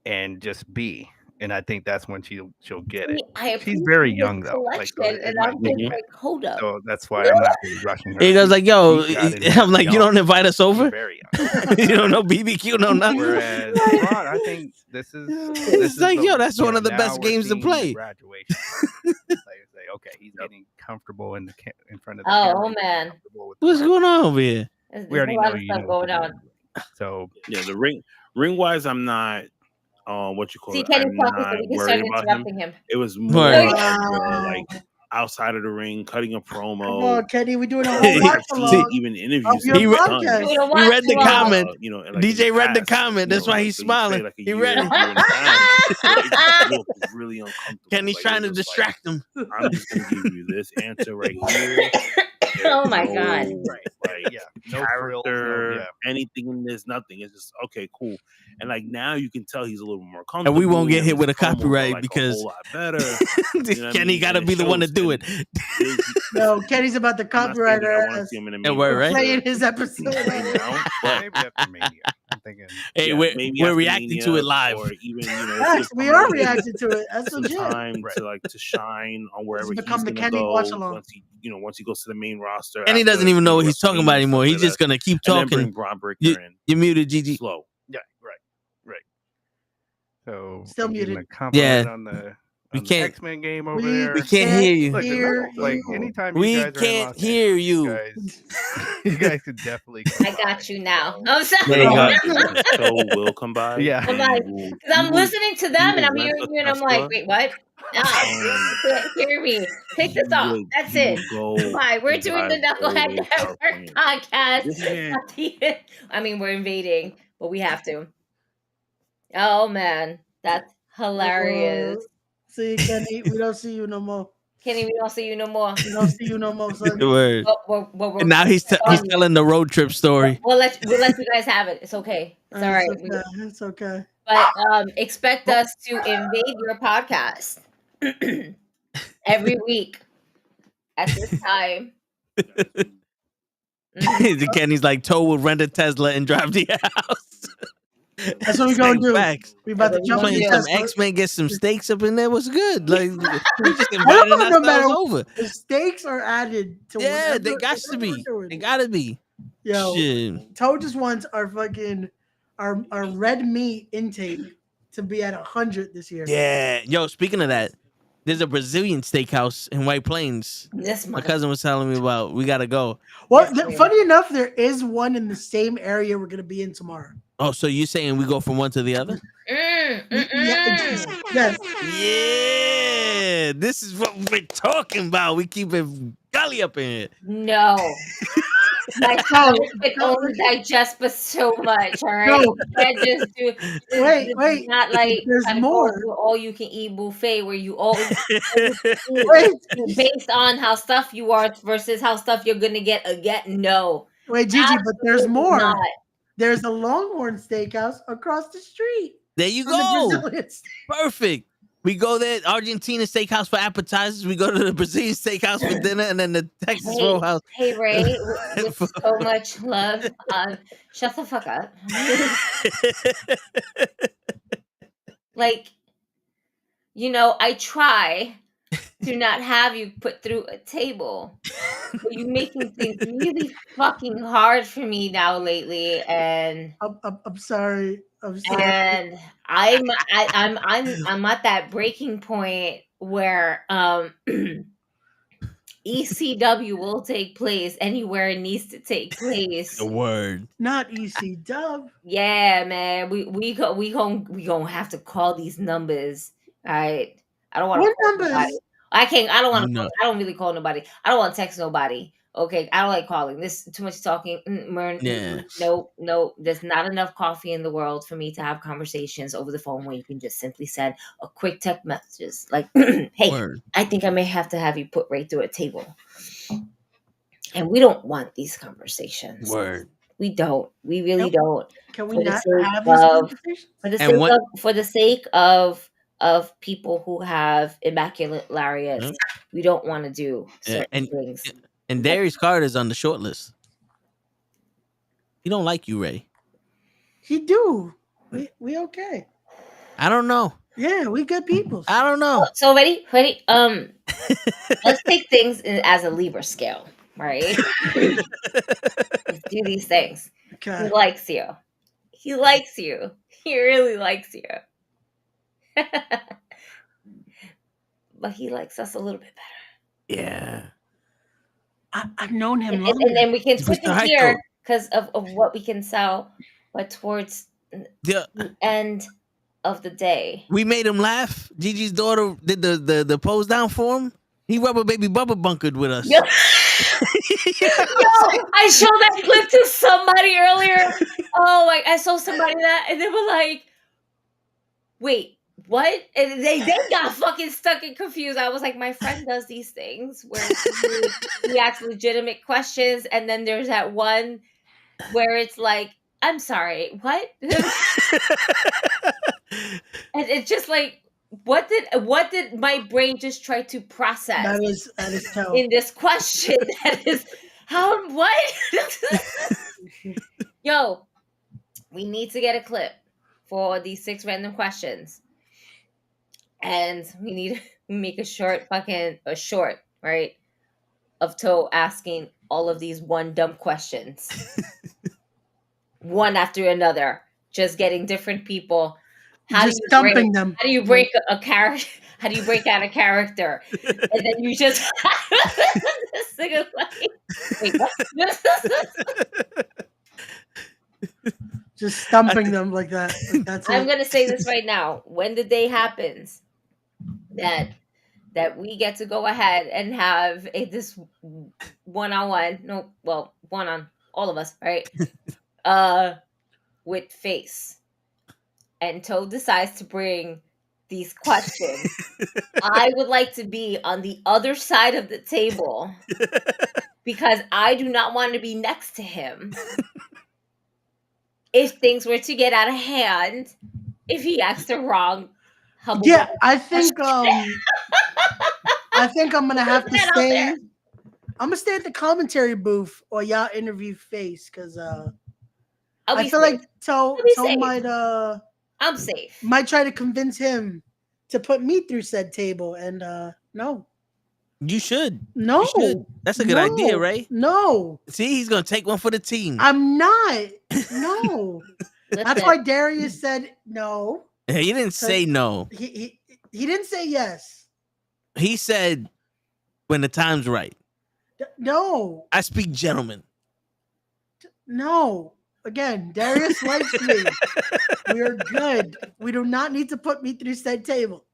and just be. And I think that's when she'll get it. I She's very appreciate young his though. Like so collection, it and might I'm be. just like, hold up. So that's why I'm not really rushing her. He goes like, yo, She got in here I'm like, you young. don't invite us She's over? very young. You don't know BBQ, no nothing. Whereas Braun, I think this is It's like, yo, that's one of the now best we're games to seeing the play. graduation. Like, okay, he's getting comfortable in front of the Oh, camera. oh he's man, comfortable with What's the going on over here? there's we a already lot know of you stuff know going what to on. do. So Yeah, the ring wise, I'm not. What you call See, it? Kenny's I'm talking, so not we can start worried about him. interrupting him. It was more Word. of Wow. like outside of the ring, cutting a Come promo. on, Kenny. We're doing a whole See, watch I've along seen even interviews of your He read- done. podcast. Doing a He read the watch along. comment. You know, like DJ in the read the past, comment. That's why like, he's so you say, smiling. like, a He year, read it. year and a half, so it just looked really uncomfortable. Kenny's Like, trying to it was just distract him. like, I'm just gonna give you this answer right here. Oh my No, God. Like yeah, no frills, character, yeah. anything in this, nothing. It's just okay, cool. And like now you can tell he's a little more comfortable. And we won't get hit his with a promos are, copyright like, a because whole lot better. You know what I Kenny mean? got to And be it the one to shows, do and it. No, Kenny's about the I'm not saying copyright that I want to us see him in a Yeah, main word, right? playing his episode. right now, but Maybe after Mania. I'm thinking. Hey, yeah, we're after reacting to Mania it live. or even Yes, we are reacting to it. That's some legit. time to shine on wherever he's become the gonna Kenny go watch-along. once he goes to the main roster. And he after, doesn't even know what he's WrestleMania talking about and anymore. stuff He's like just that. going to keep And then talking. bring Braun Breaker You, in you're muted, GG. slow. Yeah, right. So Still I'm getting muted. a compliment Yeah. on the We on the can't- X-Men game over We there. We can't hear you. Look, hear like you. anytime We you guys are in can't Los hear Angeles, you. you guys could definitely. I got you now. I'm sorry. There you go. The show will come by. Yeah. I'm like, You will- because I'm you will- listening to them and will I'm rent hearing a you and I'm Tesla. like, wait, what? Ah, you can't hear me. Take this You off. will- That's you it. will go Bye. We're and doing the drive Knucklehead over Network California. podcast. This man- I mean, we're invading, but we have to. Oh man, that's hilarious. See, Kenny, we don't see you no more. Kenny, we don't see you no more. We don't see you no more, son. Word. We're And now he's telling the road trip story. we'll let you guys have it. It's okay. It's all right. Okay. It's okay. But expect us to invade your podcast every week at this time. Kenny's like, Toe will rent a Tesla and drive to your house. That's what we gonna do. Facts. We about to jump in Playing the some Tesla. X-Men, get some steaks up in there. What's good? Like, we just I inviting don't know, no matter ourselves over. the stakes are added to Yeah, whatever- they got to be. They gotta be. Yo, Shit. Toe just wants our fucking our red meat intake to be at 100 this year. Yeah. Yo, speaking of that, there's a Brazilian steakhouse in White Plains. This My cousin was telling me about. We gotta go. Well, funny enough, there is one in the same area we're gonna be in tomorrow. Oh, so you saying we go from one to the other? Yes. Yeah. This is what we're talking about. We keep it gully up in here. No. My tongue can only digest but so much. All right, you can't just do. Wait. Not like There's more. All you can eat buffet where you all Wait. based on how stuff you are versus how stuff you're gonna get again. No. Wait, Gigi, but there's Absolutely more. not. There's a Longhorn Steakhouse across the street. There you from the go. Brazilian steak. Perfect. We go there, Argentina Steakhouse for appetizers. We go to the Brazilian Steakhouse for dinner, and then the Texas Roadhouse. Hey Ray, with so much love, shut the fuck up. Like, I try to not have you put through a table, but you're making things really fucking hard for me now lately, and I'm sorry. I'm sorry. And I'm at that breaking point where ECW will take place anywhere it needs to take place. The word. Not ECW. Yeah, man. We gonna have to call these numbers. All right. I don't want to call numbers? nobody. I don't want to. No. I don't really call nobody. I don't want to text nobody. Okay, I don't like calling. This too much talking. Yeah. No. There's not enough coffee in the world for me to have conversations over the phone where you can just simply send a quick text messages like, "Hey, Word. I think I may have to have you put right through a table." And we don't want these conversations. Word. We don't. We really don't. Can we not have these conversations? For the sake of people who have immaculate lariats, we don't want to do certain things. And Darius Carter's on the short list. He don't like you, Ray. He do. We okay. I don't know. Yeah, we good people. I don't know. So ready? Let's take things as a Libra scale, right? Let's do these things. Okay. He likes you. He likes you. He really likes you. But he likes us a little bit better. Yeah. I've known him and then we can switch it here because of what we can sell, but towards the end of the day. We made him laugh. Gigi's daughter did the pose down for him. He rubber baby bubba bunkered with us. Yo, I showed that clip to somebody earlier. Oh, I saw somebody that, and they were like, wait. What? And they got fucking stuck and confused. I was like, my friend does these things where he asks legitimate questions, and then there's that one where it's like, I'm sorry, what? And it's just like, what did my brain just try to process? That is tough. In this question. That is what? Yo, we need to get a clip for these 6 random questions. And we need to make a short, right? Of Toe asking all of these one dumb questions. One after another. Just getting different people. How do you break a character? How do you break out a character? And then you just sing a wait, what? Just stumping them like that. That's I'm gonna say this right now. When the day happens that we get to go ahead and have this one-on-one, one on all of us, right? With Face. And Toad decides to bring these questions. I would like to be on the other side of the table because I do not want to be next to him. If things were to get out of hand, if he asked the wrong yeah, I think I'm gonna have to stay. I'm gonna stay at the commentary booth or y'all interview Face because I feel like Toe might I'm safe. Might try to convince him to put me through said table, and no. You should. No. You should. That's a good idea, Ray. No. See, he's gonna take one for the team. I'm not. No. That's why Darius said no. He didn't say no. He didn't say yes. He said when the time's right. No. I speak gentleman. No. Again, Darius likes me. We are good. We do not need to put me through said table.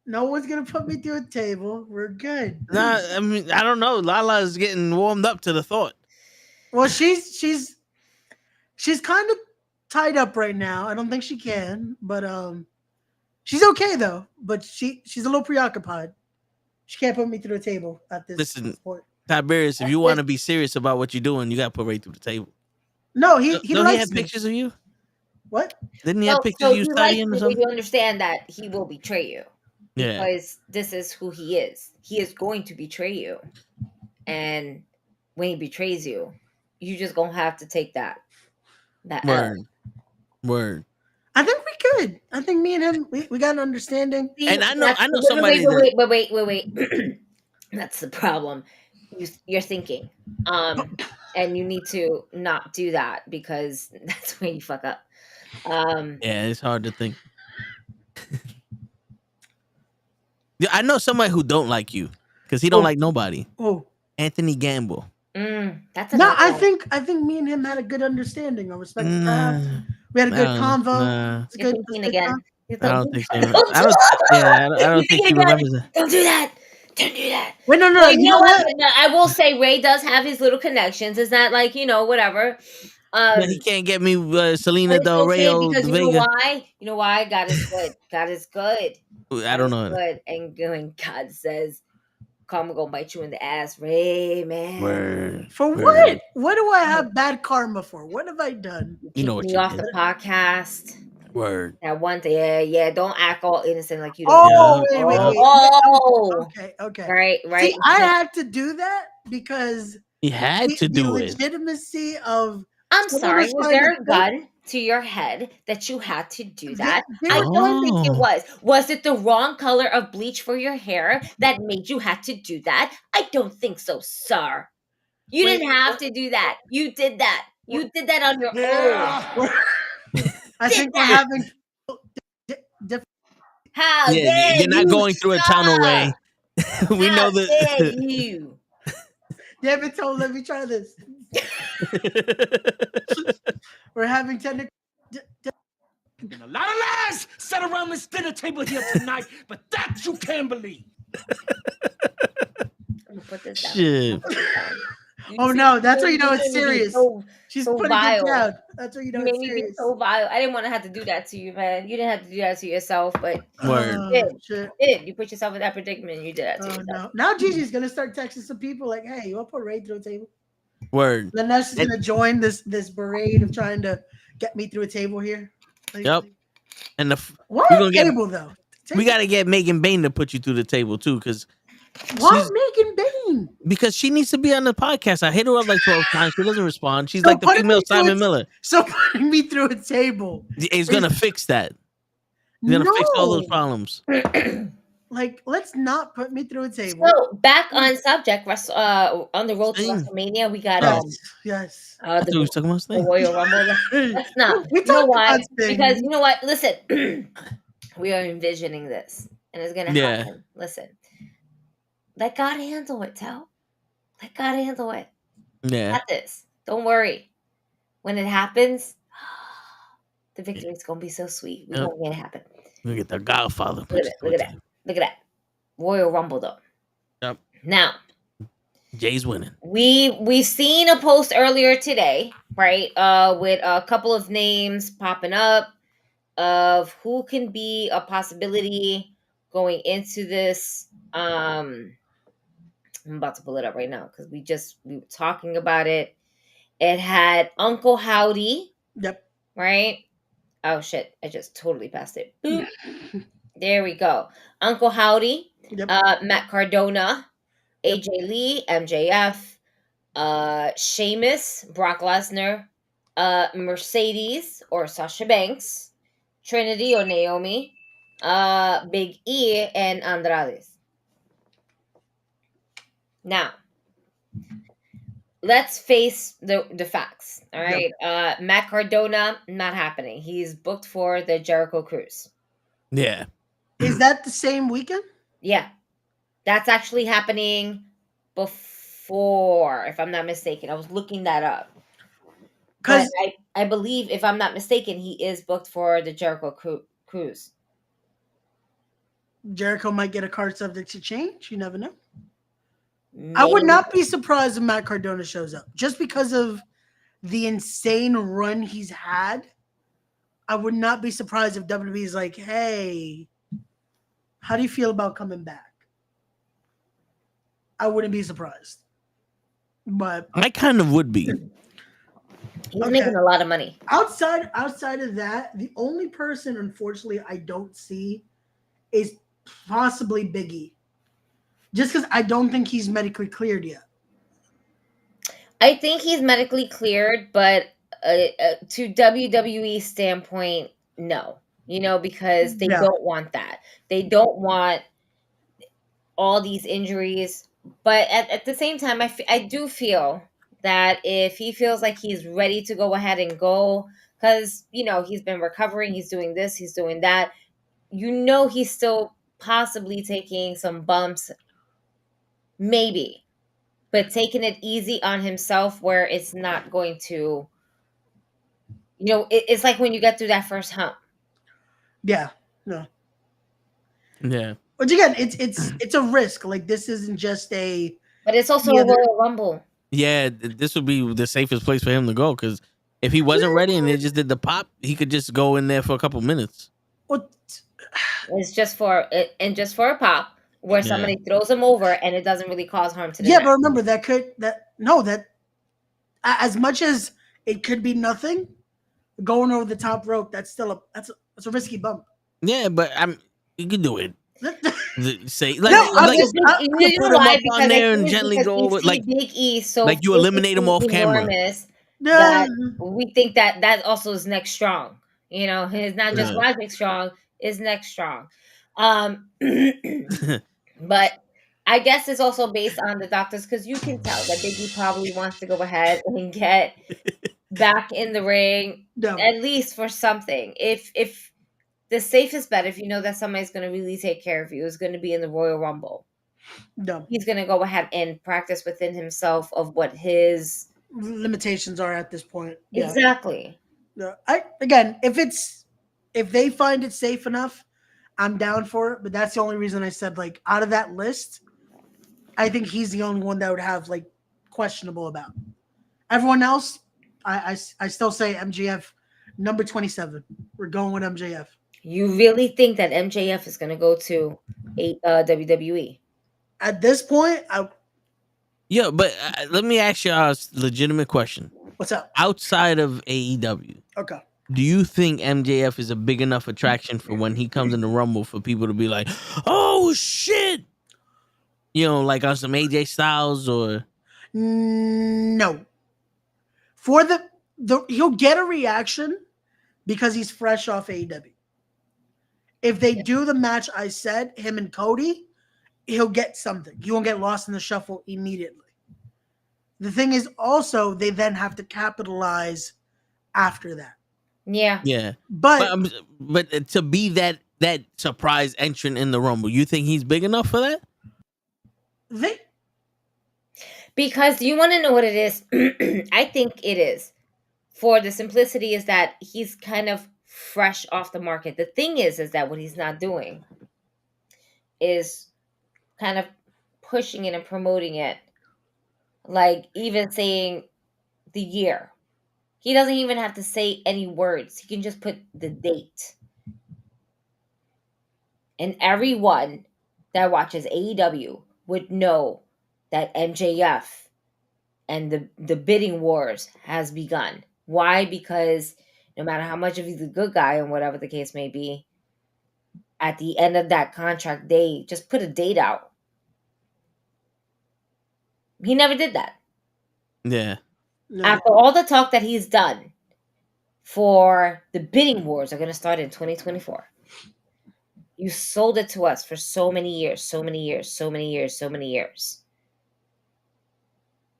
No one's gonna put me through a table. We're good. Nah, I mean, I don't know. Lala is getting warmed up to the thought. Well, she's kind of tied up right now. I don't think she can, but she's okay though. But she's a little preoccupied. She can't put me through a table at this point. Tiberius, if you want to be serious about what you're doing, you got to put right through the table. No, he Don't he have pictures of you? What? Didn't he have pictures of you studying or something? You understand that he will betray you. Yeah. Because this is who he is. He is going to betray you. And when he betrays you, you just gonna have to take that. Word. I think we could. I think me and him, we got an understanding. See, and I know somebody. Wait. That's the problem. You're thinking, and you need to not do that because that's where you fuck up. Yeah, it's hard to think. Yeah, I know somebody who don't like you because he don't like nobody. Oh, Anthony Gamble. That's no. I think me and him had a good understanding. I respect the craft. We had a good convo. It's You're thinking again. I don't think so. I don't think he remembers that. Don't do that. Don't do that. Wait, no. Well, you know what? No, I will say Ray does have his little connections. It's not like, whatever. But he can't get me Selena Del Rey because Vega. You know why? God is good. God is good. I don't know. Good. And when God says, karma gonna bite you in the ass, Ray, man. For what? What do I have bad karma for? What have I done? You know what me you off did. the podcast. Word. That one thing, yeah. Don't act all innocent like you don't. Oh, wait. Okay. Right. See, I had to do that because he had to do the it. legitimacy of. I'm sorry. Was there a gun to your head that you had to do that? I don't think it was. Was it the wrong color of bleach for your hair that made you have to do that? I don't think so, sir. You didn't have to do that. You did that. You did that on your own. I think we're having. How you're not going through a tunnel, Ray. We know that. How dare you? Damn it, Toe, let me try this. We're having technical. A lot of lies set around this dinner table here tonight, but that you can't believe. I'm gonna put this down. Shit. Oh no, that's where you know it's serious. She's so putting vile. it down. That's where you know it's serious. So vile. I didn't want to have to do that to you, man. You didn't have to do that to yourself, but Shit. You put yourself in that predicament. You did that to yourself. No. Now Gigi's gonna start texting some people like, "Hey, you want to put Ray through a table?" Word. Then now she's gonna join this parade of trying to get me through a table here. Yep. And what table though? We got to get Megan Bain to put you through the table too, because why Megan Bain? Because she needs to be on the podcast. I hit her up like 12 times. She doesn't respond. She's like the female Simon Miller. So putting me through a table is gonna fix that. It's gonna fix all those problems. Like, let's not put me through a table. So back on subject, on the road to WrestleMania, we got yes. The Royal Rumble. Let's not. We talked about because you know what? Listen, we are envisioning this, and it's gonna happen. Listen, let God handle it, Tal. Let God handle it. Yeah. Got this. Don't worry. When it happens, the victory is gonna be so sweet. We're gonna get it happen. Look at the Godfather. Look at that. Royal Rumble though. Yep. Now, Jay's winning. We've seen a post earlier today, right? With a couple of names popping up of who can be a possibility going into this. I'm about to pull it up right now because we were talking about it. It had Uncle Howdy. Yep. Right? Oh shit! I just totally passed it. Boop. There we go. Uncle Howdy, Matt Cardona, AJ Lee, MJF, Sheamus, Brock Lesnar, Mercedes or Sasha Banks, Trinity or Naomi, Big E, and Andrade. Now, let's face the facts. All right. Matt Cardona, not happening. He's booked for the Jericho Cruise. Yeah. Is that the same weekend? Yeah. That's actually happening before, if I'm not mistaken. I was looking that up. Because I believe, if I'm not mistaken, he is booked for the Jericho Cruise. Jericho might get a card subject to change. You never know. I would not be surprised if Matt Cardona shows up just because of the insane run he's had. I would not be surprised if WWE is like, hey, how do you feel about coming back? I wouldn't be surprised. But I kind of would be. He's making a lot of money. Outside of that, the only person, unfortunately, I don't see is possibly Big E. Just because I don't think he's medically cleared yet. I think he's medically cleared, but to WWE standpoint, no. Because they don't want that. They don't want all these injuries. But at the same time, I do feel that if he feels like he's ready to go ahead and go, because, he's been recovering, he's doing this, he's doing that, he's still possibly taking some bumps, maybe, but taking it easy on himself where it's not going to, it's like when you get through that first hump. Yeah, no. Yeah. But again, it's a risk. Like, this isn't just a... But it's also a Royal Rumble. Yeah, this would be the safest place for him to go, because if he wasn't ready and they just did the pop, he could just go in there for a couple minutes. What? It's just for a pop where somebody throws him over and it doesn't really cause harm to the neck. But remember, that as much as it could be nothing, going over the top rope, that's a risky bump. Yeah, but you can do it. Say you know why? Because on there and gently go over, like Big E, so like you eliminate him off camera. That we think that also is neck strong. It's not just Roderick strong; is neck strong. But I guess it's also based on the doctors, because you can tell that Big E probably wants to go ahead and get back in the ring, at least for something. If the safest bet, if you know that somebody's going to really take care of you, is going to be in the Royal Rumble. No. He's going to go ahead and practice within himself of what his limitations are at this point. Exactly. No, if they find it safe enough, I'm down for it. But that's the only reason I said, like, out of that list, I think he's the only one that would have, like, questionable about. Everyone else, I still say MJF, number 27. We're going with MJF. You really think that MJF is going to go to WWE? At this point, yeah, but let me ask you a legitimate question. What's up? Outside of AEW, okay, do you think MJF is a big enough attraction for when he comes in the Rumble for people to be like, oh, shit? Like on some AJ Styles or... No. For he'll get a reaction because he's fresh off AEW. If they do the match I said, him and Cody, he'll get something. He won't get lost in the shuffle immediately. The thing is also, they then have to capitalize after that. Yeah. Yeah. But to be that surprise entrant in the Rumble, you think he's big enough for that? Because you want to know what it is? I think it is. For the simplicity is that he's kind of fresh off the market. The thing is that what he's not doing is kind of pushing it and promoting it. Like even saying the year. He doesn't even have to say any words. He can just put the date. And everyone that watches AEW would know that MJF and the bidding wars has begun. Why? Because no matter how much of he's a good guy and whatever the case may be, at the end of that contract, they just put a date out. He never did that. Yeah. No. After all the talk that he's done for the bidding wars are going to start in 2024. You sold it to us for so many years, so many years, so many years, so many years.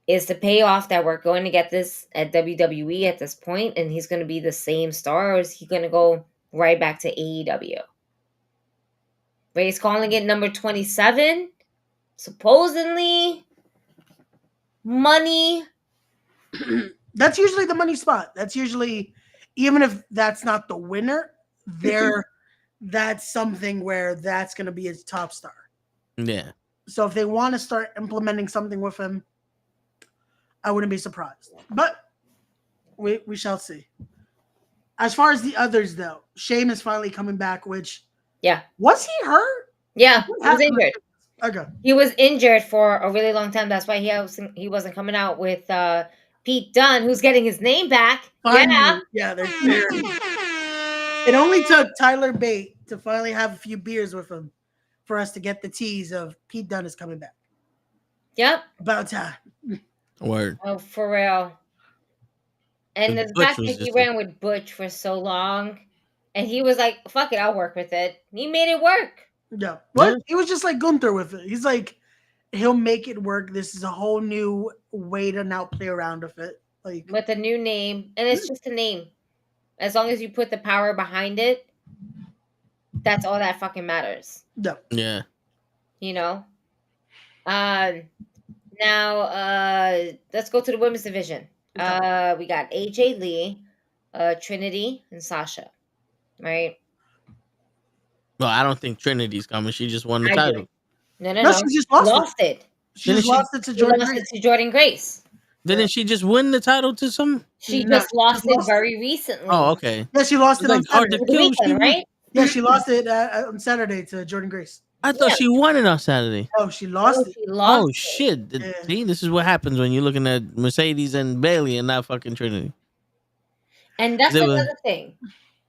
Is the payoff that we're going to get this at WWE at this point, and he's going to be the same star, or is he going to go right back to AEW? Ray's calling it number 27. Supposedly, money. That's usually the money spot. That's usually, even if that's not the winner, they're that's something where that's going to be his top star. Yeah. So if they want to start implementing something with him, I wouldn't be surprised. But we shall see. As far as the others, though, Shane is finally coming back, which... Yeah. Was he hurt? Yeah, he was injured. Okay. He was injured for a really long time. That's why he wasn't coming out with Pete Dunne, who's getting his name back. Finally. Yeah, they're it only took Tyler Bate to finally have a few beers with him for us to get the tease of Pete Dunne is coming back. Yep. About time. Word. Oh, for real. And the fact that he ran with Butch for so long, and he was like, fuck it, I'll work with it. He made it work. Yeah. But he was just like Gunther with it. He's like, he'll make it work. This is a whole new way to now play around with it. Like with a new name. And it's just a name. As long as you put the power behind it, that's all that fucking matters. Yeah. Yeah. You know? Now let's go to the women's division. Okay. We got AJ Lee, Trinity, and Sasha. Right? Well, I don't think Trinity's coming. She just won the title. No. She just lost it. She just lost it to Jordan Grace. Didn't she just win the title to some? She just lost it very recently. Oh, okay. Yeah, she lost it on Saturday. Weekend, right? Yeah, she lost it on Saturday to Jordan Grace. I thought she won it on Saturday. Oh, she lost it. Oh, shit. Yeah. See, this is what happens when you're looking at Mercedes and Bailey and not fucking Trinity. And that's another thing.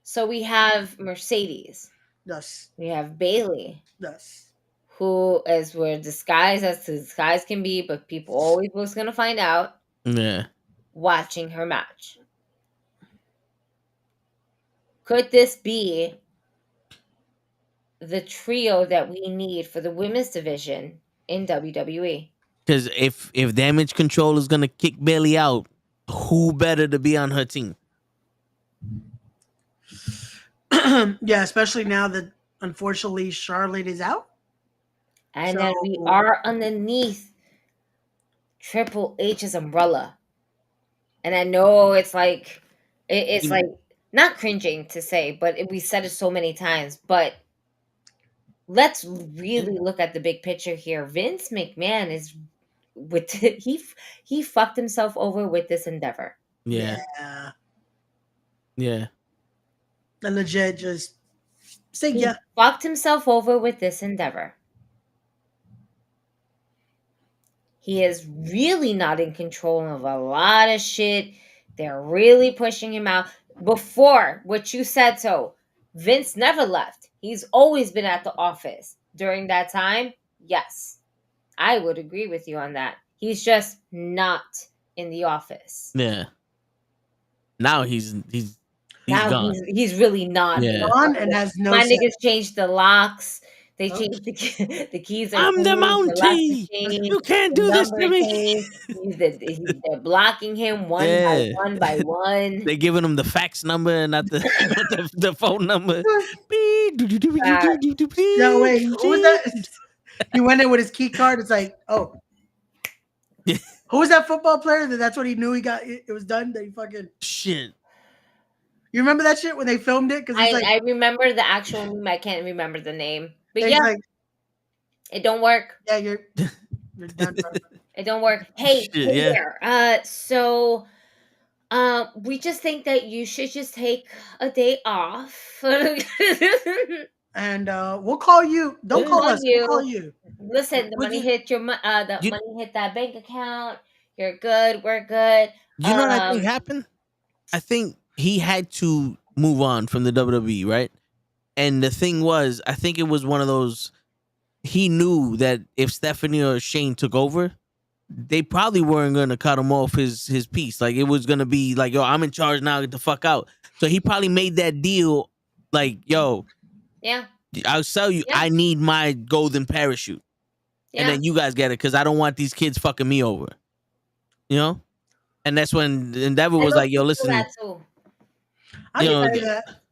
So we have Mercedes. Yes. We have Bailey. Yes. Who is where disguised as disguised can be, but people always was going to find out. Yeah. Watching her match. Could this be the trio that we need for the women's division in WWE? Because if Damage Control is going to kick Bailey out, who better to be on her team? Yeah, especially now that unfortunately Charlotte is out. And then we are underneath Triple H's umbrella. And I know it's like, it's like, not cringing to say, but we said it so many times, but let's really look at the big picture here. Vince McMahon is with he fucked himself over with this endeavor. Yeah. And legit just say he fucked himself over with this endeavor. He is really not in control of a lot of shit. They're really pushing him out. Before what you said, so Vince never left. He's always been at the office. During that time, yes, I would agree with you on that. He's just not in the office. Yeah. Now he's now gone. He's really not. Yeah. Gone and has no. My niggas changed the locks. They changed the keys. I'm the Mountie. You can't do this to me. They're blocking him one by one. They're giving him the fax number and not the phone number. No, wait. Who was that? He went in with his key card. It's like, oh. Who was that football player? That's what he knew he got. It was done. That he fucking. Shit. You remember that shit when they filmed it? Because I remember the actual name. I can't remember the name. But yeah, it don't work. Yeah, you're done. It don't work. Hey, there. So, we just think that you should just take a day off, and we'll call you. Don't call us. We'll call you. Listen, the money hit your money hit that bank account. You're good. We're good. You know what I think happened? I think he had to move on from the WWE, right? And the thing was, I think it was one of those, he knew that if Stephanie or Shane took over, they probably weren't going to cut him off his piece. Like, it was going to be like, yo, I'm in charge now, get the fuck out. So he probably made that deal like, yo, I'll sell you. I need my golden parachute. And then you guys get it because I don't want these kids fucking me over. You know? And that's when Endeavor was like, yo, listen. I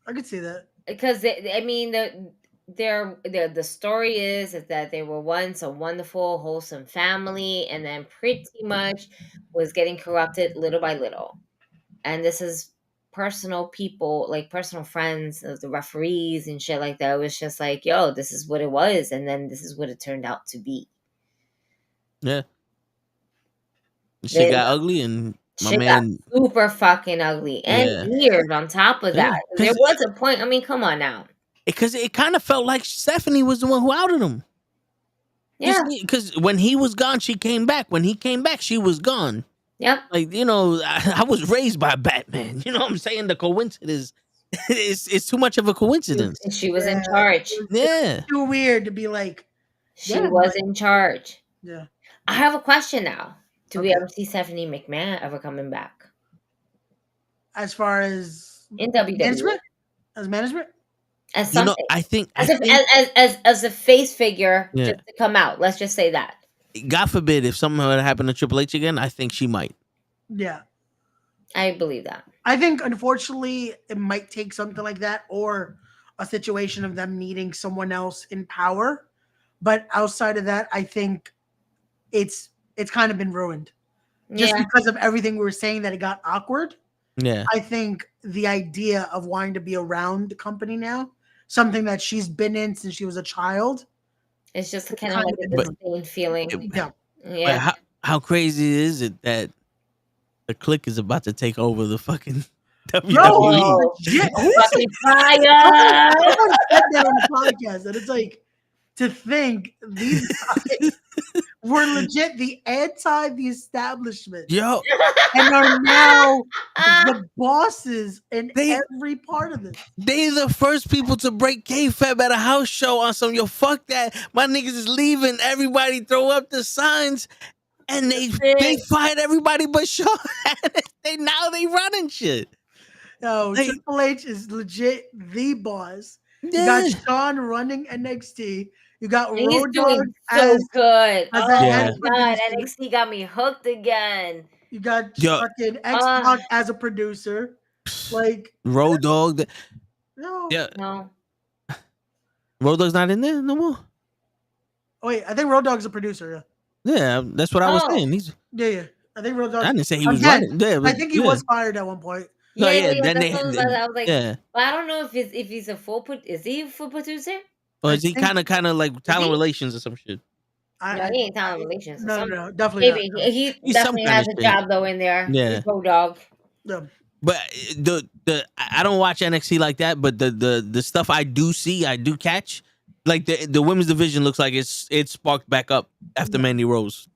could see that. Because I mean, the story is that they were once a wonderful, wholesome family, and then pretty much was getting corrupted little by little. And this is personal people, like personal friends of the referees and shit like that. It was just like, yo, this is what it was, and then this is what it turned out to be. Yeah. Shit got ugly, and my shit man got super fucking ugly and weird on top of that. There was a point. I mean, come on now. Because it kind of felt like Stephanie was the one who outed him. Yeah. Because when he was gone, she came back. When he came back, she was gone. Yep. Like, I was raised by Batman. You know what I'm saying? The coincidence it's too much of a coincidence. She was in charge. Yeah. It's too weird to be like, she was in charge. Yeah. I have a question now. Do we ever see Stephanie McMahon ever coming back? As far as in WWE? management? As management? As something. I think as a face figure Yeah. just to come out. Let's just say that. God forbid if something would happen to Triple H again, I think she might. Yeah. I believe that. I think, unfortunately, it might take something like that or a situation of them needing someone else in power. But outside of that, I think it's kind of been ruined. Just because of everything we were saying that it got awkward. Yeah. I think the idea of wanting to be around the company now, something that she's been in since she was a child. It's just kind of like a disdain feeling. Yeah. But how crazy is it that the Click is about to take over the fucking WWE? Fucking fire! Someone said that on the podcast, and it's like, to think these guys were legit the the establishment. Yo. And are now the bosses in every part of this. They the first people to break kayfabe at a house show on some, yo, fuck that. My niggas is leaving. Everybody throw up the signs. And they fired everybody but Shawn. they running shit. No, Triple H is legit the boss. You got Shawn running NXT. You got Road Dogg so good. As my god, NXT got me hooked again. You got fucking X-Pac as a producer. Like Road Dogg. No. Yeah. No. Road Dogg's not in there no more? Oh, wait, I think Road Dogg's a producer, Yeah, that's what I was saying. Yeah. I think Road Dogg. I didn't say he was running. Yeah, I think he was fired at one point. No, Then I was like, well, I don't know if he's a full is he a full producer? Or is he kind of like talent relations or some shit? No, he ain't talent relations. No, definitely maybe not. he definitely has a job though in there. Yeah, Road Dogg. Yeah. But I don't watch NXT like that. But the stuff I do see, I do catch. Like the women's division looks like it's sparked back up after Mandy Rose.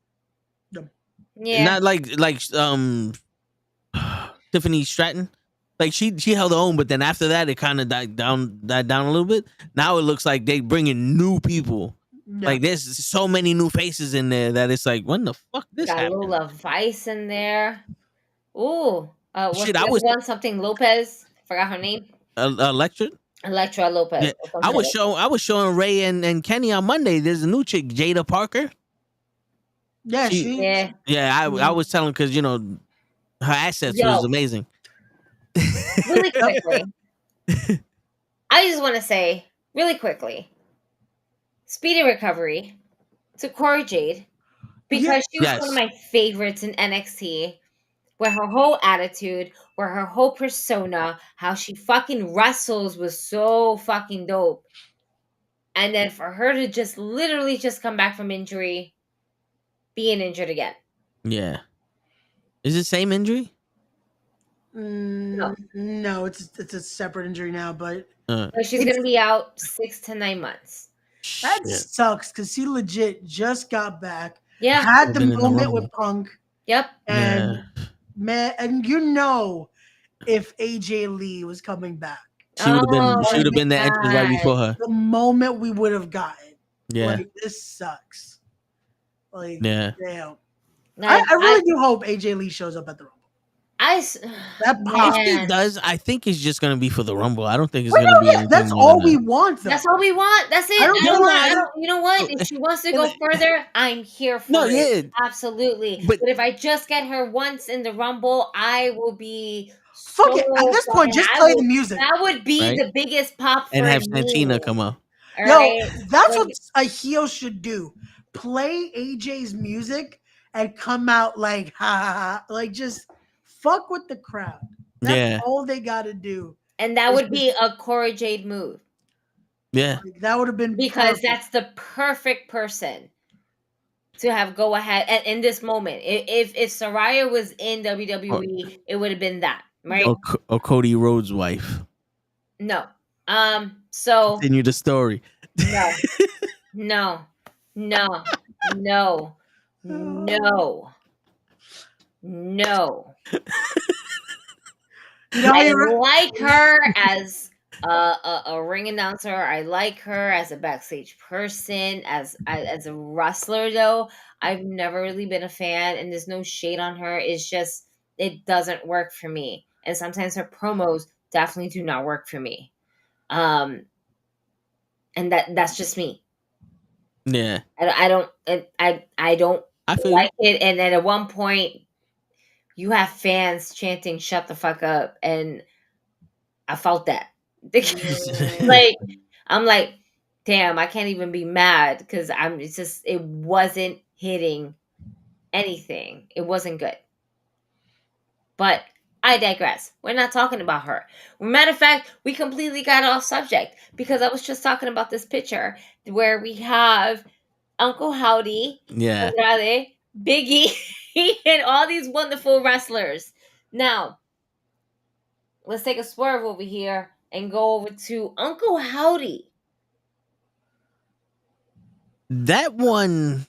Yeah. Not like Tiffany Stratton. Like she held her own, but then after that it kind of died down a little bit. Now it looks like they bringing new people. Yeah. Like there's so many new faces in there that it's like, when the fuck this happened? Got Lola Vice in there. Ooh, shit! I was one something Lopez. Forgot her name. Electra Lopez. Yeah. I was showing Ray and Kenny on Monday. There's a new chick, Jada Parker. Yeah, I was telling because her assets was amazing. Really quickly, I just want to say really quickly, speedy recovery to Cora Jade because she was one of my favorites in NXT. Where her whole attitude, where her whole persona, how she fucking wrestles was so fucking dope. And then for her to just literally just come back from injury, being injured again. Yeah. Is it same injury? No, it's a separate injury now, but so she's gonna be out 6 to 9 months. That sucks because she legit just got back. Yeah. Had the moment with Punk. Yep. And man, and if AJ Lee was coming back, she would have been the entrance right before her. The moment we would have gotten. Yeah. Like, this sucks. Like, damn. I really do hope AJ Lee shows up at the Rumble. If he does, I think it's just gonna be for the Rumble. I don't think it's gonna be. Yeah, that's all we want. Though. That's all we want. That's it. You know what? If she wants to go further, I'm here for it. Absolutely. But if I just get her once in the Rumble, I will be. Fuck it. At this point, just play the music. That would be the biggest pop. And have Santina come out. That's what a heel should do. Play AJ's music and come out like ha ha ha, like just. Fuck with the crowd. That's all they got to do. And that would be a Cora Jade move. Yeah. Like, that would have been because perfect. that's the perfect person to have go ahead and in this moment. If Saraya was in WWE, it would have been that, right? Or Cody Rhodes' wife. No. So Continue the story. no. No. No. No. No. No. I like her as a ring announcer. I like her as a backstage person, as a wrestler. Though I've never really been a fan, and there's no shade on her. It's just it doesn't work for me, and sometimes her promos definitely do not work for me. And that's just me. Yeah. I don't like it. And then at one point, you have fans chanting "Shut the fuck up," and I felt that. Like I'm like, damn, I can't even be mad because it wasn't hitting anything. It wasn't good. But I digress. We're not talking about her. Matter of fact, we completely got off subject because I was just talking about this picture where we have Uncle Howdy, Andrade, Biggie, and all these wonderful wrestlers. Now, let's take a swerve over here and go over to Uncle Howdy. That one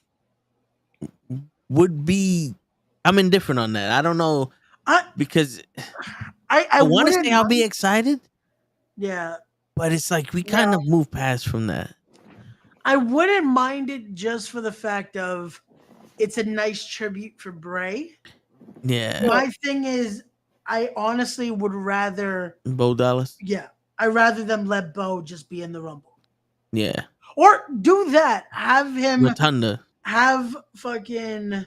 would be. I'm indifferent on that. I don't know because I want to say I'll be excited. Yeah, but it's like we kind of move past from that. I wouldn't mind it just for the fact of it's a nice tribute for Bray. Yeah. My thing is, I honestly would rather Bo Dallas. Yeah, I'd rather them let Bo just be in the Rumble. Yeah. Or do that. Have him Rotunda. Have fucking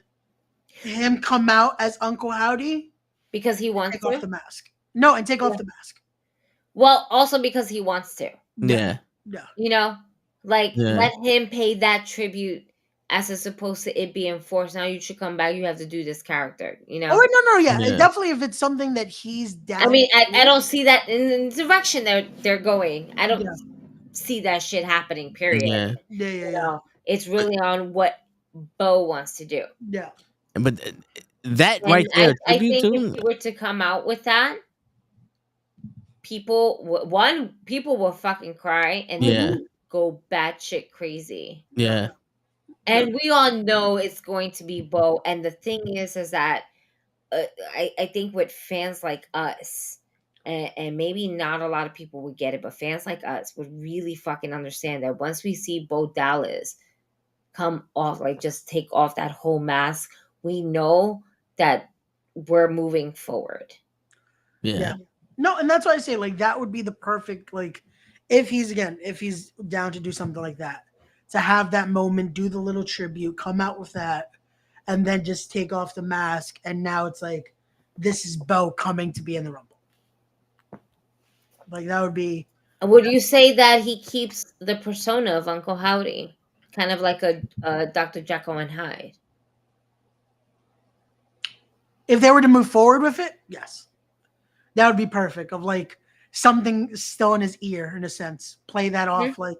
him come out as Uncle Howdy because he wants to take off the mask. No, and take off the mask. Well, also because he wants to. Yeah. Yeah. You know, like let him pay that tribute as opposed to it being forced. Now you should come back. You have to do this character. You know. Oh no, yeah. Definitely if it's something that he's down. I mean, I don't see that in the direction they're going. I don't see that shit happening. Period. Yeah. You know, it's really on what Bo wants to do. Yeah. But that right there, I think if you were to come out with that, people will fucking cry and go batshit crazy. Yeah. And we all know it's going to be Bo. And the thing is that I think with fans like us, and maybe not a lot of people would get it, but fans like us would really fucking understand that once we see Bo Dallas come off, like just take off that whole mask, we know that we're moving forward. Yeah. No, and that's why I say like that would be the perfect, like if he's down to do something like that, to have that moment, do the little tribute, come out with that, and then just take off the mask, and now it's like this is Bo coming to be in the Rumble. Like that would be. Would you say that he keeps the persona of Uncle Howdy, kind of like a Dr. Jekyll and Hyde? If they were to move forward with it, yes, that would be perfect. Of like something still in his ear, in a sense, play that off like.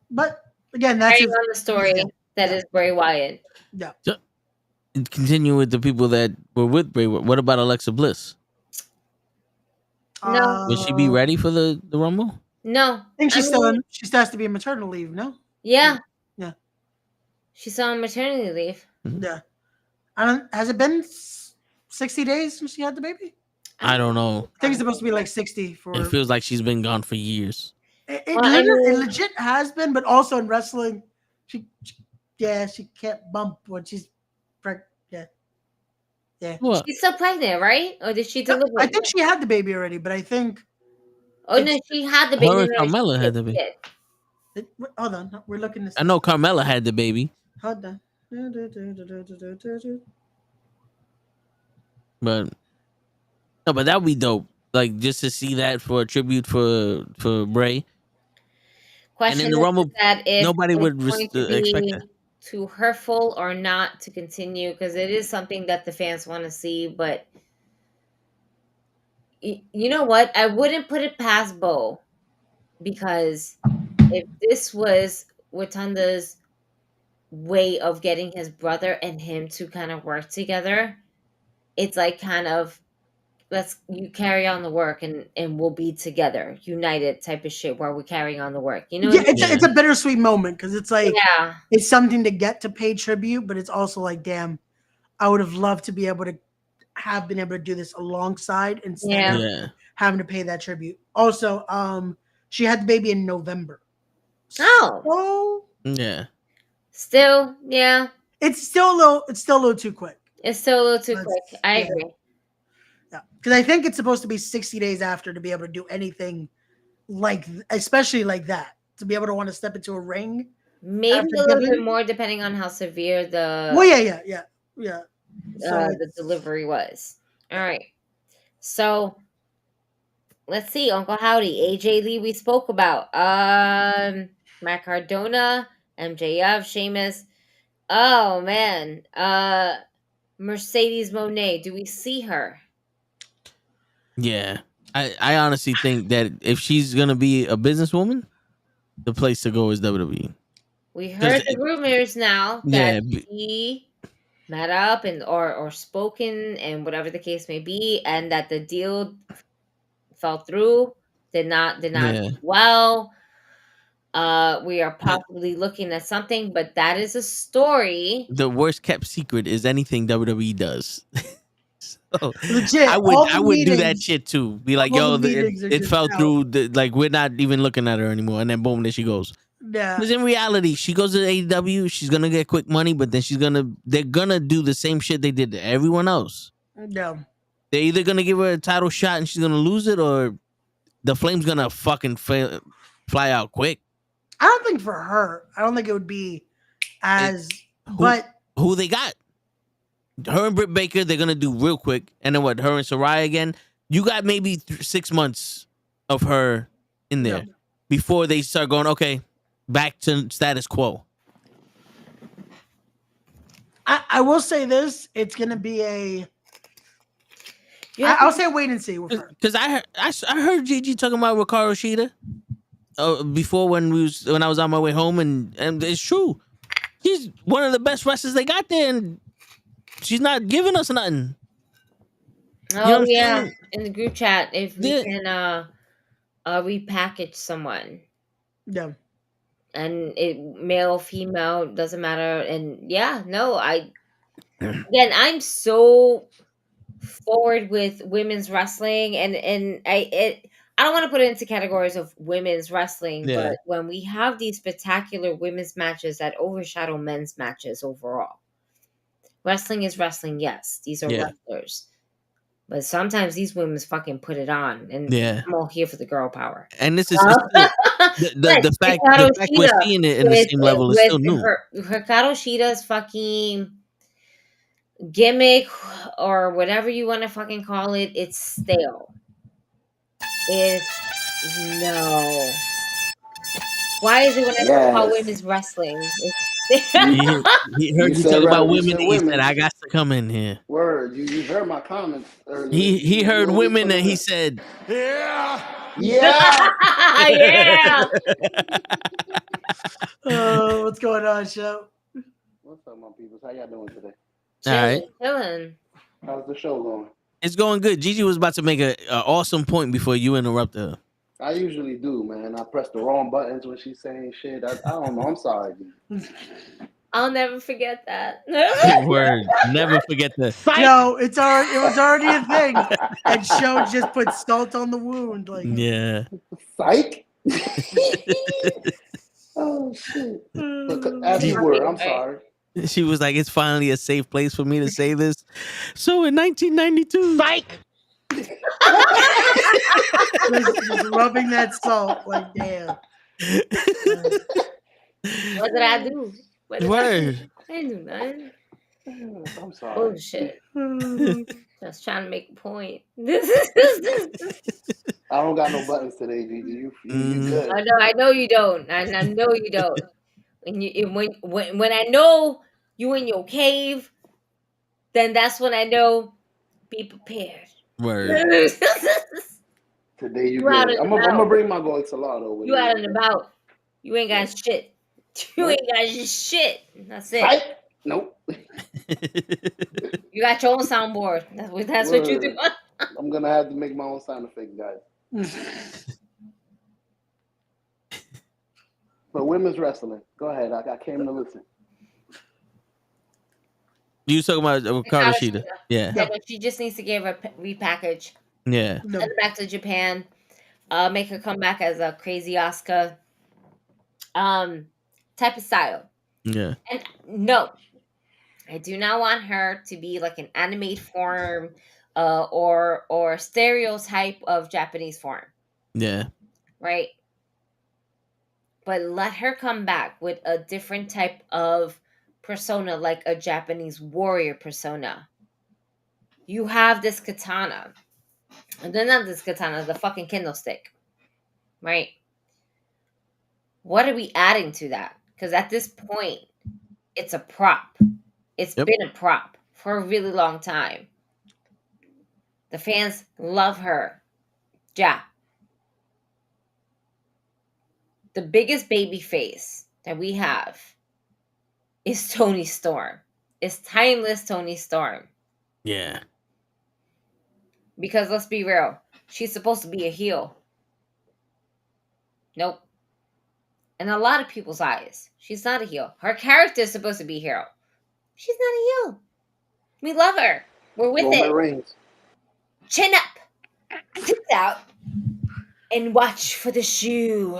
But again, that's on the story that is Bray Wyatt. Yeah. So, continue with the people that were with Bray. What about Alexa Bliss? No. Will she be ready for the Rumble? No. I think she still has to be on maternity leave, no? Yeah. Yeah. She's on maternity leave. Yeah. Has it been 60 days since she had the baby? I don't know. I think it's supposed to be like 60 for. It feels like she's been gone for years. It legit has been, but also in wrestling, she can't bump when she's pregnant. Yeah. What? She's still pregnant, right? Or did she deliver? I think she had the baby already, but I think. Oh no, she had the baby. Her and Carmella had the baby. Hold on, we're looking this. I know Carmella had the baby. Hold on. But that would be dope. Like just to see that for a tribute for Bray. Question and in the Rumble, that if nobody would going to expect be that. too hurtful or not to continue, because it is something that the fans want to see, but You know what? I wouldn't put it past Bo, because if this was Watanda's way of getting his brother and him to kind of work together, it's like kind of, you carry on the work and we'll be together, united type of shit, while we're carrying on the work. You know? Yeah, it's a bittersweet moment, because it's like, yeah, it's something to get to pay tribute, but it's also like, damn, I would have loved to be able to have been able to do this alongside instead of having to pay that tribute. Also, she had the baby in November. Oh. Yeah. Still, yeah. It's still a little too quick. It's still a little too quick. I agree. Yeah, because I think it's supposed to be 60 days after to be able to do anything like, especially like that, to be able to want to step into a ring. Maybe a little bit more, depending on how severe the. Well, yeah. The delivery was. All right. So let's see. Uncle Howdy, AJ Lee, we spoke about. Matt Cardona, MJF, Sheamus. Oh man. Mercedes Monet. Do we see her? Yeah. I honestly think that if she's gonna be a businesswoman, the place to go is WWE. We heard the rumors now that he met up and or spoken and whatever the case may be, and that the deal fell through, did not do well. We are possibly looking at something, but that is a story. The worst kept secret is anything WWE does. So legit, I would do that shit too. Be like, yo, it fell through. Like, we're not even looking at her anymore. And then boom, there she goes. Yeah. Because in reality, she goes to AEW, she's gonna get quick money, but then they're gonna do the same shit they did to everyone else. No. They're either gonna give her a title shot and she's gonna lose it, or the Flame's gonna fucking fly out quick. I don't think for her. I don't think it would be as. Who they got? Her and Britt Baker, they're gonna do real quick, and then what? Her and Saraya again. You got maybe 6 months of her in there before they start going. Okay, back to status quo. I will say this: it's gonna be a. I'll say wait and see with her. Because I heard Gigi talking about Ricardo Shida before when I was on my way home, and it's true. She's one of the best wrestlers they got there, and she's not giving us nothing. Oh, you know in the group chat, if we can repackage someone. Yeah. And male, female, doesn't matter. And again, I'm so forward with women's wrestling, and I don't want to put it into categories of women's wrestling, but when we have these spectacular women's matches that overshadow men's matches overall. Wrestling is wrestling, yes. These are wrestlers. But sometimes these women fucking put it on, and I'm all here for the girl power. And this is the fact we're seeing it in the same level is still new. Hikaru Shida's fucking gimmick, or whatever you want to fucking call it, it's stale. Why is it when I talk about women's wrestling? He heard you talk about women, and he said, I got to come in here. Word, you heard my comments earlier. He heard women, and he said, yeah. What's going on, show? What's up, my people? How y'all doing today? All right. Chilling. How's the show going? It's going good. Gigi was about to make an awesome point before you interrupted her. I usually do, man. I press the wrong buttons when she's saying shit. I don't know. I'm sorry, dude. I'll never forget that. Word. Never forget that. Yo, it was already a thing. And Show just put salt on the wound. Like, yeah. Psych? Oh, shit. As you were, I'm sorry. She was like, it's finally a safe place for me to say this. So in 1992. Psych! just rubbing that salt, like, damn. What did I do? Word. I didn't do nothing. I'm sorry. Oh shit. Just trying to make a point. I don't got no buttons today, Gigi. You good. I know you don't. I know you don't. When I know you in your cave, then that's when I know be prepared. Word. Today you out good. and I'm gonna about. bring my gold salado with You out me. and about. You ain't got shit. You ain't got shit. That's it. Fight? Nope. You got your own soundboard. That's what you do. I'm gonna have to make my own sound effect, guys. But women's wrestling. Go ahead. I came to listen. You talking about Kamoshida? Yeah. Yeah, but she just needs to give her repackage. Yeah. Send her back to Japan. Make her come back as a crazy Asuka. Type of style. Yeah. And no, I do not want her to be like an anime form, or stereotype of Japanese form. Yeah. Right. But let her come back with a different type of persona, like a Japanese warrior persona. You have this katana. And then not this katana, the fucking Kindle stick. Right? What are we adding to that? Because at this point, it's a prop. It's been a prop for a really long time. The fans love her. Yeah. The biggest baby face that we have is Toni Storm. It's timeless Toni Storm. Yeah. Because let's be real, she's supposed to be a heel. Nope. In a lot of people's eyes, she's not a heel. Her character is supposed to be a hero. She's not a heel. We love her. We're with Roman it. Reigns. Chin up. Sit out. And watch for the shoe.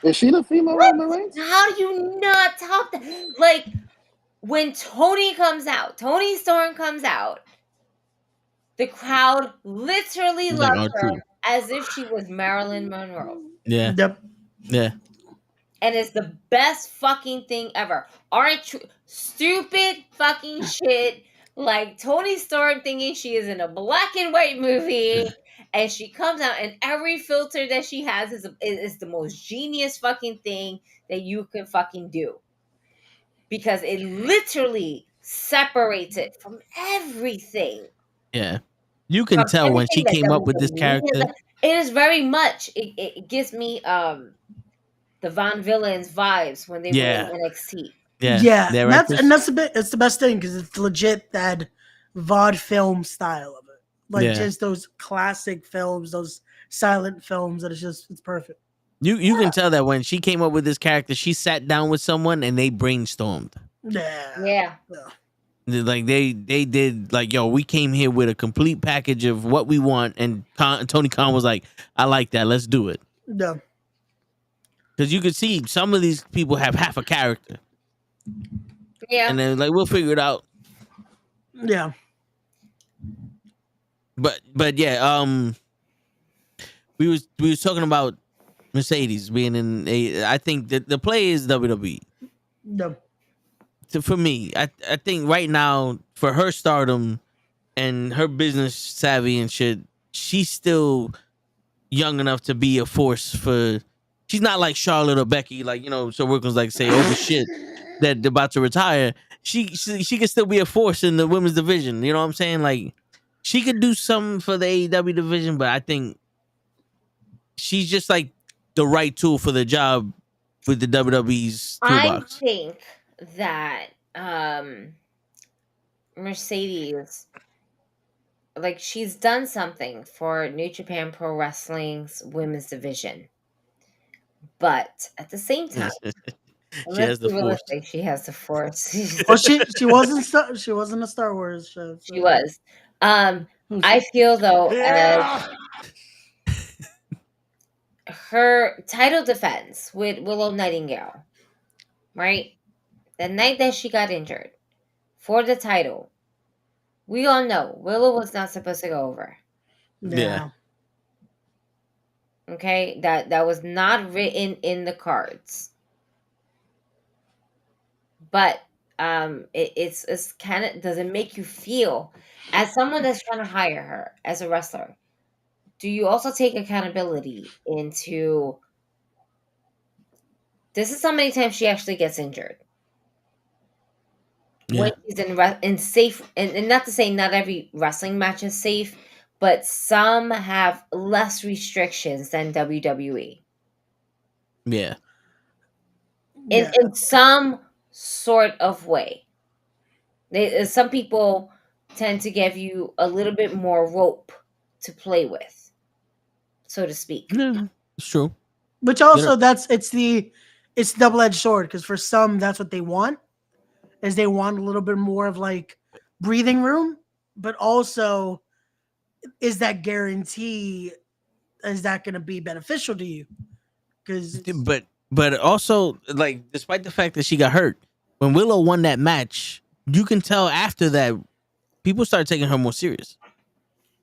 Is she the female Roman Reigns? How do you not talk that? Like, when Toni Storm comes out, the crowd literally Like loves her R2. as if she was Marilyn Monroe. Yeah. Yep. Yeah. And it's the best fucking thing ever. Aren't you stupid fucking shit? Like Toni Storm thinking she is in a black and white movie, and she comes out, and every filter that she has is the most genius fucking thing that you can fucking do, because it literally separates it from everything. Yeah. You can tell when she came up with this character. It is very much. It gives me the Von Villains vibes when they were in NXT. Yeah. It's the best thing because it's legit that VOD film style of it. Like just those classic films, those silent films that it's perfect. You can tell that when she came up with this character, she sat down with someone and they brainstormed. Yeah. Like they did like, yo, we came here with a complete package of what we want, and Tony Khan was like, I like that, let's do it. Yeah. Because you could see some of these people have half a character. Yeah. And then like, we'll figure it out. Yeah. But yeah, we was talking about Mercedes being in I think that the play is WWE. No. So for me, I think right now, for her stardom and her business savvy and shit, she's still young enough to be a force for. She's not like Charlotte or Becky, like, you know, so we're gonna like say, oh shit, that they're about to retire. She can still be a force in the women's division. You know what I'm saying? Like, she could do something for the AEW division, but I think she's just like the right tool for the job with the WWE's toolbox. I think that Mercedes, like, she's done something for New Japan Pro Wrestling's women's division, but at the same time, she has the force. She has the force. Well, she wasn't a Star Wars show. So. She was. I feel though, as her title defense with Willow Nightingale, right? The night that she got injured for the title, we all know Willow was not supposed to go over. Yeah. Okay, that was not written in the cards. But it's kind of, does it make you feel, as someone that's trying to hire her as a wrestler, do you also take accountability into, this is how many times she actually gets injured? when she's in safe, and not to say not every wrestling match is safe, but some have less restrictions than WWE. Yeah. In some sort of way. Some people tend to give you a little bit more rope to play with, so to speak. Yeah, it's true. Which also it's double-edged sword, because for some that's what they want, is they want a little bit more of like breathing room, but also is that guarantee, is that going to be beneficial to you? Because but also, like, despite the fact that she got hurt, when Willow won that match, you can tell after that people started taking her more serious.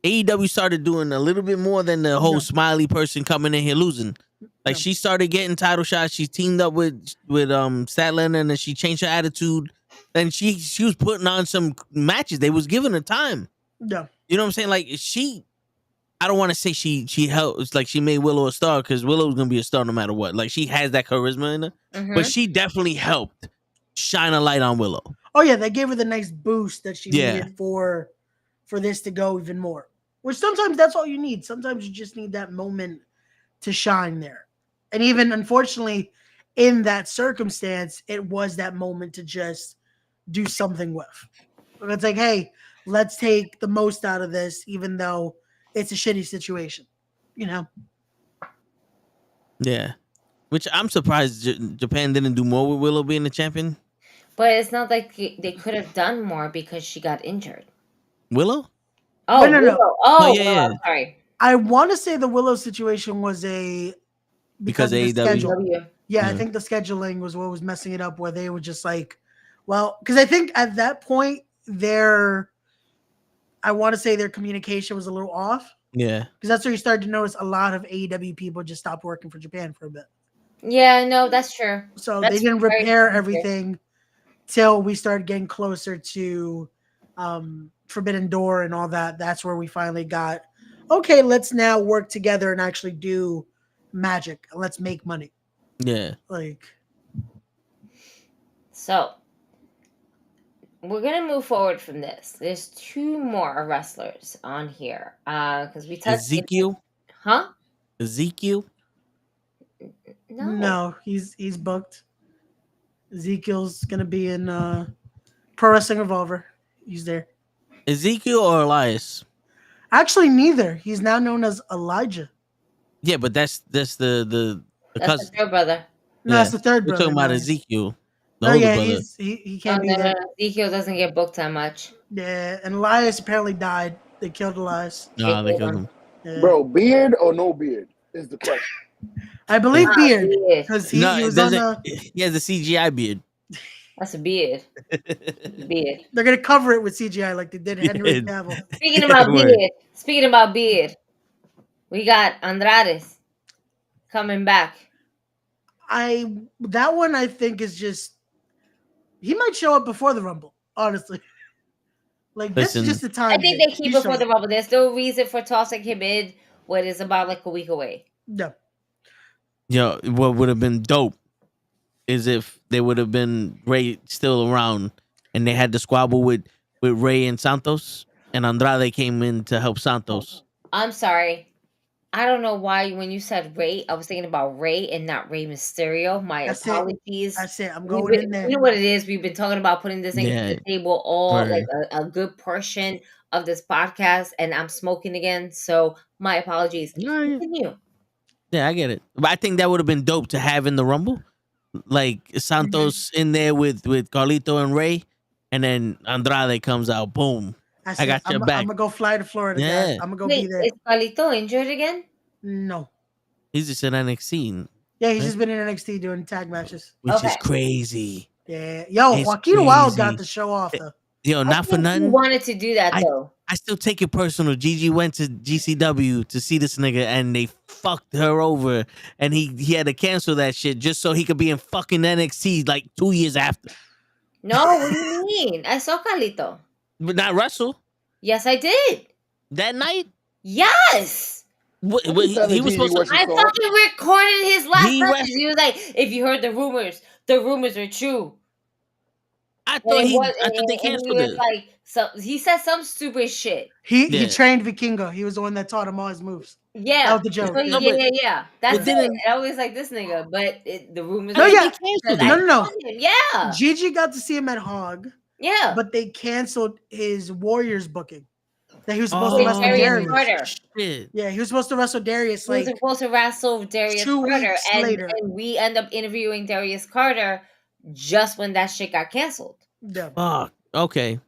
AEW started doing a little bit more than the whole smiley person coming in here losing. Like, she started getting title shots. She teamed up with Statlander, and then she changed her attitude. And she was putting on some matches. They was giving her time. Yeah. You know what I'm saying? Like, I don't want to say she helped, like she made Willow a star, because Willow's gonna be a star no matter what. Like, she has that charisma in her, but she definitely helped shine a light on Willow. Oh yeah, they gave her the nice boost that she needed for this to go even more. Which sometimes that's all you need. Sometimes you just need that moment to shine there. And even unfortunately, in that circumstance, it was that moment to just do something with. It's like, hey, let's take the most out of this, even though it's a shitty situation, you know? Yeah. Which I'm surprised Japan didn't do more with Willow being the champion. But it's not like they could have done more because she got injured. Willow? Oh, no. Willow. Oh, yeah. Sorry. I want to say the Willow situation was because of the schedule. Yeah, I think the scheduling was what was messing it up, where they were just like, well, because I think at that point I want to say their communication was a little off. Yeah. Because that's where you started to notice a lot of AEW people just stopped working for Japan for a bit. Yeah, no, that's true. So they didn't repair everything till we started getting closer to Forbidden Door and all that. That's where we finally got, okay, let's now work together and actually do magic. Let's make money. Yeah. So we're gonna move forward from this. There's two more wrestlers on here. Because we touched Ezekiel. Huh? Ezekiel? No, he's booked. Ezekiel's gonna be in Pro Wrestling Revolver. He's there. Ezekiel or Elias? Actually, neither. He's now known as Elijah. Yeah, but that's the cousin. The third brother. No, that's the third brother. We're talking about Ezekiel. The older brother. He can't be there. Ezekiel doesn't get booked that much. Yeah, and Elias apparently died. They killed Elias. No, they killed him. Yeah. Bro, beard or no beard is the question. I believe beard, because he was on he has a CGI beard. That's a beard. Beard. They're gonna cover it with CGI like they did Henry Cavill. Speaking about beard, we got Andrade coming back. That one I think is just, he might show up before the Rumble, honestly. This is just the time. I think they keep before the Rumble. There's no reason for tossing him in when it's about like a week away. No. Yo, what would have been dope is if they would have been Ray still around and they had the squabble with Ray and Santos, and Andrade came in to help Santos. I'm sorry. I don't know why when you said Ray, I was thinking about Ray and not Ray Mysterio. My apologies. That's it. I'm going in there. You know what it is? We've been talking about putting this thing to the table like a good portion of this podcast, and I'm smoking again. So my apologies. Continue. Yeah, I get it. But I think that would have been dope to have in the Rumble. Like Santos in there with Carlito and Ray, and then Andrade comes out. Boom. I got your back. I'm gonna go fly to Florida. Yeah. I'm gonna go be there. Is Carlito injured again? No. He's just in NXT. Yeah, he's just been in NXT doing tag matches. Which is crazy. Yeah. Yo, Joaquin Wild got the show off though. Yo, not for nothing. He wanted to do that though. I still take it personal. Gigi went to GCW to see this nigga and they fucked her over. And he had to cancel that shit just so he could be in fucking NXT like 2 years after. No, what do you mean? I saw Carlito. But not Russell. Yes, I did. That night? Yes. He was supposed to. I fucking recorded his last message. He was like, if you heard the rumors are true. I thought they and canceled he was it. like, so he said some stupid shit. He trained Vikingo. He was the one that taught him all his moves. Yeah, that was the joke. Yeah. That's it. And I was like, this nigga, but the rumors. No, yeah, no. Yeah, Gigi got to see him at Hog. Yeah, but they canceled his Warriors booking. That he was supposed to wrestle Darius. Yeah, he was supposed to wrestle Darius. He was supposed to wrestle Darius 2 Carter, weeks later. and we end up interviewing Darius Carter just when that shit got canceled. Yeah. Fuck. Okay.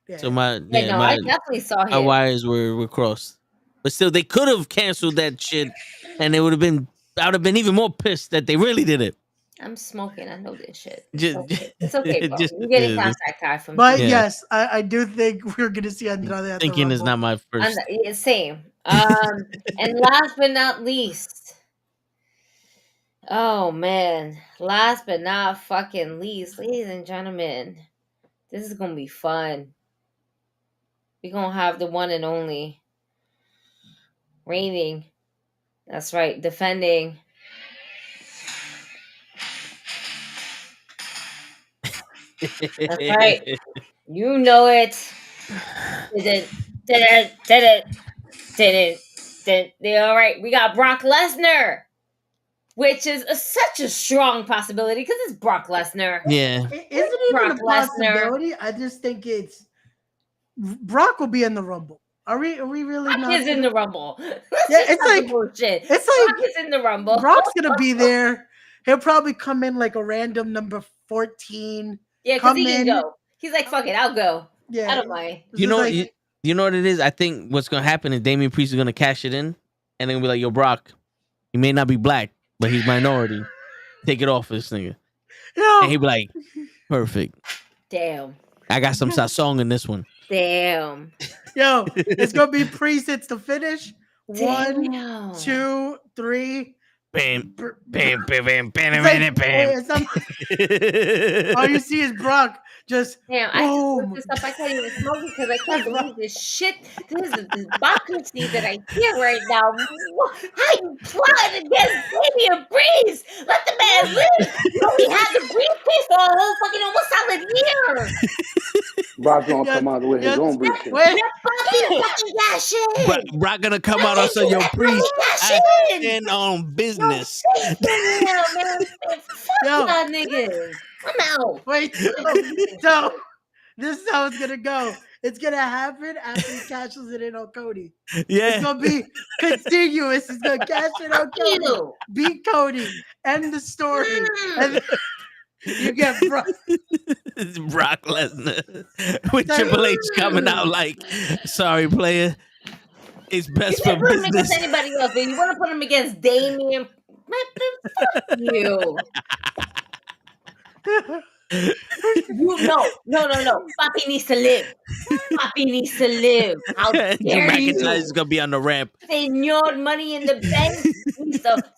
Yeah. So I definitely saw him. My wires were crossed, but still, they could have canceled that shit, and it would have been. I would have been even more pissed that they really did it. I'm smoking. I know this shit. It's okay, bro. You get in contact guy from. But yes, I do think we're gonna see Andrade. Thinking is not my first. Same. And last but not least, oh man, last but not fucking least, ladies and gentlemen, this is gonna be fun. We're gonna have the one and only reigning. That's right, defending. That's right. You know it. Did it. All right. We got Brock Lesnar, which is such a strong possibility because it's Brock Lesnar. Yeah. Isn't it even a possibility? I just think it's Brock will be in the Rumble. Are we really Brock not? Is in the Rumble. Yeah, it's like bullshit. It's Brock like is in the Rumble. Brock's gonna be there. He'll probably come in like a random number 14. Yeah, because he can go. He's like, fuck it, I'll go. Yeah, I don't mind. You know what it is? I think what's gonna happen is Damian Priest is gonna cash it in, and then be like, "Yo, Brock, he may not be black, but he's minority. Take it off for this nigga." No. And he'll be like, "Perfect. Damn. I got some song in this one." Damn. Yo, it's gonna be Priest. It's the finish. Damn. 1, 2, 3. Bam, bam, bam, bam. All you see is Brock just. Damn, I can't this up. I can't even smoke because I can't believe this shit. This democracy that I hear right now. How you plotting against Damian Priest? Let the man live. You only had the briefcase for a whole fucking almost solid year. Brock gonna come out with his own briefcase. Brock gonna come out and say, "Yo, Priest, I stand on business." Fuck y'all niggas. I'm out. Wait, no. This is how it's gonna go. It's gonna happen after he cashes it in on Cody. Yeah, it's gonna be continuous. He's gonna cash it on Cody, beat Cody, end the story, and then you get Brock. Brock Lesnar with Triple H coming out like, "Sorry, player, it's best for business." Put him against anybody else, but you want to put him against Damian? Fuck you. No. Papi needs to live. Papi needs to live. How dare you? McIntyre's gonna be on the ramp. Señor Money in the Bank.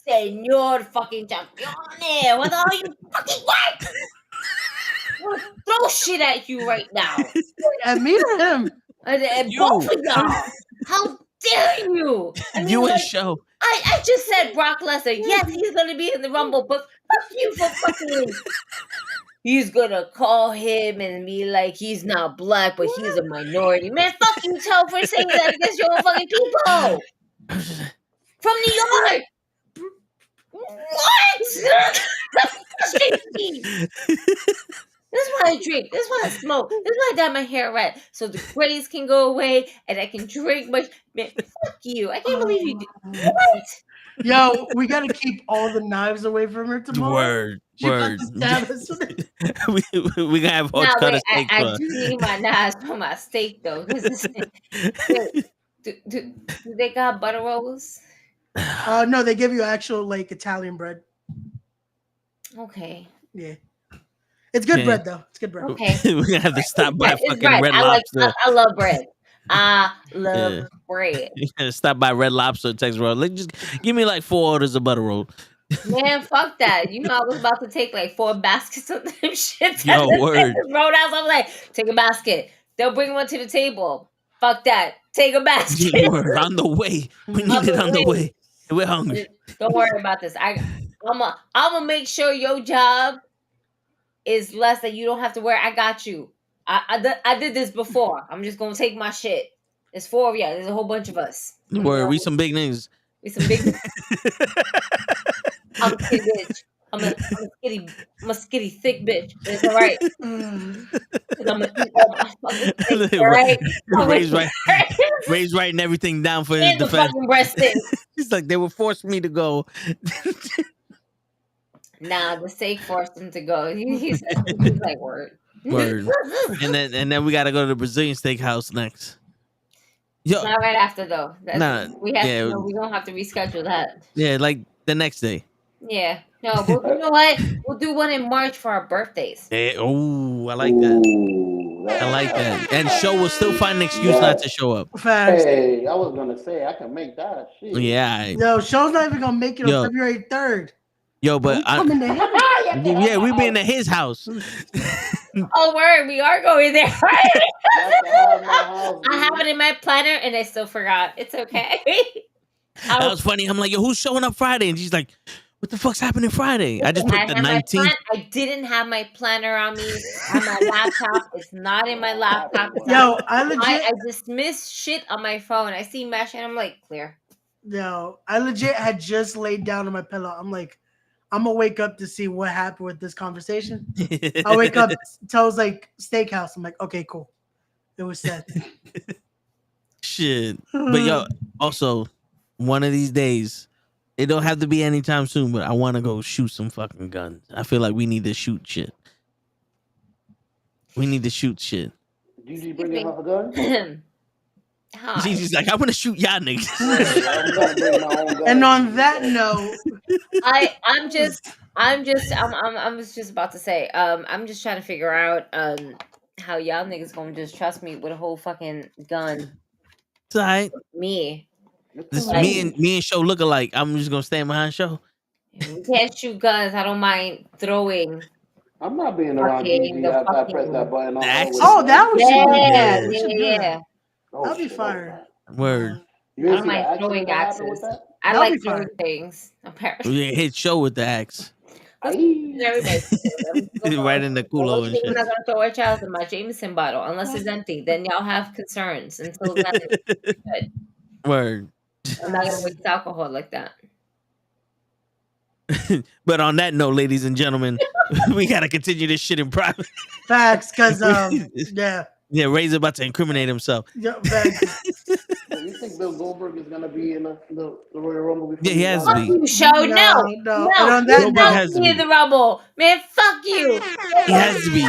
Señor fucking Champione. What the hell you fucking what? I want to throw shit at you right now. At me or him? Both of y'all. How dare you? You and Show. I just said Brock Lesnar. Yes, he's gonna be in the Rumble, but fuck you for fucking. He's gonna call him and be like, he's not black, but he's a minority. Man, fuck you, Toe, for saying that against your own fucking people. From New York. What? This is why I drink. This is why I smoke. This is why I dye my hair red. So the grays can go away and I can drink much. Man, fuck you. I can't believe you did. What? Yo, we gotta keep all the knives away from her tomorrow. Word. We gonna have hot cut steak. I do need my knives for my steak though. Do they got butter rolls? No, they give you actual like Italian bread. Okay. Yeah. It's good bread though. It's good bread. Okay. We're gonna have to stop by fucking Red Lobster. I love bread. I love bread. You're gonna stop by Red Lobster, Texas Roll. Like, just give me like 4 orders of butter roll. Man, fuck that. You know, I was about to take like 4 baskets of them shit. Yo, word. Roadhouse. I'm like, take a basket. They'll bring one to the table. Fuck that. Take a basket. Word. On the way. We need it on the way. We're hungry. Don't worry about this. I'm gonna make sure your job is less that you don't have to wear. I got you. I did this before. I'm just gonna take my shit. There's 4 of y'all. There's a whole bunch of us. Where we some big niggas. We some big. I'm a skinny bitch. I'm a skinny thick bitch. It's all right. I'm gonna eat all my fucking things, all right? Ray's writing everything down for his And the defense. fucking breast thing. He's like, they would force me to go. Nah, the steak forced him to go. He's like, word. And then we gotta go to the Brazilian steakhouse next. Yo, Not right after though. We don't have to reschedule that. Yeah, like the next day. Yeah. No, but you know what? We'll do one in March for our birthdays. I like that. I like that. And Show will still find an excuse not to show up. Facts. Hey, I was gonna say I can make that shit. Yeah. Yo, Show's not even gonna make it on February 3rd. Yo, but yeah, we been at his house. Oh, word, we are going there. I have it in my planner and I still forgot. It's okay. That was funny. I'm like, yo, who's showing up Friday? And she's like, what the fuck's happening Friday? I just put the 19th. I didn't have my planner on me on my laptop. It's not in my laptop. Yo, I dismiss shit on my phone. I see mesh and I'm like, clear. Yo, I legit had just laid down on my pillow. I'm like, I'm gonna wake up to see what happened with this conversation. I wake up, tells like steakhouse. I'm like, okay, cool. It was said. Shit. But yo, also, one of these days, it don't have to be anytime soon, but I want to go shoot some fucking guns. I feel like we need to shoot shit. Did you bring your a gun? She's like, I want to shoot y'all niggas. And on that note, I'm just about to say, I'm just trying to figure out how y'all niggas gonna just trust me with a whole fucking gun. It's all right. Me. Me and Show look alike. I'm just gonna stand behind Show. We can't shoot guns. I don't mind throwing. I'm not being around Gigi. I press that button. Oh, that was yeah. That'll be fire. Word. I don't mind throwing axes. I like throwing things. Apparently, We hit Show with the axe. Right in the culo and shit. We're not gonna throw our child in my Jameson bottle unless it's empty. Then y'all have concerns. Until then, it's good. Word. I'm not gonna waste alcohol like that. But on that note, ladies and gentlemen, we gotta continue this shit in private. Facts, because yeah, Ray's about to incriminate himself. Yeah, facts. You think Bill Goldberg is gonna be in the Royal Rumble? Yeah, he has to be. You show no. On that note, in the Rumble, man. Fuck you. He has to be.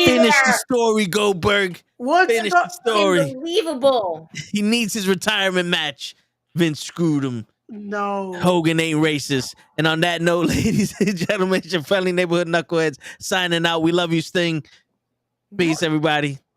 Finish the story, Goldberg. Finish the story. Unbelievable. He needs his retirement match. Vince screwed him. No. Hogan ain't racist. And on that note, ladies and gentlemen, it's your friendly neighborhood knuckleheads signing out. We love you, Sting. Peace, everybody.